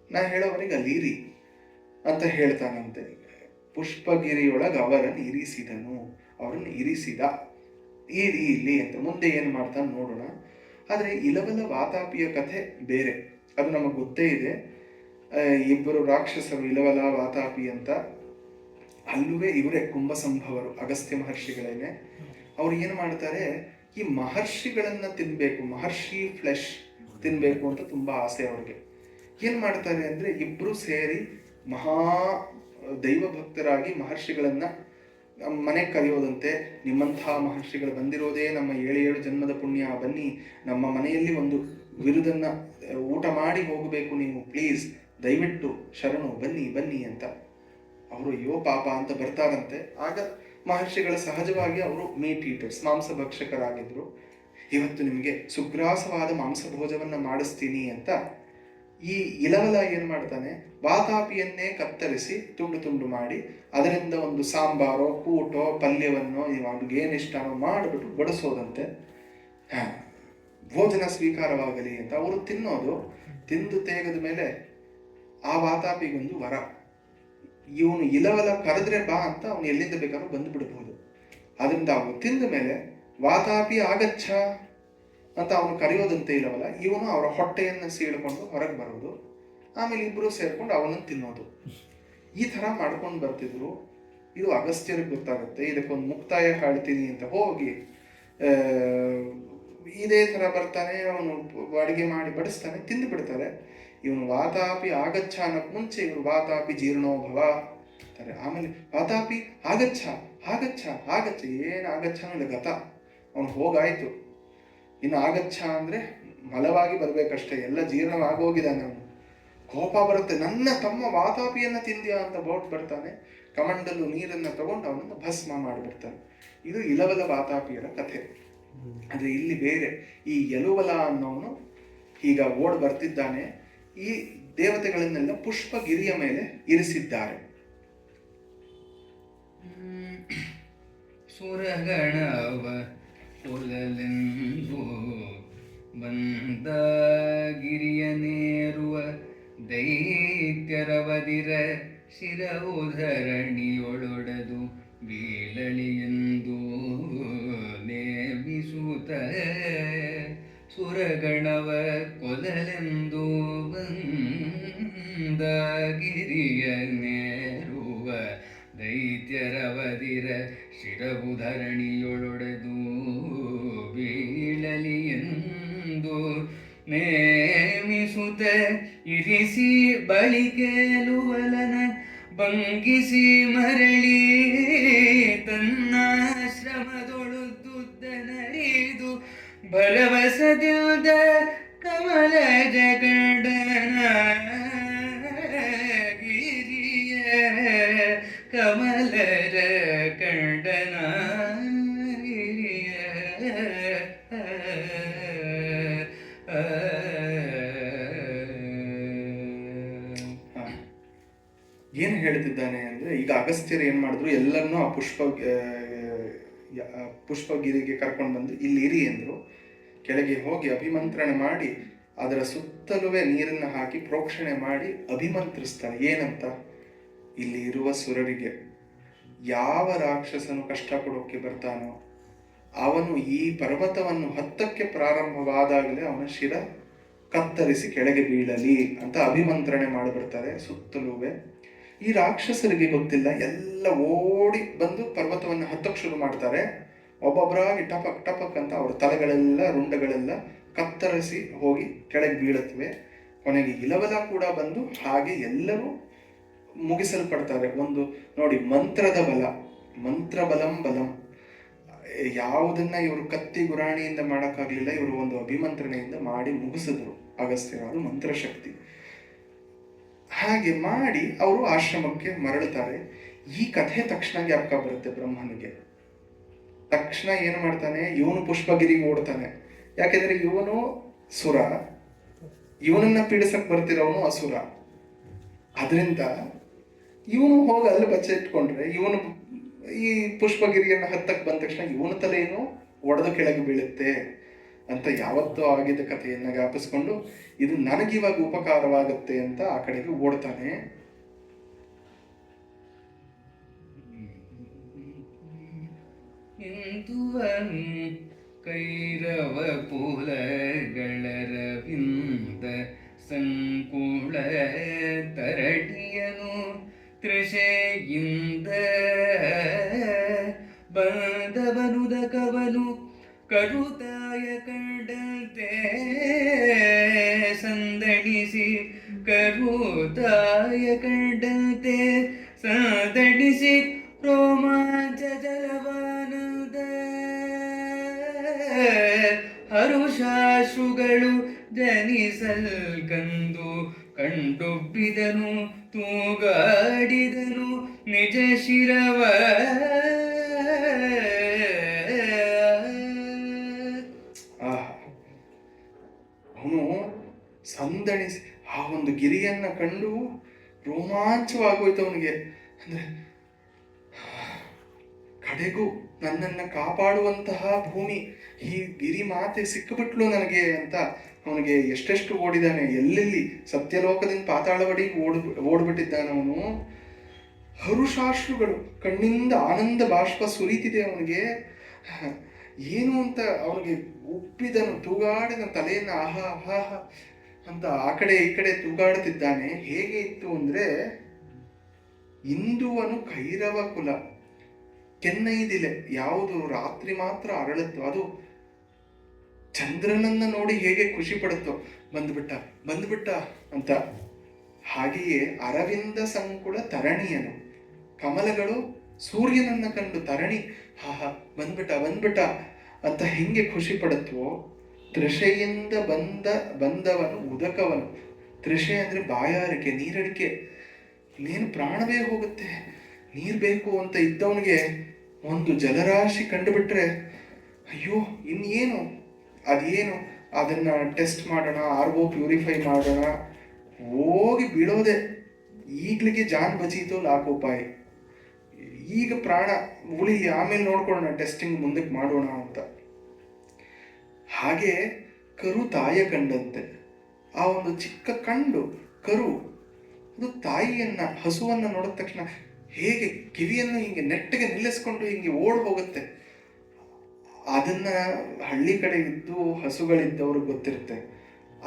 ನಾ ಹೇಳೋವರೆಗೆ ಅಲ್ಲಿರಿ ಅಂತ ಹೇಳ್ತಾನಂತೆ. ಪುಷ್ಪಗಿರಿಯೊಳಗೆ ಅವರನ್ನು ಇರಿಸಿದ ಇಲ್ಲಿ ಅಂತ. ಮುಂದೆ ಏನು ಮಾಡ್ತಾನೆ ನೋಡೋಣ. ಆದರೆ ಇಲವಲ ವಾತಾಪಿಯ ಕಥೆ ಬೇರೆ, ಅದು ನಮಗೆ ಗೊತ್ತೇ ಇದೆ. ಇಬ್ಬರು ರಾಕ್ಷಸರು ಇಲವಲ ವಾತಾಪಿ ಅಂತ. ಅಲ್ಲುವೆ ಇವರೇ ಕುಂಭಸಂಭವರು, ಅಗಸ್ತ್ಯ ಮಹರ್ಷಿಗಳೇನೆ. ಅವ್ರು ಏನು ಮಾಡ್ತಾರೆ, ಈ ಮಹರ್ಷಿಗಳನ್ನ ತಿನ್ಬೇಕು, ಮಹರ್ಷಿ ಫ್ಲೆಶ್ ತಿನ್ಬೇಕು ಅಂತ ತುಂಬಾ ಆಸೆ ಅವ್ರಿಗೆ. ಏನ್ ಮಾಡ್ತಾರೆ ಅಂದ್ರೆ, ಇಬ್ರು ಸೇರಿ ಮಹಾ ದೈವ ಭಕ್ತರಾಗಿ ಮಹರ್ಷಿಗಳನ್ನ ಮನೆಗೆ ಕರೆಯೋದಂತೆ. ನಿಮ್ಮಂತಹ ಮಹರ್ಷಿಗಳು ಬಂದಿರೋದೇ ನಮ್ಮ 7 ಜನ್ಮದ ಪುಣ್ಯ, ಬನ್ನಿ ನಮ್ಮ ಮನೆಯಲ್ಲಿ ಒಂದು ಬಿರುದನ್ನ ಊಟ ಮಾಡಿ ಹೋಗಬೇಕು ನೀವು, ಪ್ಲೀಸ್ ದಯವಿಟ್ಟು ಶರಣು ಬನ್ನಿ ಅಂತ. ಅವರು ಅಯ್ಯೋ ಪಾಪ ಅಂತ ಬರ್ತಾರಂತೆ. ಆಗ ಮಹರ್ಷಿಗಳ ಸಹಜವಾಗಿ ಅವರು ಮೀಟ್ ಈಟರ್ಸ್, ಮಾಂಸ ಭಕ್ಷಕರಾಗಿದ್ರು. ಇವತ್ತು ನಿಮಗೆ ಸುಗ್ರಾಸವಾದ ಮಾಂಸ ಭೋಜವನ್ನ ಮಾಡಿಸ್ತೀನಿ ಅಂತ ಈ ಇಲವಲ ಏನ್ ಮಾಡ್ತಾನೆ, ವಾತಾಪಿಯನ್ನೇ ಕತ್ತರಿಸಿ ತುಂಡು ಮಾಡಿ ಅದರಿಂದ ಒಂದು ಸಾಂಬಾರೋ ಕೂಟೋ ಪಲ್ಯವನ್ನೋ ಅವ್ನಿಗೆ ಏನ್ ಇಷ್ಟನೋ ಮಾಡಿಬಿಟ್ಟು ಬಡಿಸೋದಂತೆ. ಭೋಜನ ಸ್ವೀಕಾರವಾಗಲಿ ಅಂತ ಅವರು ತಿಂದು ತೇಗದ ಮೇಲೆ ಆ ವಾತಾಪಿಗೊಂದು ವರ, ಇವನು ಇಲವಲ ಕರೆದ್ರೆ ಬಾ ಅಂತ ಅವನು ಎಲ್ಲಿಂದ ಬೇಕಾದ್ರೂ ಬಂದು ಬಿಡಬಹುದು. ಅದರಿಂದ ಅವನು ತಿಂದ ಮೇಲೆ ವಾತಾಪಿ ಆಗಚ್ಚ ಅಂತ ಅವನು ಕರೆಯೋದಂತೆ ಇಲವಲ, ಇವನು ಅವರ ಹೊಟ್ಟೆಯನ್ನು ಸೀಳ್ಕೊಂಡು ಹೊರಗೆ ಬರೋದು, ಆಮೇಲೆ ಇಬ್ರು ಸೇರ್ಕೊಂಡು ಅವನನ್ನು ತಿನ್ನೋದು. ಈ ತರ ಮಾಡ್ಕೊಂಡು ಬರ್ತಿದ್ರು. ಇದು ಅಗಸ್ತ್ಯರಿಗೆ ಗೊತ್ತಾಗುತ್ತೆ. ಇದಕ್ಕೊಂದು ಮುಕ್ತಾಯ ಹಾಡ್ತೀನಿ ಅಂತ ಹೋಗಿ ಇದೇ ಥರ ಬರ್ತಾನೆ, ಅವನು ಅಡುಗೆ ಮಾಡಿ ಬಡಿಸ್ತಾನೆ, ತಿಂದು ಬಿಡ್ತಾರೆ. ಇವನು ವಾತಾಪಿ ಆಗಚ್ಚ ಅನ್ನೋಕ್ಕೆ ಮುಂಚೆ ಇವರು ವಾತಾಪಿ ಜೀರ್ಣೋಭವ ಅಂತಾರೆ. ಆಮೇಲೆ ವಾತಾಪಿ ಆಗಚ್ಚ ಆಗಚ್ಚ ಆಗಚ್ಚ, ಏನು ಆಗಚ್ಚ ಅನ್ನೋದು ಗತ, ಅವನು ಹೋಗಾಯ್ತು. ಇನ್ನು ಆಗಚ್ಚ ಅಂದರೆ ಮಲವಾಗಿ ಬರಬೇಕಷ್ಟೇ, ಎಲ್ಲ ಜೀರ್ಣವಾಗೋಗಿದ್ದಾನೆ ಅವನು. ಕೋಪ ಬರುತ್ತೆ, ನನ್ನ ತಮ್ಮ ವಾತಾಪಿಯನ್ನು ತಿಂದ್ಯಾ ಅಂತ ಬೋಟ್ ಬರ್ತಾನೆ, ಕಮಂಡಲು ನೀರನ್ನು ತಗೊಂಡು ಅವನನ್ನು ಭಸ್ಮ ಮಾಡಿಬಿಡ್ತಾನೆ. ಇದು ಇಲವಲ ವಾತಾಪಿಯರ ಕಥೆ. ಆದರೆ ಇಲ್ಲಿ ಬೇರೆ, ಈ ಎಲುವಲ ಅನ್ನೋನು ಈಗ ಓಡ್ ಬರ್ತಿದ್ದಾನೆ. ಈ ದೇವತೆಗಳನ್ನೆಲ್ಲ ಪುಷ್ಪಗಿರಿಯ ಮೇಲೆ ಇರಿಸಿದ್ದಾರೆ. ಸುರಗಣವ ಕೊಲ್ಲಲೆಂದು ಬಂದ ಗಿರಿಯನೇರುವ ದೈತ್ಯರವದಿರ ಶಿರವುಧರಣಿಯೊಳೊಡೆದು ಬೀಳಳಿಯೆಂದು ನೇಮಿಸುತ್ತ ಸುರಗಣವ ಕೊಲ್ಲಲೆಂದು ಬಂದ ಗಿರಿಯನೇರುವ ದೈತ್ಯರವದಿರ ಶಿರವುಧರಣಿಯೊಳೊಡೆದು ಬೀಳಲಿಯೆಂದು ನೇಮಿಸುತ್ತ ಇರಿಸಿ ಬಳಿಕೆಲುವಲನ ಭಂಗಿಸಿ ಮರಳಿ ತನ್ನಾಶ್ರಮದೊಳುದ್ದುದ್ದನರಿದು ಭರವಸದಿಂದ ಕಮಲ ಜಗಡನ ಗಿರಿಯ ಕಮಲರ ಕಂಡನ ಗಿರಿಯ. ಏನು ಹೇಳ್ತಿದ್ದಾನೆ ಅಂದರೆ, ಈಗ ಅಗಸ್ತ್ಯರು ಏನು ಮಾಡಿದ್ರು, ಎಲ್ಲರನ್ನೂ ಆ ಪುಷ್ಪಗಿರಿಗೆ ಕರ್ಕೊಂಡು ಬಂದು ಇಲ್ಲಿ ಇರಿ ಅಂದರು. ಕೆಳಗೆ ಹೋಗಿ ಅಭಿಮಂತ್ರಣ ಮಾಡಿ ಅದರ ಸುತ್ತಲುವೆ ನೀರನ್ನು ಹಾಕಿ ಪ್ರೋಕ್ಷಣೆ ಮಾಡಿ ಅಭಿಮಂತ್ರಿಸ್ತಾನೆ. ಏನಂತ, ಇಲ್ಲಿ ಇರುವ ಸುರರಿಗೆ ಯಾವ ರಾಕ್ಷಸನು ಕಷ್ಟ ಕೊಡೋಕ್ಕೆ ಬರ್ತಾನೋ ಅವನು ಈ ಪರ್ವತವನ್ನು ಹತ್ತಕ್ಕೆ ಪ್ರಾರಂಭವಾದಾಗಲೇ ಅವನ ಶಿರ ಕತ್ತರಿಸಿ ಕೆಳಗೆ ಬೀಳಲಿ ಅಂತ ಅಭಿಮಂತ್ರಣೆ ಮಾಡಿಬಿಡ್ತಾರೆ ಸುತ್ತಲುವೆ. ಈ ರಾಕ್ಷಸರಿಗೆ ಗೊತ್ತಿಲ್ಲ, ಎಲ್ಲ ಓಡಿ ಬಂದು ಪರ್ವತವನ್ನು ಹತ್ತಕ್ಕೆ ಶುರು ಮಾಡ್ತಾರೆ. ಒಬ್ಬೊಬ್ಬರಾಗಿ ಟಪಕ್ ಟಪಕ್ ಅಂತ ಅವ್ರ ತಲೆಗಳೆಲ್ಲ ರುಂಡಗಳೆಲ್ಲ ಕತ್ತರಿಸಿ ಹೋಗಿ ಕೆಳಗೆ ಬೀಳುತ್ತವೆ. ಕೊನೆಗೆ ಇಲವಲ ಕೂಡ ಬಂದು ಹಾಗೆ ಎಲ್ಲರೂ ಮುಗಿಸಲ್ಪಡ್ತಾರೆ. ಒಂದು ನೋಡಿ, ಮಂತ್ರದ ಬಲ, ಮಂತ್ರ ಬಲಂ ಬಲಂ. ಯಾವುದನ್ನ ಇವರು ಕತ್ತಿ ಗುರಾಣಿಯಿಂದ ಮಾಡೋಕ್ಕಾಗಲಿಲ್ಲ, ಇವರು ಒಂದು ಅಭಿಮಂತ್ರಣೆಯಿಂದ ಮಾಡಿ ಮುಗಿಸಿದ್ರು ಅಗಸ್ತ್ಯರು. ಅದು ಮಂತ್ರಶಕ್ತಿ. ಹಾಗೆ ಮಾಡಿ ಅವರು ಆಶ್ರಮಕ್ಕೆ ಮರಳುತ್ತಾರೆ. ಈ ಕಥೆ ತಕ್ಷಣ ಜ್ಞಾಪಕ ಬರುತ್ತೆ ಬ್ರಹ್ಮನಿಗೆ. ತಕ್ಷಣ ಏನು ಮಾಡ್ತಾನೆ, ಇವನು ಪುಷ್ಪಗಿರಿಗೆ ಓಡ್ತಾನೆ. ಯಾಕೆಂದ್ರೆ ಇವನು ಸುರ, ಇವನನ್ನ ಪೀಡಿಸಕ್ ಬರ್ತಿರೋನು ಅಸುರ. ಅದರಿಂದ ಇವನು ಹೋಗಿ ಅಲ್ಲಿ ಬಚ್ಚೆ ಇಟ್ಕೊಂಡ್ರೆ ಇವನು ಈ ಪುಷ್ಪಗಿರಿಯನ್ನು ಹತ್ತಕ್ಕೆ ಬಂದ ತಕ್ಷಣ ಇವನ ತಲೆಯನ್ನು ಒಡೆದು ಕೆಳಗೆ ಬೀಳುತ್ತೆ ಅಂತ ಯಾವತ್ತೂ ಆಗಿದ್ದ ಕಥೆಯನ್ನು ಜ್ಞಾಪಿಸ್ಕೊಂಡು ಇದು ನನಗಿವಾಗ ಉಪಕಾರವಾಗುತ್ತೆ ಅಂತ ಆ ಕಡೆಗೆ ಓಡ್ತಾನೆ. ಕೈರವ ಪೂಲಗಳರವಿಂದ ಸಂಕುಳ ತರಣಿಯನು ತ್ರಿಷೆಯಿಂದ ಬಂದವನುದಕವನು ಕರುತಾಯ ಕಂಡಂತೆ ಸಂದಣಿಸಿ ಕರುತಾಯ ಕಂಡಂತೆ ಸಂದಣಿಸಿ ರೋಮಾಂಚ ಜಲವಾನಂದ ಹರುಷಾಶ್ರುಗಳು ಜನಿಸಲ್ಕಂದು ಕಂಡೊಬ್ಬಿದನು ತೂಗಾಡಿದನು ನಿಜ ಶಿರವ. ಅವನು ಸಂದಣಿಸಿ ಆ ಒಂದು ಗಿರಿಯನ್ನ ಕಂಡು ರೋಮಾಂಚವಾಗೋಯ್ತು ಅವನಿಗೆ. ಅಂದ್ರೆ ಕಡೆಗೂ ನನ್ನನ್ನು ಕಾಪಾಡುವಂತಹ ಭೂಮಿ, ಈ ಗಿರಿ ಮಾತೆ ಸಿಕ್ಕಿಬಿಟ್ಲು ನನಗೆ ಅಂತ ಅವನಿಗೆ ಎಷ್ಟೆಷ್ಟು ಓಡಿದಾನೆ. ಎಲ್ಲೆಲ್ಲಿ ಸತ್ಯಲೋಕದಿಂದ ಪಾತಾಳವಡಿಗೆ ಓಡ್ಬಿಟ್ಟಿದ್ದಾನೆ ಅವನು. ಹರುಷಾಶ್ರುಗಳು, ಕಣ್ಣಿಂದ ಆನಂದ ಬಾಷ್ಪ ಸುರಿತಿದೆ ಅವನಿಗೆ. ಏನು ಅಂತ ಅವನಿಗೆ ಉಪ್ಪಿದನು, ತೂಗಾಡಿದ ತಲೆಯನ್ನು ಆಹಾ ಆಹಾ ಅಂತ ಆ ಕಡೆ ಈ ಕಡೆ ತೂಗಾಡುತ್ತಿದ್ದಾನೆ. ಹೇಗೆ ಇತ್ತು ಅಂದರೆ ಇಂದುವನು ಕೈರವ ಕುಲ. ಕೆನ್ನೈದಿಲೆ ಯಾವುದು ರಾತ್ರಿ ಮಾತ್ರ ಅರಳುತ್ತೋ ಅದು ಚಂದ್ರನನ್ನ ನೋಡಿ ಹೇಗೆ ಖುಷಿ ಪಡುತ್ತೋ, ಬಂದ್ಬಿಟ್ಟ ಬಂದ್ಬಿಟ್ಟ ಅಂತ. ಹಾಗೆಯೇ ಅರವಿಂದ ಸಂಕುಳ ತರಣಿಯನು, ಕಮಲಗಳು ಸೂರ್ಯನನ್ನ ಕಂಡು ತರಣಿ ಹಾ ಬಂದ್ಬಿಟ್ಟ ಬಂದ್ಬಿಟ್ಟ ಅಂತ ಹೆಂಗೆ ಖುಷಿ ಪಡುತ್ತೋ, ತೃಷೆಯಿಂದ ಬಂದವನು ಉದಕವನು. ತೃಷೆ ಅಂದ್ರೆ ಬಾಯಾರಿಕೆ, ನೀರಡಿಕೆ, ನೀನು ಪ್ರಾಣವೇ ಹೋಗುತ್ತೆ, ನೀರು ಬೇಕು ಅಂತ ಇದ್ದವನಿಗೆ ಒಂದು ಜಲರಾಶಿ ಕಂಡುಬಿಟ್ರೆ ಅಯ್ಯೋ ಇನ್ನೇನು ಅದೇನು ಅದನ್ನ ಟೆಸ್ಟ್ ಮಾಡೋಣ, RO ಪ್ಯೂರಿಫೈ ಮಾಡೋಣ, ಹೋಗಿ ಬೀಳೋದೆ. ಈಗ್ಲಿಗೆ ಜಾನ್ ಬಚೀತು ಲಾಕೋಪಾಯಿ, ಈಗ ಪ್ರಾಣ ಉಳಿ ಆಮೇಲೆ ನೋಡ್ಕೊಳ್ಳೋಣ, ಟೆಸ್ಟಿಂಗ್ ಮುಂದಕ್ಕೆ ಮಾಡೋಣ ಅಂತ. ಹಾಗೆ ಕರು ತಾಯ ಕಂಡಂತೆ, ಆ ಒಂದು ಚಿಕ್ಕ ಕಂಡು ಕರು ಅದು ತಾಯಿಯನ್ನ ಹಸುವನ್ನ ನೋಡಿದ ತಕ್ಷಣ ಹೇಗೆ ಕಿವಿಯನ್ನು ಹಿಂಗೆ ನೆಟ್ಟಿಗೆ ನಿಲ್ಲಿಸ್ಕೊಂಡು ಹಿಂಗೆ ಓಡ್ ಹೋಗುತ್ತೆ. ಅದನ್ನ ಹಳ್ಳಿ ಕಡೆ ಇದ್ದು ಹಸುಗಳಿದ್ದವ್ರಿಗೆ ಗೊತ್ತಿರುತ್ತೆ,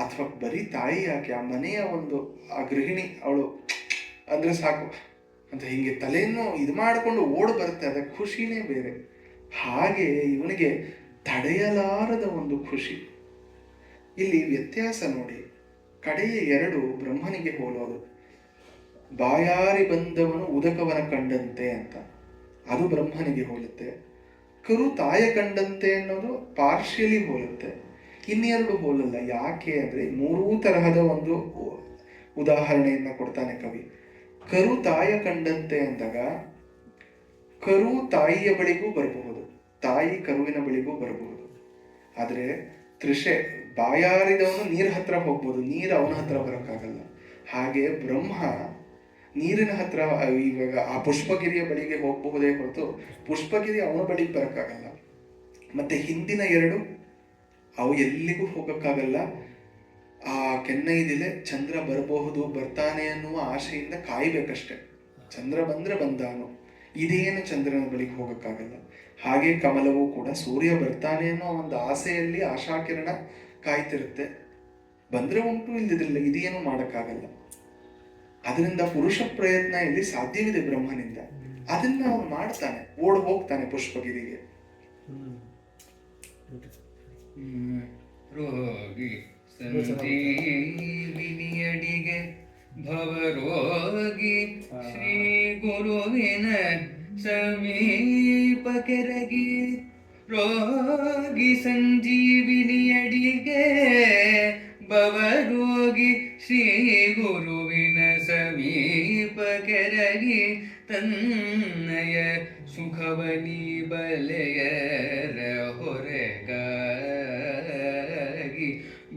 ಅಥವಾ ಬರೀ ತಾಯಿ ಯಾಕೆ ಆ ಮನೆಯ ಒಂದು ಆ ಗೃಹಿಣಿ ಅವಳು ಅಂದ್ರೆ ಸಾಕು ಅಂತ ಹಿಂಗೆ ತಲೆಯನ್ನು ಇದು ಮಾಡಿಕೊಂಡು ಓಡ್ ಬರುತ್ತೆ, ಅದಕ್ಕೆ ಖುಷಿನೇ ಬೇರೆ. ಹಾಗೆ ಇವನಿಗೆ ತಡೆಯಲಾರದ ಒಂದು ಖುಷಿ. ಇಲ್ಲಿ ವ್ಯತ್ಯಾಸ ನೋಡಿ, ಕಡೆಯ ಎರಡು ಬ್ರಹ್ಮನಿಗೆ ಹೋಲೋದು. ಬಾಯಾರಿ ಬಂದವನು ಉದಕವನ ಕಂಡಂತೆ ಅಂತ, ಅದು ಬ್ರಹ್ಮನಿಗೆ ಹೋಲುತ್ತೆ. ಕರು ತಾಯ ಕಂಡಂತೆ ಅನ್ನೋದು ಪಾರ್ಷಿಯಲಿ ಹೋಲುತ್ತೆ, ಇನ್ನೆರಡು ಹೋಲಲ್ಲ. ಯಾಕೆ ಅಂದ್ರೆ ಮೂರೂ ತರಹದ ಒಂದು ಉದಾಹರಣೆಯನ್ನ ಕೊಡ್ತಾನೆ ಕವಿ. ಕರು ತಾಯ ಕಂಡಂತೆ ಅಂದಾಗ ಕರು ತಾಯಿಯ ಬಳಿಗೂ ಬರಬಹುದು, ತಾಯಿ ಕರುವಿನ ಬಳಿಗೂ ಬರಬಹುದು. ಆದ್ರೆ ತೃಷೆ ಬಾಯಾರಿದವನು ನೀರ್ ಹತ್ರ ಹೋಗ್ಬೋದು, ನೀರು ಅವನ ಹತ್ರ ಬರೋಕ್ಕಾಗಲ್ಲ. ಹಾಗೆ ಬ್ರಹ್ಮ ನೀರಿನ ಹತ್ರ ಇವಾಗ ಆ ಪುಷ್ಪಗಿರಿಯ ಬಳಿಗೆ ಹೋಗಬಹುದೇ ಹೊರತು ಪುಷ್ಪಗಿರಿ ಅವನ ಬಳಿಗೆ ಬರೋಕ್ಕಾಗಲ್ಲ. ಮತ್ತೆ ಹಿಂದಿನ ಎರಡು ಅವು ಎಲ್ಲಿಗೂ ಹೋಗಕ್ಕಾಗಲ್ಲ. ಆ ಕೆನ್ನೈದಿಲೆ ಚಂದ್ರ ಬರಬಹುದು, ಬರ್ತಾನೆ ಅನ್ನುವ ಆಶೆಯಿಂದ ಕಾಯ್ಬೇಕಷ್ಟೆ. ಚಂದ್ರ ಬಂದ್ರೆ ಬಂದಾನು, ಇದೇನು ಚಂದ್ರನ ಬಳಿಗೆ ಹೋಗಕ್ಕಾಗಲ್ಲ. ಹಾಗೆ ಕಮಲವೂ ಕೂಡ ಸೂರ್ಯ ಬರ್ತಾನೆ ಅನ್ನೋ ಒಂದು ಆಸೆಯಲ್ಲಿ ಆಶಾಕಿರಣ ಕಾಯ್ತಿರುತ್ತೆ. ಬಂದ್ರೆ ಉಂಟು, ಇಲ್ಲದಿಲ್ಲ, ಇದೇನು ಮಾಡಕ್ಕಾಗಲ್ಲ. ಅದರಿಂದ ಪುರುಷ ಪ್ರಯತ್ನ ಇಲ್ಲಿ ಸಾಧ್ಯವಿದೆ ಬ್ರಹ್ಮನಿಂದ. ಅದನ್ನ ಅವನು ಮಾಡ್ತಾನೆ, ಓಡ್ ಹೋಗ್ತಾನೆ ಪುಷ್ಪಗಿರಿಗೆ. ರೋಗಿ ಸಂಜೀವಿನಿಯಡಿಗೆ ಭವರೋಗಿ ಶ್ರೀ ಗುರುವಿನ ಸಮೀಪ ಕೆರಗಿ. ರೋಗಿ ಸಂಜೀವಿನಿಯಡಿಗೆ ಭವರೋಗಿ ಶ್ರೀ ಗುರುವಿನ ಸಮೀಪ ಕೆರಗಿ. ತನ್ನಯ ಸುಖವನಿ ಬಲೆಯರ ಹೊರೆಗಾಗಿ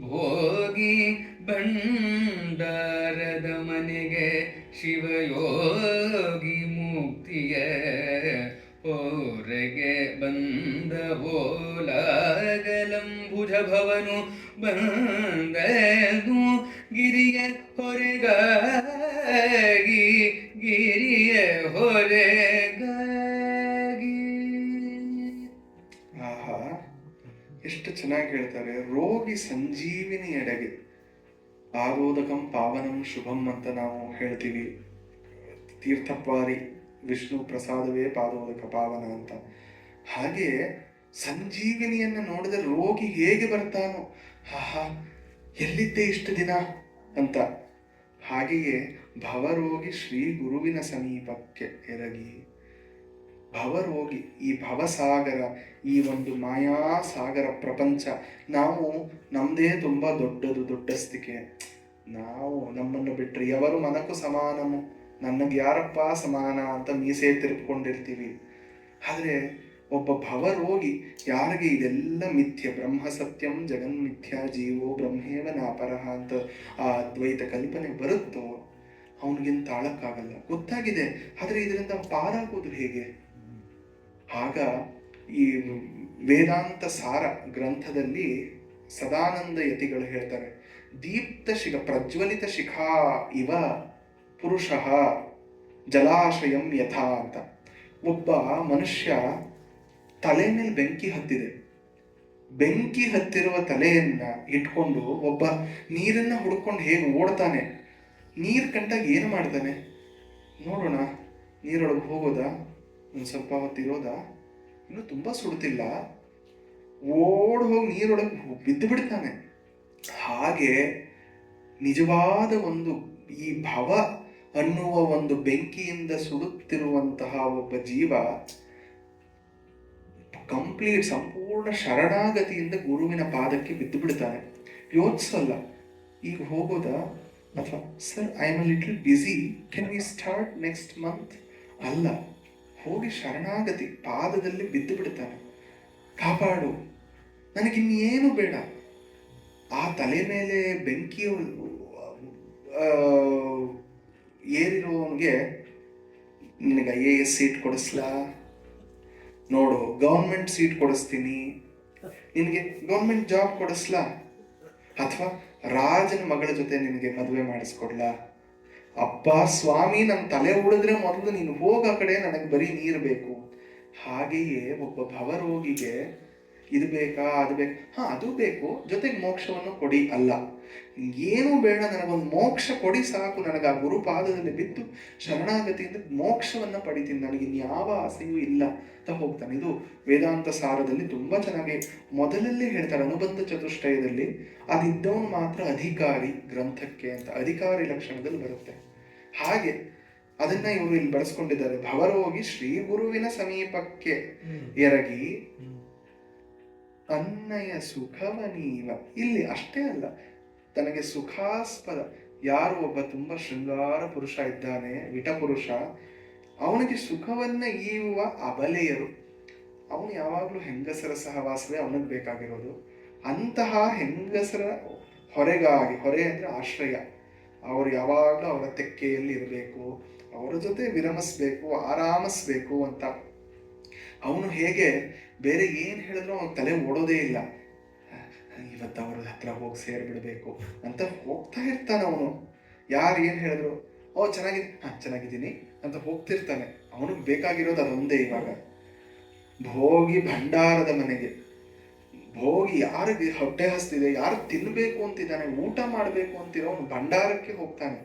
ಭೋಗಿ ಭಂಡಾರದ ಮನೆಗೆ ಶಿವಯೋಗಿ ಮುಕ್ತಿಯ ಹೊರಗೆ ಬಂದ ಬೋಲಾಗಲಂಬುಜ ಭವನು ಬಂದನು ಗಿರಿಯ ಹೊರೆಗಾಗಿ, ಗಿರಿಯ ಹೊರೆಗಾಗಿ. ಆಹಾ, ಎಷ್ಟು ಚೆನ್ನಾಗಿ ಹೇಳ್ತಾರೆ. ರೋಗಿ ಸಂಜೀವಿನಿ ಎಡೆಗೆ, ಪಾದೋದಕಂ ಪಾವನಂ ಶುಭಂ ಅಂತ ನಾವು ಹೇಳ್ತೀವಿ. ತೀರ್ಥಪ್ವಾರಿ ವಿಷ್ಣು ಪ್ರಸಾದವೇ ಪಾದೋದಕ ಪಾವನ ಅಂತ. ಹಾಗೆ ಸಂಜೀವಿನಿಯನ್ನ ನೋಡಿದ್ರೆ ರೋಗಿ ಹೇಗೆ ಬರ್ತಾನೋ, ಆಹಾ ಎಲ್ಲಿದ್ದೆ ಇಷ್ಟು ದಿನ ಅಂತ. ಹಾಗೆಯೇ ಭವರೋಗಿ ಶ್ರೀ ಗುರುವಿನ ಸಮೀಪಕ್ಕೆ ಎರಗಿ. ಭವರೋಗಿ, ಈ ಭವಸಾಗರ, ಈ ಒಂದು ಮಾಯಾಸಾಗರ ಪ್ರಪಂಚ, ನಾವು ನಮ್ಮದೇ ತುಂಬ ದೊಡ್ಡದು, ದೊಡ್ಡಸ್ತಿಕೆ. ನಾವು ನಮ್ಮನ್ನು ಬಿಟ್ಟರೆ ಎವರು ಮನಕ್ಕೂ ಸಮಾನము, ನನಗೆ ಯಾರಪ್ಪ ಸಮಾನ ಅಂತ ಮೀಸೆ ತಿರುಗಿಕೊಂಡಿರ್ತೀವಿ. ಆದರೆ ಒಬ್ಬ ಭವರೋಗಿ ಯಾರಿಗೆ ಇದೆಲ್ಲ ಮಿಥ್ಯ, ಬ್ರಹ್ಮ ಸತ್ಯಂ ಜಗನ್ಮಿಥ್ಯ ಜೀವೋ ಬ್ರಹ್ಮೇವ ನಾಪರಹ ಅಂತ ಆ ಅದ್ವೈತ ಕಲ್ಪನೆ ಬರುತ್ತೋ ಅವನಿಗಿಂತ ತಾಳಕ್ಕಾಗಲ್ಲ. ಗೊತ್ತಾಗಿದೆ, ಆದರೆ ಇದರಿಂದ ಪಾರಾಗೋದು ಹೇಗೆ? ಆಗ ಈ ವೇದಾಂತ ಸಾರ ಗ್ರಂಥದಲ್ಲಿ ಸದಾನಂದ ಯತಿಗಳು ಹೇಳ್ತಾರೆ, ದೀಪ್ತ ಪ್ರಜ್ವಲಿತ ಶಿಖಾ ಇವ ಪುರುಷಃ ಜಲಾಶಯಂ ಯಥಾ ಅಂತ. ಒಬ್ಬ ಮನುಷ್ಯ ತಲೆ ಮೇಲೆ ಬೆಂಕಿ ಹತ್ತಿದೆ, ಬೆಂಕಿ ಹತ್ತಿರುವ ತಲೆಯನ್ನ ಇಟ್ಕೊಂಡು ಒಬ್ಬ ನೀರನ್ನ ಹುಡ್ಕೊಂಡು ಹೇಗೆ ಓಡ್ತಾನೆ, ನೀರು ಕಂಡಾಗ ಏನು ಮಾಡ್ತಾನೆ ನೋಡೋಣ, ನೀರೊಳಗೆ ಹೋಗೋದಾ, ಒಂದು ಸ್ವಲ್ಪ ಹೊತ್ತು ಇರೋದಾ, ಇನ್ನೂ ತುಂಬ ಸುಡ್ತಿಲ್ಲ, ಓಡ್ ಹೋಗಿ ನೀರೊಳಗೆ ಬಿದ್ದು ಬಿಡ್ತಾನೆ. ಹಾಗೆ ನಿಜವಾದ ಒಂದು ಈ ಭವ ಅನ್ನುವ ಒಂದು ಬೆಂಕಿಯಿಂದ ಸುಡುತ್ತಿರುವಂತಹ ಒಬ್ಬ ಜೀವ ಸಂಪೂರ್ಣ ಶರಣಾಗತಿಯಿಂದ ಗುರುವಿನ ಪಾದಕ್ಕೆ ಬಿದ್ದು ಬಿಡ್ತಾನೆ. ಯೋಚಿಸಲ್ಲ, ಈಗ ಹೋಗೋದಾ, ಅಥವಾ sir I am little busy, can we start next month? ಅಲ್ಲ, ಹೋಗಿ ಶರಣಾಗತಿ ಪಾದದಲ್ಲಿ ಬಿದ್ದು ಬಿಡ್ತಾನೆ. ಕಾಪಾಡು, ನನಗಿನ್ನೇನು ಬೇಡ. ಆ ತಲೆ ಮೇಲೆ ಬೆಂಕಿ ಏರಿರೋವನಿಗೆ ನಿನಗೆ IAS ಸೀಟ್ ಕೊಡಿಸ್ಲಾ, ನೋಡು ಗೌರ್ಮೆಂಟ್ ಸೀಟ್ ಕೊಡಿಸ್ತೀನಿ, ನಿನಗೆ ಗೌರ್ಮೆಂಟ್ ಜಾಬ್ ಕೊಡಿಸ್ಲಾ, ಅಥವಾ ರಾಜನ ಮಗಳ ಜೊತೆ ನಿನಗೆ ಮದುವೆ ಮಾಡಿಸ್ಕೊಡ್ಲಾ? ಅಪ್ಪ ಸ್ವಾಮಿ, ನನ್ನ ತಲೆ ಉಳಿದ್ರೆ ಮೊದಲು ನೀನು ಹೋಗ ಕಡೆ, ನನಗೆ ಬರೀ ನೀರು ಬೇಕು. ಹಾಗೆಯೇ ಒಬ್ಬ ಭವರೋಗಿಗೆ ಇದು ಬೇಕಾ, ಅದು ಬೇಕಾ, ಅದು ಬೇಕು, ಜೊತೆಗೆ ಮೋಕ್ಷವನ್ನು ಕೊಡಿ. ಅಲ್ಲ, ಏನೂ ಬೇಡ, ನನಗೊಂದು ಮೋಕ್ಷ ಕೊಡಿ ಸಾಕು, ನನಗೆ ಆ ಗುರುಪಾದದಲ್ಲಿ ಬಿದ್ದು ಶರಣಾಗತಿಯಿಂದ ಮೋಕ್ಷವನ್ನು ಪಡಿತೀನಿ, ನನಗಿನ್ಯಾವ ಆಸೆಯೂ ಇಲ್ಲ ಅಂತ ಹೋಗ್ತಾನೆ. ಇದು ವೇದಾಂತ ಸಾರದಲ್ಲಿ ತುಂಬ ಚೆನ್ನಾಗಿ ಮೊದಲಲ್ಲೇ ಹೇಳ್ತಾರೆ, ಅನುಬಂಧ ಚತುಷ್ಟಯದಲ್ಲಿ. ಅದಿದ್ದವನು ಮಾತ್ರ ಅಧಿಕಾರಿ ಗ್ರಂಥಕ್ಕೆ ಅಂತ ಅಧಿಕಾರಿ ಲಕ್ಷಣದಲ್ಲಿ ಬರುತ್ತೆ. ಹಾಗೆ ಅದನ್ನ ಇವರು ಇಲ್ಲಿ ಬಳಸ್ಕೊಂಡಿದ್ದಾರೆ. ಭವರೋಗಿ ಶ್ರೀ ಗುರುವಿನ ಸಮೀಪಕ್ಕೆ ಎರಗಿ ಅನ್ನಯ ಸುಖವನೀವ. ಇಲ್ಲಿ ಅಷ್ಟೇ ಅಲ್ಲ, ತನಗೆ ಸುಖಾಸ್ಪದ ಯಾರು ಒಬ್ಬ ತುಂಬ ಶೃಂಗಾರ ಪುರುಷ ಇದ್ದಾನೆ, ವಿಟ ಪುರುಷ, ಅವನಿಗೆ ಸುಖವನ್ನ ಈಯುವ ಅಬಲೆಯರು. ಅವನು ಯಾವಾಗಲೂ ಹೆಂಗಸರ ಸಹವಾಸವೇ ಅವನಿಗೆ ಬೇಕಾಗಿರೋದು. ಅಂತಹ ಹೆಂಗಸರ ಹೊರೆಗಾಗಿ, ಹೊರೆ ಅಂದರೆ ಆಶ್ರಯ, ಅವರು ಯಾವಾಗಲೂ ಅವರ ತೆಕ್ಕೆಯಲ್ಲಿ ಇರಬೇಕು, ಅವರ ಜೊತೆ ವಿರಮಿಸ್ಬೇಕು, ಆರಾಮಿಸ್ಬೇಕು ಅಂತ. ಅವನು ಹೇಗೆ ಬೇರೆ ಏನು ಹೇಳಿದ್ರು ಅವನ ತಲೆ ಓಡೋದೇ ಇಲ್ಲ. ಇವತ್ತು ಅವ್ರ ಹತ್ರ ಹೋಗಿ ಸೇರಿಬಿಡ್ಬೇಕು ಅಂತ ಹೋಗ್ತಾ ಇರ್ತಾನೆ ಅವನು. ಯಾರು ಏನು ಹೇಳಿದ್ರು, ಚೆನ್ನಾಗಿದ್ದೀನಿ ಅಂತ ಹೋಗ್ತಿರ್ತಾನೆ. ಅವನಿಗೆ ಬೇಕಾಗಿರೋದು ಅದೊಂದೇ. ಇವಾಗ ಭೋಗಿ ಭಂಡಾರದ ಮನೆಗೆ ಭೋಗಿ, ಯಾರಿಗೆ ಹೊಟ್ಟೆ ಹಸ್ತಿದೆ, ಯಾರು ತಿನ್ನಬೇಕು ಅಂತಿದ್ದಾನೆ, ಊಟ ಮಾಡಬೇಕು ಅಂತಿರೋ ಅವನು ಭಂಡಾರಕ್ಕೆ ಹೋಗ್ತಾನೆ.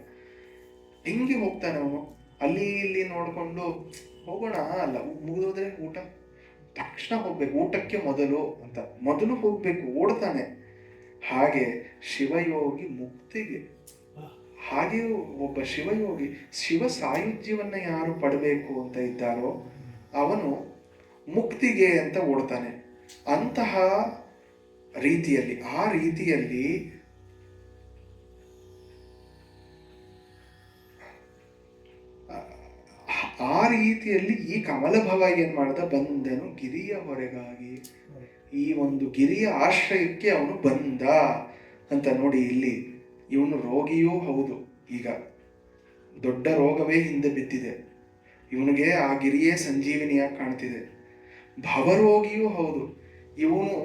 ಹೆಂಗೆ ಹೋಗ್ತಾನೆ ಅವನು? ಅಲ್ಲಿ ಇಲ್ಲಿ ನೋಡಿಕೊಂಡು ಹೋಗೋಣ ಅಲ್ಲ, ಮುಗಿದೋದ್ರೆ ಊಟ ತಕ್ಷಣ ಹೋಗ್ಬೇಕು, ಊಟಕ್ಕೆ ಮೊದಲು ಹೋಗ್ಬೇಕು, ಓಡ್ತಾನೆ. ಹಾಗೆ ಶಿವಯೋಗಿ ಮುಕ್ತಿಗೆ, ಹಾಗೆಯೂ ಒಬ್ಬ ಶಿವಯೋಗಿ ಶಿವ ಸಾಯುಜ್ಯವನ್ನ ಯಾರು ಪಡಬೇಕು ಅಂತ ಇದ್ದಾರೋ ಅವನು ಮುಕ್ತಿಗೆ ಅಂತ ಓಡ್ತಾನೆ. ಅಂತಹ ರೀತಿಯಲ್ಲಿ, ಆ ರೀತಿಯಲ್ಲಿ ಈ ಕಮಲಭವ ಏನ್ ಮಾಡ್ದ, ಬಂದನು ಗಿರಿಯ ಹೊರೆಗಾಗಿ, ಈ ಒಂದು ಗಿರಿಯ ಆಶ್ರಯಕ್ಕೆ ಅವನು ಬಂದ ಅಂತ. ನೋಡಿ, ಇಲ್ಲಿ ಇವನು ರೋಗಿಯೂ ಹೌದು, ಈಗ ದೊಡ್ಡ ರೋಗವೇ ಹಿಂದೆ ಬಿದ್ದಿದೆ, ಇವನಿಗೆ ಆ ಗಿರಿಯೇ ಸಂಜೀವಿನಿಯಾಗಿ ಕಾಣ್ತಿದೆ. ಭವರೋಗಿಯೂ ಹೌದು, ಇವನು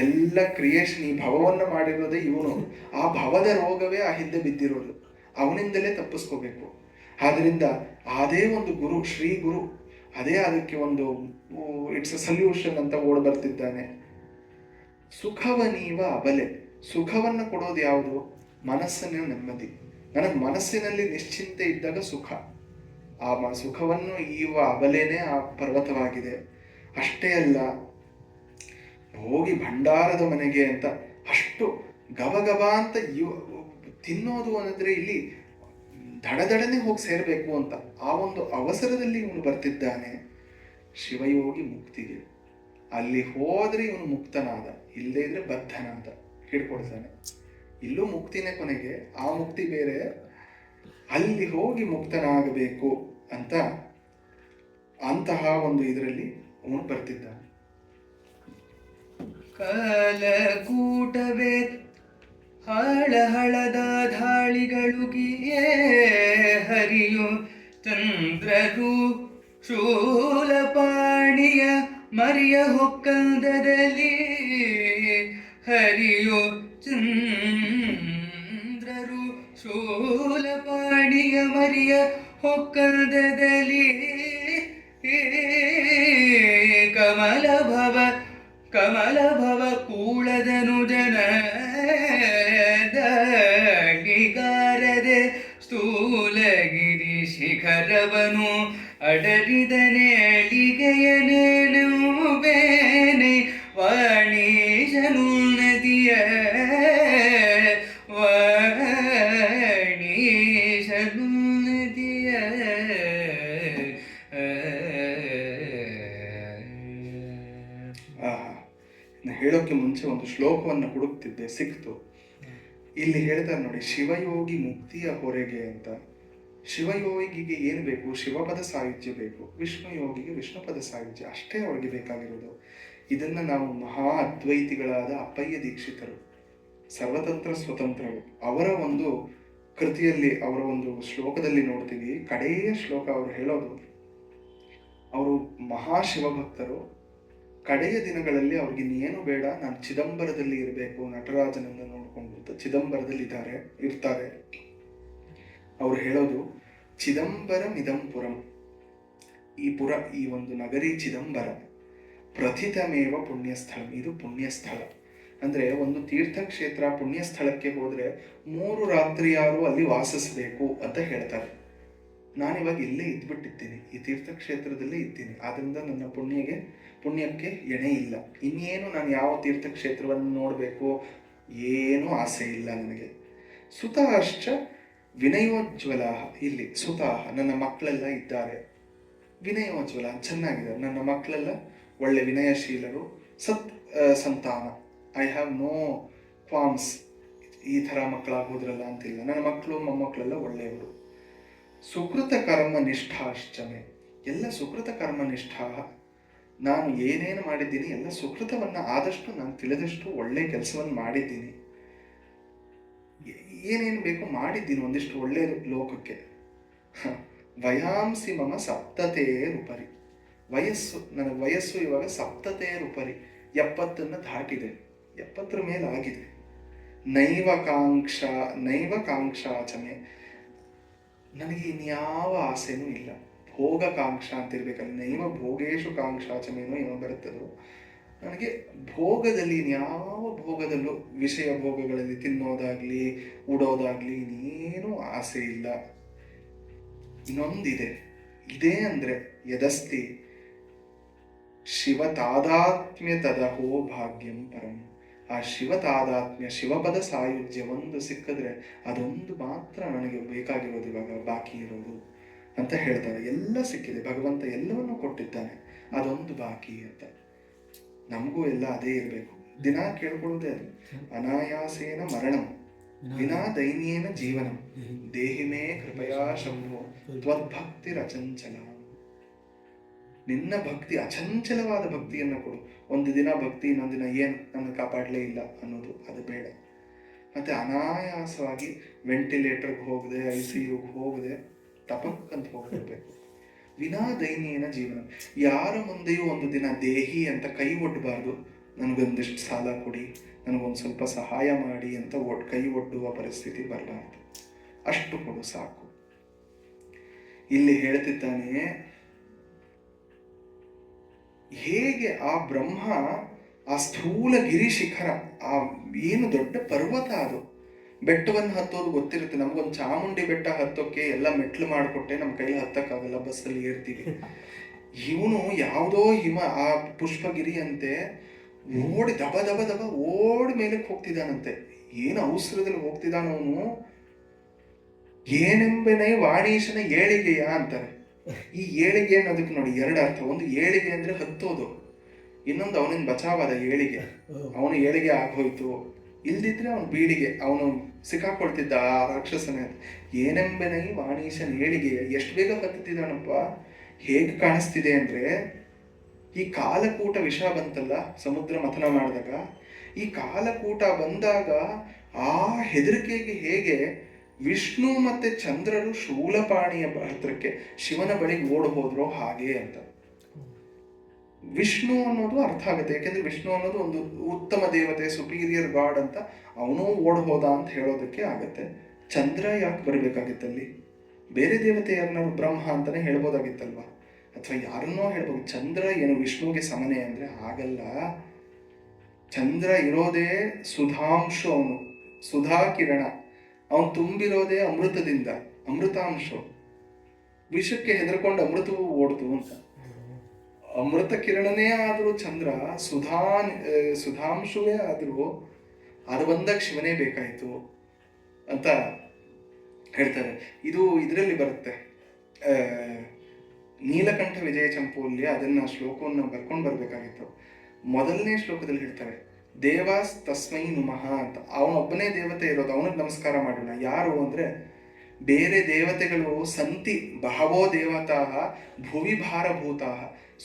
ಎಲ್ಲ ಕ್ರಿಯೇಷನ್, ಈ ಭವವನ್ನು ಮಾಡಿರೋದೇ ಇವನು. ಆ ಭವದ ರೋಗವೇ ಆ ಹಿಂದೆ ಬಿದ್ದಿರೋದು, ಅವನಿಂದಲೇ ತಪ್ಪಿಸ್ಕೋಬೇಕು. ಆದ್ರಿಂದ ಅದೇ ಒಂದು ಗುರು, ಶ್ರೀ ಗುರು, ಅದೇ ಅದಕ್ಕೆ ಒಂದು ಇಟ್ಸ್ ಅ ಸೊಲ್ಯೂಷನ್ ಅಂತ ಓಡ್ ಬರ್ತಿದ್ದಾನೆ. ಸುಖವನೀವ ಅಬಲೆ, ಸುಖವನ್ನು ಕೊಡೋದು ಯಾವುದು? ಮನಸ್ಸಿನ ನೆಮ್ಮದಿ. ನನಗೆ ಮನಸ್ಸಿನಲ್ಲಿ ನಿಶ್ಚಿಂತೆ ಇದ್ದಾಗ ಸುಖ. ಆ ಸುಖವನ್ನು ಈವ ಅಬಲೆನೇ ಆ ಪರ್ವತವಾಗಿದೆ. ಅಷ್ಟೇ ಅಲ್ಲ, ಹೋಗಿ ಭಂಡಾರದ ಮನೆಗೆ ಅಂತ ಅಷ್ಟು ಗಬಗಬ ಅಂತ ತಿನ್ನೋದು ಅನ್ನೋದ್ರೆ ಇಲ್ಲಿ ದಡದಡನೆ ಹೋಗಿ ಸೇರಬೇಕು ಅಂತ ಆ ಒಂದು ಅವಸರದಲ್ಲಿ ಇವನು ಬರ್ತಿದ್ದಾನೆ. ಶಿವಯೋಗಿ ಮುಕ್ತಿಗೆ, ಅಲ್ಲಿ ಹೋದ್ರೆ ಇವನು ಮುಕ್ತನಾದ, ಇಲ್ಲದೇ ಇದ್ರೆ ಬದ್ಧನಾದ, ಹಿಡ್ಕೊಡ್ತಾನೆ. ಇಲ್ಲೂ ಮುಕ್ತಿನೇ ಕೊನೆಗೆ, ಆ ಮುಕ್ತಿ ಬೇರೆ, ಅಲ್ಲಿ ಹೋಗಿ ಮುಕ್ತನಾಗಬೇಕು ಅಂತ ಅಂತಹ ಒಂದು ಇದರಲ್ಲಿ ಅವನು ಬರ್ತಿದ್ದಾನೆ. ಕಾಲಕೂಟವೇ ಹಳಹಳದ ಧಾಳಿಗಳುಗಿಯೇ ಹರಿಯು ಚಂದ್ರರು ಶೂಲಪಾಣಿಯ ಮರಿಯ ಹೊಕ್ಕಂದದಲ್ಲಿ, ಹರಿಯು ಚಂದ್ರರು ಶೂಲಪಾಣಿಯ ಮರಿಯ ಹೊಕ್ಕಂದದಲ್ಲಿ, ಕಮಲ ಭವ ಕೂಳದನು ಜನಗಾರದೆ ಸ್ಥೂಲಗಿರಿ ಶಿಖರವನು ಅಡರಿದನೇಳಿಗೆಯನೇನುಬೇನೆ ವಾಣೀಶನುನ್ನತಿಯ ವಾಣೀಶನುನ್ನತಿಯ ಆಹಾ, ಹೇಳೋಕೆ ಮುಂಚೆ ಒಂದು ಶ್ಲೋಕವನ್ನು ಹುಡುಕ್ತಿದ್ದೆ, ಸಿಕ್ತು. ಇಲ್ಲಿ ಹೇಳ್ತಾರೆ ನೋಡಿ, ಶಿವಯೋಗಿ ಮುಕ್ತಿಯ ಹೊರೆಗೆ ಅಂತ. ಶಿವಯೋಗಿಗೆ ಏನು ಬೇಕು? ಶಿವಪದ ಸಾಯುಜ್ಯ ಬೇಕು. ವಿಷ್ಣು ಯೋಗಿಗೆ ವಿಷ್ಣುಪದ ಸಾಯುಜ್ಯ, ಅಷ್ಟೇ ಅವರಿಗೆ ಬೇಕಾಗಿರೋದು. ಇದನ್ನ ನಾವು ಮಹಾ ಅದ್ವೈತಿಗಳಾದ ಅಪ್ಪಯ್ಯ ದೀಕ್ಷಿತರು, ಸರ್ವತಂತ್ರ ಸ್ವತಂತ್ರರು, ಅವರ ಒಂದು ಕೃತಿಯಲ್ಲಿ, ಅವರ ಒಂದು ಶ್ಲೋಕದಲ್ಲಿ ನೋಡ್ತೀವಿ. ಕಡೆಯ ಶ್ಲೋಕ ಅವರು ಹೇಳೋದು, ಅವರು ಮಹಾಶಿವಭಕ್ತರು. ಕಡೆಯ ದಿನಗಳಲ್ಲಿ ಅವ್ರಿಗೆ ಇನ್ನೇನು ಬೇಡ, ನಾನು ಚಿದಂಬರದಲ್ಲಿ ಇರಬೇಕು, ನಟರಾಜನನ್ನು ನೋಡ್ಕೊಂಡು ಚಿದಂಬರದಲ್ಲಿ ಇರ್ತಾರೆ. ಅವ್ರು ಹೇಳೋದು, ಚಿದಂಬರಂ ಇದಂ ಪುರಂ, ಈ ಪುರ, ಈ ಒಂದು ನಗರಿ ಚಿದಂಬರ, ಪ್ರಥಿತಮೇವ ಪುಣ್ಯಸ್ಥಳ, ಇದು ಪುಣ್ಯಸ್ಥಳ. ಅಂದ್ರೆ ಒಂದು ತೀರ್ಥಕ್ಷೇತ್ರ ಪುಣ್ಯಸ್ಥಳಕ್ಕೆ ಹೋದ್ರೆ 3 ರಾತ್ರಿಯಾರು ಅಲ್ಲಿ ವಾಸಿಸಬೇಕು ಅಂತ ಹೇಳ್ತಾರೆ. ನಾನಿವಾಗ ಇಲ್ಲೇ ಇದ್ಬಿಟ್ಟಿದ್ದೀನಿ, ಈ ತೀರ್ಥಕ್ಷೇತ್ರದಲ್ಲೇ ಇದ್ದೀನಿ. ಆದ್ರಿಂದ ನನ್ನ ಪುಣ್ಯಕ್ಕೆ ಎಣೆ ಇಲ್ಲ. ಇನ್ನೇನು ನಾನು ಯಾವ ತೀರ್ಥಕ್ಷೇತ್ರವನ್ನು ನೋಡಬೇಕು, ಏನೂ ಆಸೆ ಇಲ್ಲ ನನಗೆ. ಸುತಾಶ್ಚ ವಿನಯೋಜ್ವಲ, ಇಲ್ಲಿ ಸುತಾಹ, ನನ್ನ ಮಕ್ಕಳೆಲ್ಲ ಇದ್ದಾರೆ. ವಿನಯೋಜ್ವಲ, ಚೆನ್ನಾಗಿದ್ದಾರೆ ನನ್ನ ಮಕ್ಕಳೆಲ್ಲ, ಒಳ್ಳೆ ವಿನಯಶೀಲರು. ಸಂತಾನ, ಐ ಹ್ಯಾವ್ ನೋ ಕ್ವಾಮ್ಸ್, ಈ ಥರ ಮಕ್ಕಳಾಗೋದ್ರಲ್ಲ ಅಂತಿಲ್ಲ. ನನ್ನ ಮಕ್ಕಳು ಮೊಮ್ಮಕ್ಕಳೆಲ್ಲ ಒಳ್ಳೆಯವರು. ಸುಕೃತ ಕರ್ಮ ನಿಷ್ಠಾಶ್ಚಮೆ, ಎಲ್ಲ ಸುಕೃತ ಕರ್ಮ ನಿಷ್ಠಾ, ನಾನು ಏನೇನು ಮಾಡಿದ್ದೀನಿ ಎಲ್ಲ ಸುಕೃತವನ್ನ ಆದಷ್ಟು ನಾನು ತಿಳಿದಷ್ಟು ಒಳ್ಳೆ ಕೆಲಸವನ್ನು ಮಾಡಿದ್ದೀನಿ. ಏನೇನು ಬೇಕು ಮಾಡಿದ್ದೀನಿ, ಒಂದಿಷ್ಟು ಒಳ್ಳೆಯದು ಲೋಕಕ್ಕೆ. ವಯಾಂಸಿ ಮಮ ಸಪ್ತತೇರುಪರಿ, ನನಗೆ ವಯಸ್ಸು ಇವಾಗ ಸಪ್ತತೇರುಪರಿ, 70 ದಾಟಿದೆ, 70 ಮೇಲಾಗಿದೆ. ನೈವ ಕಾಂಕ್ಷಾಚಮೆ, ನನಗೆ ಇನ್ಯಾವ ಆಸೆನೂ ಇಲ್ಲ. ಭೋಗ ಕಾಂಕ್ಷ ಅಂತ ಇರ್ಬೇಕಲ್ಲ, ನೈವ ಭೋಗೇಶು ಕಾಂಕ್ಷಾಚಮೇನೋ ಏನೋ ಬರುತ್ತದೋ. ನನಗೆ ಭೋಗದಲ್ಲಿ ಇನ್ಯಾವ ಭೋಗದಲ್ಲೂ, ವಿಷಯ ಭೋಗಗಳಲ್ಲಿ ತಿನ್ನೋದಾಗ್ಲಿ ಉಡೋದಾಗ್ಲಿ ಇನ್ನೇನೂ ಆಸೆ ಇಲ್ಲ. ಇನ್ನೊಂದಿದೆ, ಇದೇ ಅಂದ್ರೆ ಯದಸ್ತಿ ಶಿವತಾದಾತ್ಮ್ಯ ತದಹೋ ಭಾಗ್ಯಂ ಪರಂ. ಆ ಶಿವತಾದಾತ್ಮ್ಯ, ಶಿವಪದ ಸಾಯುಜ್ಯ ಒಂದು ಸಿಕ್ಕಿದ್ರೆ ಅದೊಂದು ಮಾತ್ರ ನನಗೆ ಬೇಕಾಗಿರೋದು, ಇವಾಗ ಬಾಕಿ ಇರೋದು ಅಂತ ಹೇಳ್ತಾರೆ. ಎಲ್ಲ ಸಿಕ್ಕಿದೆ, ಭಗವಂತ ಎಲ್ಲವನ್ನೂ ಕೊಟ್ಟಿದ್ದಾನೆ, ಅದೊಂದು ಬಾಕಿ ಅಂತ. ನಮಗೂ ಎಲ್ಲ ಅದೇ ಇರಬೇಕು. ದಿನ ಕೇಳ್ಕೊಳ್ಳೋದೇ ಅದು, ಅನಾಯಾಸೇನ ಮರಣಂ ವಿನಾ ದೈನ್ಯೇನ ಜೀವನಂ ದೇಹಿಮೇ ಕೃಪಯಾ ಶಂಭೋ ತ್ವದ್ಭಕ್ತಿರಚಂಚಲ. ನಿನ್ನ ಭಕ್ತಿ, ಅಚಂಚಲವಾದ ಭಕ್ತಿಯನ್ನು ಕೊಡು. ಒಂದು ದಿನ ಭಕ್ತಿ, ಇನ್ನೊಂದು ದಿನ ಏನು ನನ್ನ ಕಾಪಾಡಲೇ ಇಲ್ಲ ಅನ್ನೋದು, ಅದು ಬೇಡ. ಮತ್ತೆ ಅನಾಯಾಸವಾಗಿ ವೆಂಟಿಲೇಟರ್ಗೆ ಹೋಗದೆ, ICUಗೆ ಹೋಗದೆ ತಪಕ್ಕಂತ ಹೋಗ್ಬಿಡ್ಬೇಕು. ವಿನಾ ದೈನ್ಯೇನ ಜೀವನ, ಯಾರ ಮುಂದೆಯೂ ಒಂದು ದಿನ ದೇಹಿ ಅಂತ ಕೈ ಒಡ್ಡಬಾರ್ದು. ನನಗೊಂದಿಷ್ಟು ಸಾಲ ಕೊಡಿ, ನನಗೊಂದು ಸ್ವಲ್ಪ ಸಹಾಯ ಮಾಡಿ ಅಂತ ಕೈ ಒಡ್ಡುವ ಪರಿಸ್ಥಿತಿ ಬರಬಾರ್ದು. ಅಷ್ಟು ಕೊಡು ಸಾಕು. ಇಲ್ಲಿ ಹೇಳ್ತಿದ್ದಾನೆ, ಹೇಗೆ ಆ ಬ್ರಹ್ಮ, ಆ ಸ್ಥೂಲ ಗಿರಿ ಶಿಖರ, ಆ ಏನು ದೊಡ್ಡ ಪರ್ವತ, ಅದು ಬೆಟ್ಟವನ್ನು ಹತ್ತೋದು ಗೊತ್ತಿರುತ್ತೆ. ನಮ್ಗೊಂದು ಚಾಮುಂಡಿ ಬೆಟ್ಟ ಹತ್ತೋಕೆ ಎಲ್ಲ ಮೆಟ್ಲು ಮಾಡಿಕೊಟ್ಟೆ, ನಮ್ಮ ಕೈಲಿ ಹತ್ತಕ್ಕಾಗಲ್ಲ, ಬಸ್ಸಲ್ಲಿ ಏರ್ತೀವಿ. ಇವನು ಯಾವುದೋ ಆ ಪುಷ್ಪಗಿರಿ ಅಂತೆ ಓಡಿ ದಬ ದಬ ದಬ ಓಡಿ ಮೇಲಕ್ಕೆ ಹೋಗ್ತಿದ್ದಾನಂತೆ. ಏನು ಅವಸರದಲ್ಲಿ ಹೋಗ್ತಿದ್ದಾನವನು. ಏನೆಂಬನೇ ವಾಣೀಶನ ಏಳಿಗೆಯ ಅಂತಾರೆ. ಈ ಏಳಿಗೆ ಅನ್ನೋದಕ್ಕೆ ನೋಡಿ 2 ಅರ್ಥ. ಒಂದು ಏಳಿಗೆ ಅಂದ್ರೆ ಹತ್ತೋದು, ಇನ್ನೊಂದು ಅವನಿಂದ ಬಚಾವಾದ ಏಳಿಗೆ. ಅವನು ಏಳಿಗೆ ಆಗೋಯ್ತು, ಇಲ್ದಿದ್ರೆ ಅವನು ಬೀಳಿಗೆ, ಅವನು ಸಿಕ್ಕಾಕೊಳ್ತಿದ್ದ ಆ ರಾಕ್ಷಸನೇ. ಏನೆಂಬನೇ ವಾಣೀಶನ ಏಳಿಗೆಯ, ಎಷ್ಟು ಬೇಗ ಹತ್ತುತ್ತಿದ್ದಾನಪ್ಪ. ಹೇಗೆ ಕಾಣಿಸ್ತಿದೆ ಅಂದ್ರೆ, ಈ ಕಾಲಕೂಟ ವಿಷ ಬಂತಲ್ಲ ಸಮುದ್ರ ಮಥನ ಮಾಡಿದಾಗ, ಈ ಕಾಲಕೂಟ ಬಂದಾಗ ಆ ಹೆದರಿಕೆಗೆ ಹೇಗೆ ವಿಷ್ಣು ಮತ್ತೆ ಚಂದ್ರರು ಶೂಲಪಾಣಿಯ ಹತ್ರಕ್ಕೆ ಶಿವನ ಬಳಿಗೆ ಓಡ್ ಹೋದ್ರೋ ಹಾಗೆ ಅಂತ. ವಿಷ್ಣು ಅನ್ನೋದು ಅರ್ಥ ಆಗುತ್ತೆ, ಯಾಕೆಂದ್ರೆ ವಿಷ್ಣು ಅನ್ನೋದು ಒಂದು ಉತ್ತಮ ದೇವತೆ, ಸುಪೀರಿಯರ್ ಗಾಡ್ ಅಂತ ಅವನು ಓಡ್ ಹೋದ ಅಂತ ಹೇಳೋದಕ್ಕೆ ಆಗತ್ತೆ. ಚಂದ್ರ ಯಾಕೆ ಬರಬೇಕಾಗಿತ್ತಲ್ಲಿ? ಬೇರೆ ದೇವತೆ ಯಾರನ್ನಾರು ಬ್ರಹ್ಮ ಅಂತಾನೆ ಹೇಳ್ಬೋದಾಗಿತ್ತಲ್ವಾ, ಅಥವಾ ಯಾರನ್ನೋ ಹೇಳ್ಬೋದು. ಚಂದ್ರ ಏನು ವಿಷ್ಣುವಿಗೆ ಸಮನೆ ಅಂದ್ರೆ ಆಗಲ್ಲ. ಚಂದ್ರ ಇರೋದೇ ಸುಧಾಂಶು, ಅವನು ಸುಧಾ ಕಿರಣ, ಅವನು ತುಂಬಿರೋದೇ ಅಮೃತದಿಂದ, ಅಮೃತಾಂಶ. ವಿಷಕ್ಕೆ ಹೆದರ್ಕೊಂಡು ಅಮೃತವು ಓಡ್ತು ಅಂತ. ಅಮೃತ ಕಿರಣನೇ ಆದರೂ ಚಂದ್ರ, ಸುಧಾಂಶುವೇ ಆದರೂ ಅದು ಬಂದಾಗ ಶಿವನೇ ಬೇಕಾಯಿತು ಅಂತ ಹೇಳ್ತಾರೆ. ಇದು ಇದರಲ್ಲಿ ಬರುತ್ತೆ, ನೀಲಕಂಠ ವಿಜಯ ಚಂಪೋಲ್ಲಿ ಅದನ್ನ ಶ್ಲೋಕವನ್ನು ಬರ್ಕೊಂಡು ಬರ್ಬೇಕಾಗಿತ್ತು. ಮೊದಲನೇ ಶ್ಲೋಕದಲ್ಲಿ ಹೇಳ್ತಾರೆ ದೇವಾಸ್ ತಸ್ಮೈ ನುಮಃ ಅಂತ. ಅವನೊಬ್ಬನೇ ದೇವತೆ ಇರೋದು, ಅವನಿಗೆ ನಮಸ್ಕಾರ ಮಾಡೋಣ. ಯಾರು ಅಂದ್ರೆ ಬೇರೆ ದೇವತೆಗಳು ಸಂತಿ ಬಹವೋ ದೇವತಾ ಭುವಿ ಭಾರಭೂತಾ,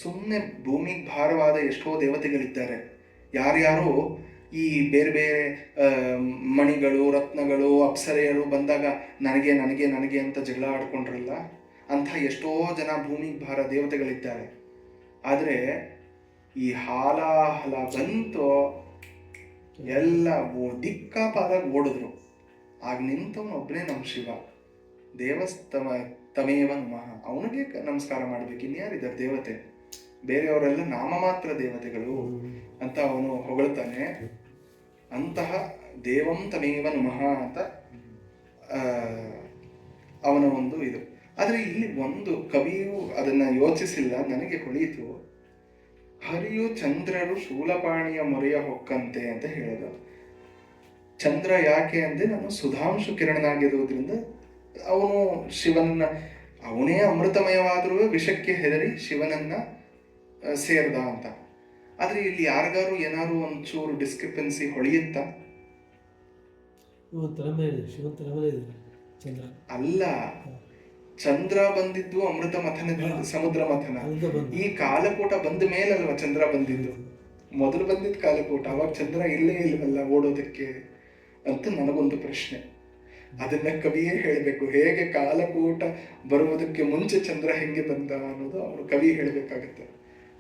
ಸುಮ್ಮನೆ ಭೂಮಿಗೆ ಭಾರವಾದ ಎಷ್ಟೋ ದೇವತೆಗಳಿದ್ದಾರೆ. ಯಾರ್ಯಾರು ಈ ಬೇರೆ ಬೇರೆ ಮಣಿಗಳು, ರತ್ನಗಳು, ಅಪ್ಸರೆಯರು ಬಂದಾಗ ನನಗೆ ನನಗೆ ನನಗೆ ಅಂತ ಜಗಳ ಆಡ್ಕೊಂಡ್ರಲ್ಲ, ಅಂಥ ಎಷ್ಟೋ ಜನ ಭೂಮಿಗೆ ಭಾರ ದೇವತೆಗಳಿದ್ದಾರೆ. ಆದರೆ ಈ ಹಾಲಾಹಲ ಬಂತು, ಎಲ್ಲ ದಿಕ್ಕಾಪಾದಾಗ ಓಡಿದ್ರು. ಆಗ ನಿಂತವನೊಬ್ಬನೇ ನಮ್ಮ ಶಿವ, ತಮೇವ ನಮಃ, ಅವನಿಗೆ ನಮಸ್ಕಾರ ಮಾಡ್ಬೇಕು, ಇನ್ಯಾರಿದ್ದಾರೆ ದೇವತೆ, ಬೇರೆಯವರೆಲ್ಲ ನಾಮ ಮಾತ್ರ ದೇವತೆಗಳು ಅಂತ ಅವನು ಹೊಗಳ್ತಾನೆ. ಅಂತಹ ದೇವಂ ತಮೇವ ನಮಃ ಅಂತ ಅವನ ಒಂದು ಇದು. ಆದರೆ ಇಲ್ಲಿ ಒಂದು ಕವಿಯು ಅದನ್ನ ಯೋಚಿಸಿಲ್ಲ, ನನಗೆ ಹೊಳೆಯಿತು. ಹರಿಯು ಚಂದ್ರರು ಶೂಲಪಾಣಿಯ ಮೊರೆಯ ಹೊಕ್ಕಂತೆ ಅಂತ ಹೇಳೋದು. ಚಂದ್ರ ಯಾಕೆ ಅಂದ್ರೆ ನಾನು ಸುಧಾಂಶು ಕಿರಣನಾಗಿರುವುದರಿಂದ ಅವನು ಶಿವನನ್ನ, ಅವನೇ ಅಮೃತಮಯವಾದರೂ ವಿಷಕ್ಕೆ ಹೆದರಿ ಶಿವನನ್ನ ಸೇರ್ದ ಅಂತ. ಆದ್ರೆ ಇಲ್ಲಿ ಯಾರಿಗಾರು ಏನಾರು ಒಂಚೂರು ಡಿಸ್ಕ್ರಿಪೆನ್ಸಿ ಹೊಳೆಯುತ್ತಾ? ಅಲ್ಲ, ಚಂದ್ರ ಬಂದಿದ್ದು ಅಮೃತ ಮಥನದಿಂದ, ಸಮುದ್ರ ಮಥನ. ಈ ಕಾಲಕೂಟ ಬಂದ ಮೇಲಲ್ವ ಚಂದ್ರ ಬಂದಿದ್ದು. ಮೊದಲು ಬಂದಿದ್ದು ಕಾಲಕೂಟ, ಅವಾಗ ಚಂದ್ರ ಇಲ್ಲೇ ಇಲ್ವಲ್ಲ ಓಡೋದಕ್ಕೆ ಅಂತ ನನಗೊಂದು ಪ್ರಶ್ನೆ. ಅದನ್ನ ಕವಿಯೇ ಹೇಳಬೇಕು. ಹೇಗೆ ಕಾಲಕೂಟ ಬರುವುದಕ್ಕೆ ಮುಂಚೆ ಚಂದ್ರ ಹೆಂಗೆ ಬಂದ ಅನ್ನೋದು ಅವರು ಕವಿ ಹೇಳಬೇಕಾಗತ್ತೆ.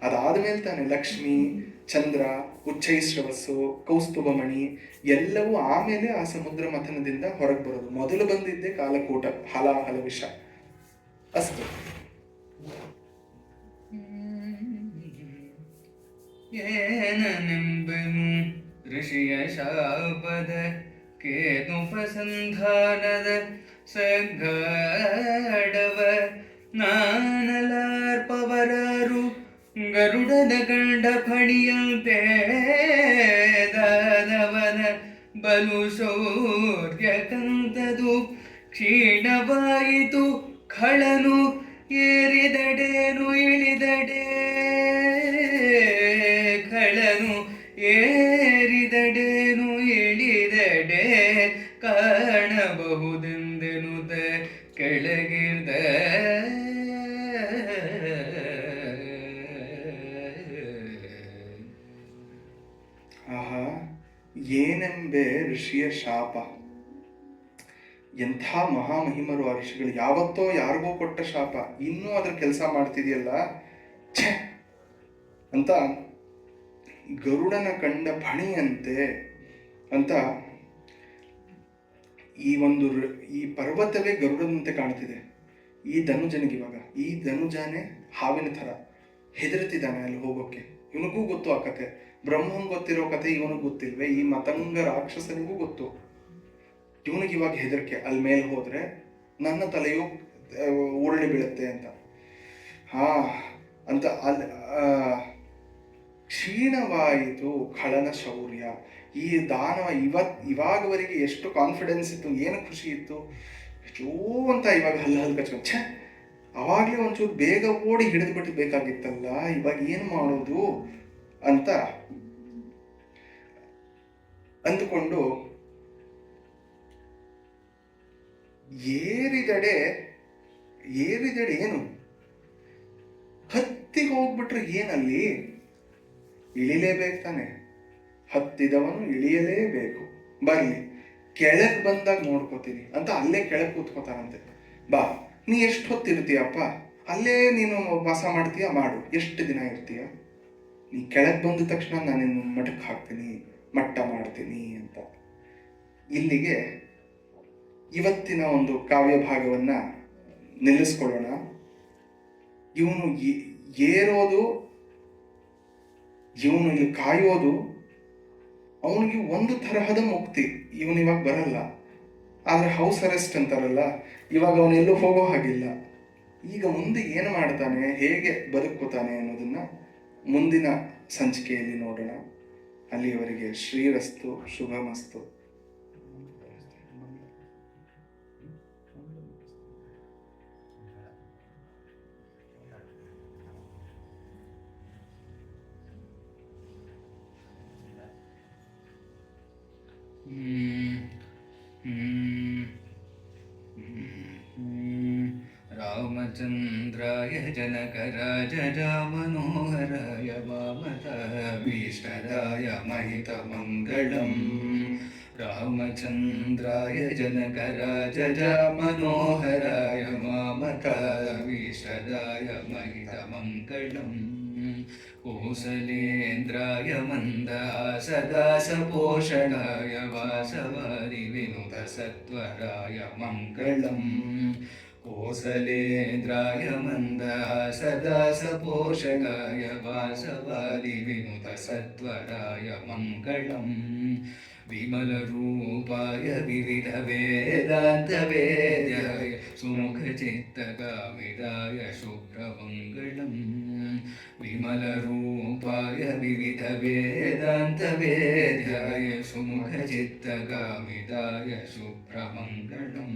ಅದಾದ್ಮೇಲೆ ತಾನೆ ಲಕ್ಷ್ಮಿ, ಚಂದ್ರ, ಉಚ್ಚೈಶ್ರವಸ್ಸು, ಕೌಸ್ತುಭಮಣಿ ಎಲ್ಲವೂ ಆಮೇಲೆ ಆ ಸಮುದ್ರ ಮಥನದಿಂದ ಹೊರಗೆ ಬರೋದು. ಮೊದಲು ಬಂದಿದ್ದೆ ಕಾಲಕೂಟ, ಹಲಾಹಲ ವಿಷ. ಅಷ್ಟು. ಏನನೆಂಬನು ಋಷಿಯ ಶಾಪದ ಕೇತುಪಸಂಧಾನದ ಸಗ್ಗಾಡವ ನಾನಲಾರ್ಪವರಾರು ಗರುಡನ ಗಂಡ ಫಣಿಯಂತೆ ದಾನವನ ಬಲು ಶೌರ್ಯ ಕಂತದು ಕ್ಷೀಣವಾಯಿತು ಖಳನು ಏರಿದಡೇನು ಇಳಿದಡೆ ಖಳನು ಏರಿದಡೇನು ಇಳಿದಡೆ ಕಾಣಬಹುದೆಂದೆನುತ ಕೆಳಗಿರ್ದ ಆಹಾ, ಏನೆಂಬೆ ಋಷಿಯ ಶಾಪ. ಎಂಥ ಮಹಾಮಹಿಮರು ಆ ಋಷಿಗಳು. ಯಾವತ್ತೋ ಯಾರಿಗೋ ಕೊಟ್ಟ ಶಾಪ, ಇನ್ನೂ ಅದ್ರ ಕೆಲಸ ಮಾಡ್ತಿದೆಯಲ್ಲ ಛೆ ಅಂತ. ಗರುಡನ ಕಂಡ ಫಣಿಯಂತೆ ಅಂತ, ಈ ಪರ್ವತವೇ ಗರುಡನಂತೆ ಕಾಣ್ತಿದೆ ಈ ಧನುಜನಿಗೆ. ಇವಾಗ ಈ ಧನುಜಾನೆ ಹಾವಿನ ಥರ ಹೆದರ್ತಿದ್ದಾನೆ ಅಲ್ಲಿ ಹೋಗೋಕೆ. ಇವನಿಗೂ ಗೊತ್ತು ಆ ಕತೆ, ಬ್ರಹ್ಮನ್ ಗೊತ್ತಿರೋ ಕತೆ ಇವನಿಗೆ ಗೊತ್ತಿಲ್ವೇ? ಈ ಮತಂಗ ರಾಕ್ಷಸನಿಗೂ ಗೊತ್ತು. ಇವನಿಗೆ ಇವಾಗ ಹೆದರಿಕೆ, ಅಲ್ಲಿ ಮೇಲೆ ಹೋದ್ರೆ ನನ್ನ ತಲೆಯು ಉರುಳಿ ಬೀಳುತ್ತೆ ಅಂತ. ಅಂತ ಅಲ್ಲಿ ಕ್ಷೀಣವಾಯಿತು ಖಳನ ಶೌರ್ಯ. ಈ ದಾನವ ಇವಾಗವರೆಗೆ ಎಷ್ಟು ಕಾನ್ಫಿಡೆನ್ಸ್ ಇತ್ತು, ಏನು ಖುಷಿ ಇತ್ತು, ಎಷ್ಟೋ ಅಂತ ಇವಾಗ ಹಲ್ಲು ಕಚ್ಕೊಂಡು ಛೆ, ಅವಾಗಲೇ ಒಂಚೂರು ಬೇಗ ಓಡಿ ಹಿಡಿದು ಬೇಕಾಗಿತ್ತಲ್ಲ, ಇವಾಗ ಏನು ಮಾಡೋದು ಅಂತ ಅಂದುಕೊಂಡು ಏರಿದಡೆ ಏನು ಹತ್ತಿ ಹೋಗ್ಬಿಟ್ರೆ ಏನಲ್ಲಿ ಇಳಿಲೇಬೇಕು ತಾನೆ. ಹತ್ತಿದವನು ಇಳಿಯಲೇಬೇಕು. ಬರ್ಲಿ, ಕೆಳಗೆ ಬಂದಾಗ ನೋಡ್ಕೋತೀನಿ ಅಂತ ಅಲ್ಲೇ ಕೆಳಗೆ ಕೂತ್ಕೋತಾನಂತೆ. ಬಾ, ನೀ ಎಷ್ಟು ಹೊತ್ತಿರ್ತೀಯಪ್ಪ, ಅಲ್ಲೇ ನೀನು ವಾಸ ಮಾಡ್ತೀಯ, ಮಾಡು. ಎಷ್ಟು ದಿನ ಇರ್ತೀಯ? ನೀ ಕೆಳಗೆ ಬಂದ ತಕ್ಷಣ ನಾನಿನ್ನು ಮಠಕ್ಕೆ ಹಾಕ್ತೀನಿ, ಮಟ್ಟ ಮಾಡ್ತೀನಿ ಅಂತ. ಇಲ್ಲಿಗೆ ಇವತ್ತಿನ ಒಂದು ಕಾವ್ಯ ಭಾಗವನ್ನ ನಿಲ್ಲಿಸ್ಕೊಳ್ಳೋಣ. ಇವನು ಏರೋದು, ಇವನು ಇಲ್ಲಿ ಕಾಯೋದು, ಅವನಿಗೆ ಒಂದು ತರಹದ ಮುಕ್ತಿ. ಇವನು ಇವಾಗ ಬರಲ್ಲ, ಆದ್ರೆ ಹೌಸ್ ಅರೆಸ್ಟ್ ಅಂತಾರಲ್ಲ, ಇವಾಗ ಅವನೆಲ್ಲೂ ಹೋಗೋ ಹಾಗಿಲ್ಲ. ಈಗ ಮುಂದೆ ಏನು ಮಾಡ್ತಾನೆ, ಹೇಗೆ ಬದುಕುತ್ತಾನೆ ಅನ್ನೋದನ್ನ ಮುಂದಿನ ಸಂಚಿಕೆಯಲ್ಲಿ ನೋಡೋಣ. ಅಲ್ಲಿಯವರೆಗೆ ಶ್ರೀರಸ್ತು, ಶುಭಮಸ್ತು. ರಾಮಚಂದ್ರಾಯ ಜನಕರಾಜಾಮನೋಹರಾಯ ವಾಮತಾಭೀಷ್ಟದಾಯ ಮಹಿತಮಂಗಳಂ. ರಾಮಚಂದ್ರಾಯ ಜನಕರಾಜಾಮನೋಹರಾಯ ವಾಮತಾಭೀಷ್ಟದಾಯ ಮಹಿತಮಂಗಳಂ. ಕೋಸಲೇಂದ್ರಾಯ ಮಂದಹಾಸದಾಸಪೋಷಣಾಯ ವಾಸವಾರಿ ವಿನುತ ಸತ್ವರಾಯ ಮಂಗಳಂ. ಕೋಸಲೇಂದ್ರಾಯ ಮಂದಹಾಸದಾಸಪೋಷಣಾಯ ವಾಸವಾರಿ ವಿನುತ ಸತ್ವರಾಯ ಮಂಗಳಂ. ವಿಮಲರೂಪಾಯ ವಿವಿಧ ವೇದಾಂತ ವೇದ್ಯಾಯ ಸುಮುಖಚಿತ್ತಗಾಮಿದಾಯ ಶುಭ್ರಮಂಗಳಂ. ವಿಮಲರೂಪಾಯ ವಿವಿಧ ವೇದಾಂತ ವೇದ್ಯಾಯ ಸುಮುಖಚಿತ್ತಗಾಮಿದಾಯ ಶುಭ್ರಮಂಗಳಂ.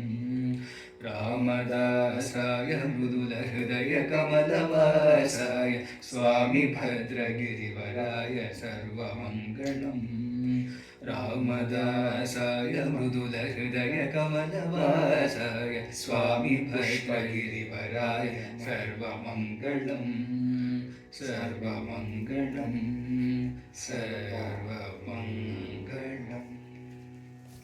ರಾಮದಾಸಾಯ ಮೃದುಲ ಹೃದಯ ಕಮಲವಾಸಾಯ ಸ್ವಾಮಿ ಭದ್ರಗಿರಿವರಾಯ ಸರ್ವಮಂಗಳಂ. ರಾಮದಾಸಾಯ ಮೃದುಲ ಹೃದಯ ಕಮಲವಾಸಾಯ ಸ್ವಾಮಿ ಭದ್ರಗಿರಿವರಾಯ ಸರ್ವಮಂಗಳಂ. ಸರ್ವಮಂಗಳಂ ಸರ್ವಮಂಗಳಂ.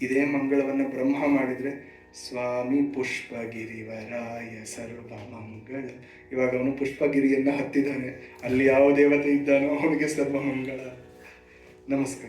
ಇದೇ ಮಂಗಳವನ್ನು ಬ್ರಹ್ಮ ಮಾಡಿದರೆ ಸ್ವಾಮಿ ಪುಷ್ಪಗಿರಿವರಾಯ ಸರ್ವಮಂಗಳ. ಇವಾಗ ಅವನು ಪುಷ್ಪಗಿರಿಯನ್ನ ಹತ್ತಿದ್ದಾನೆ, ಅಲ್ಲಿ ಯಾವ ದೇವತೆ ಇದ್ದಾನೋ ಅವನಿಗೆ ಸರ್ವಮಂಗಳ. ನಮಸ್ಕಾರ.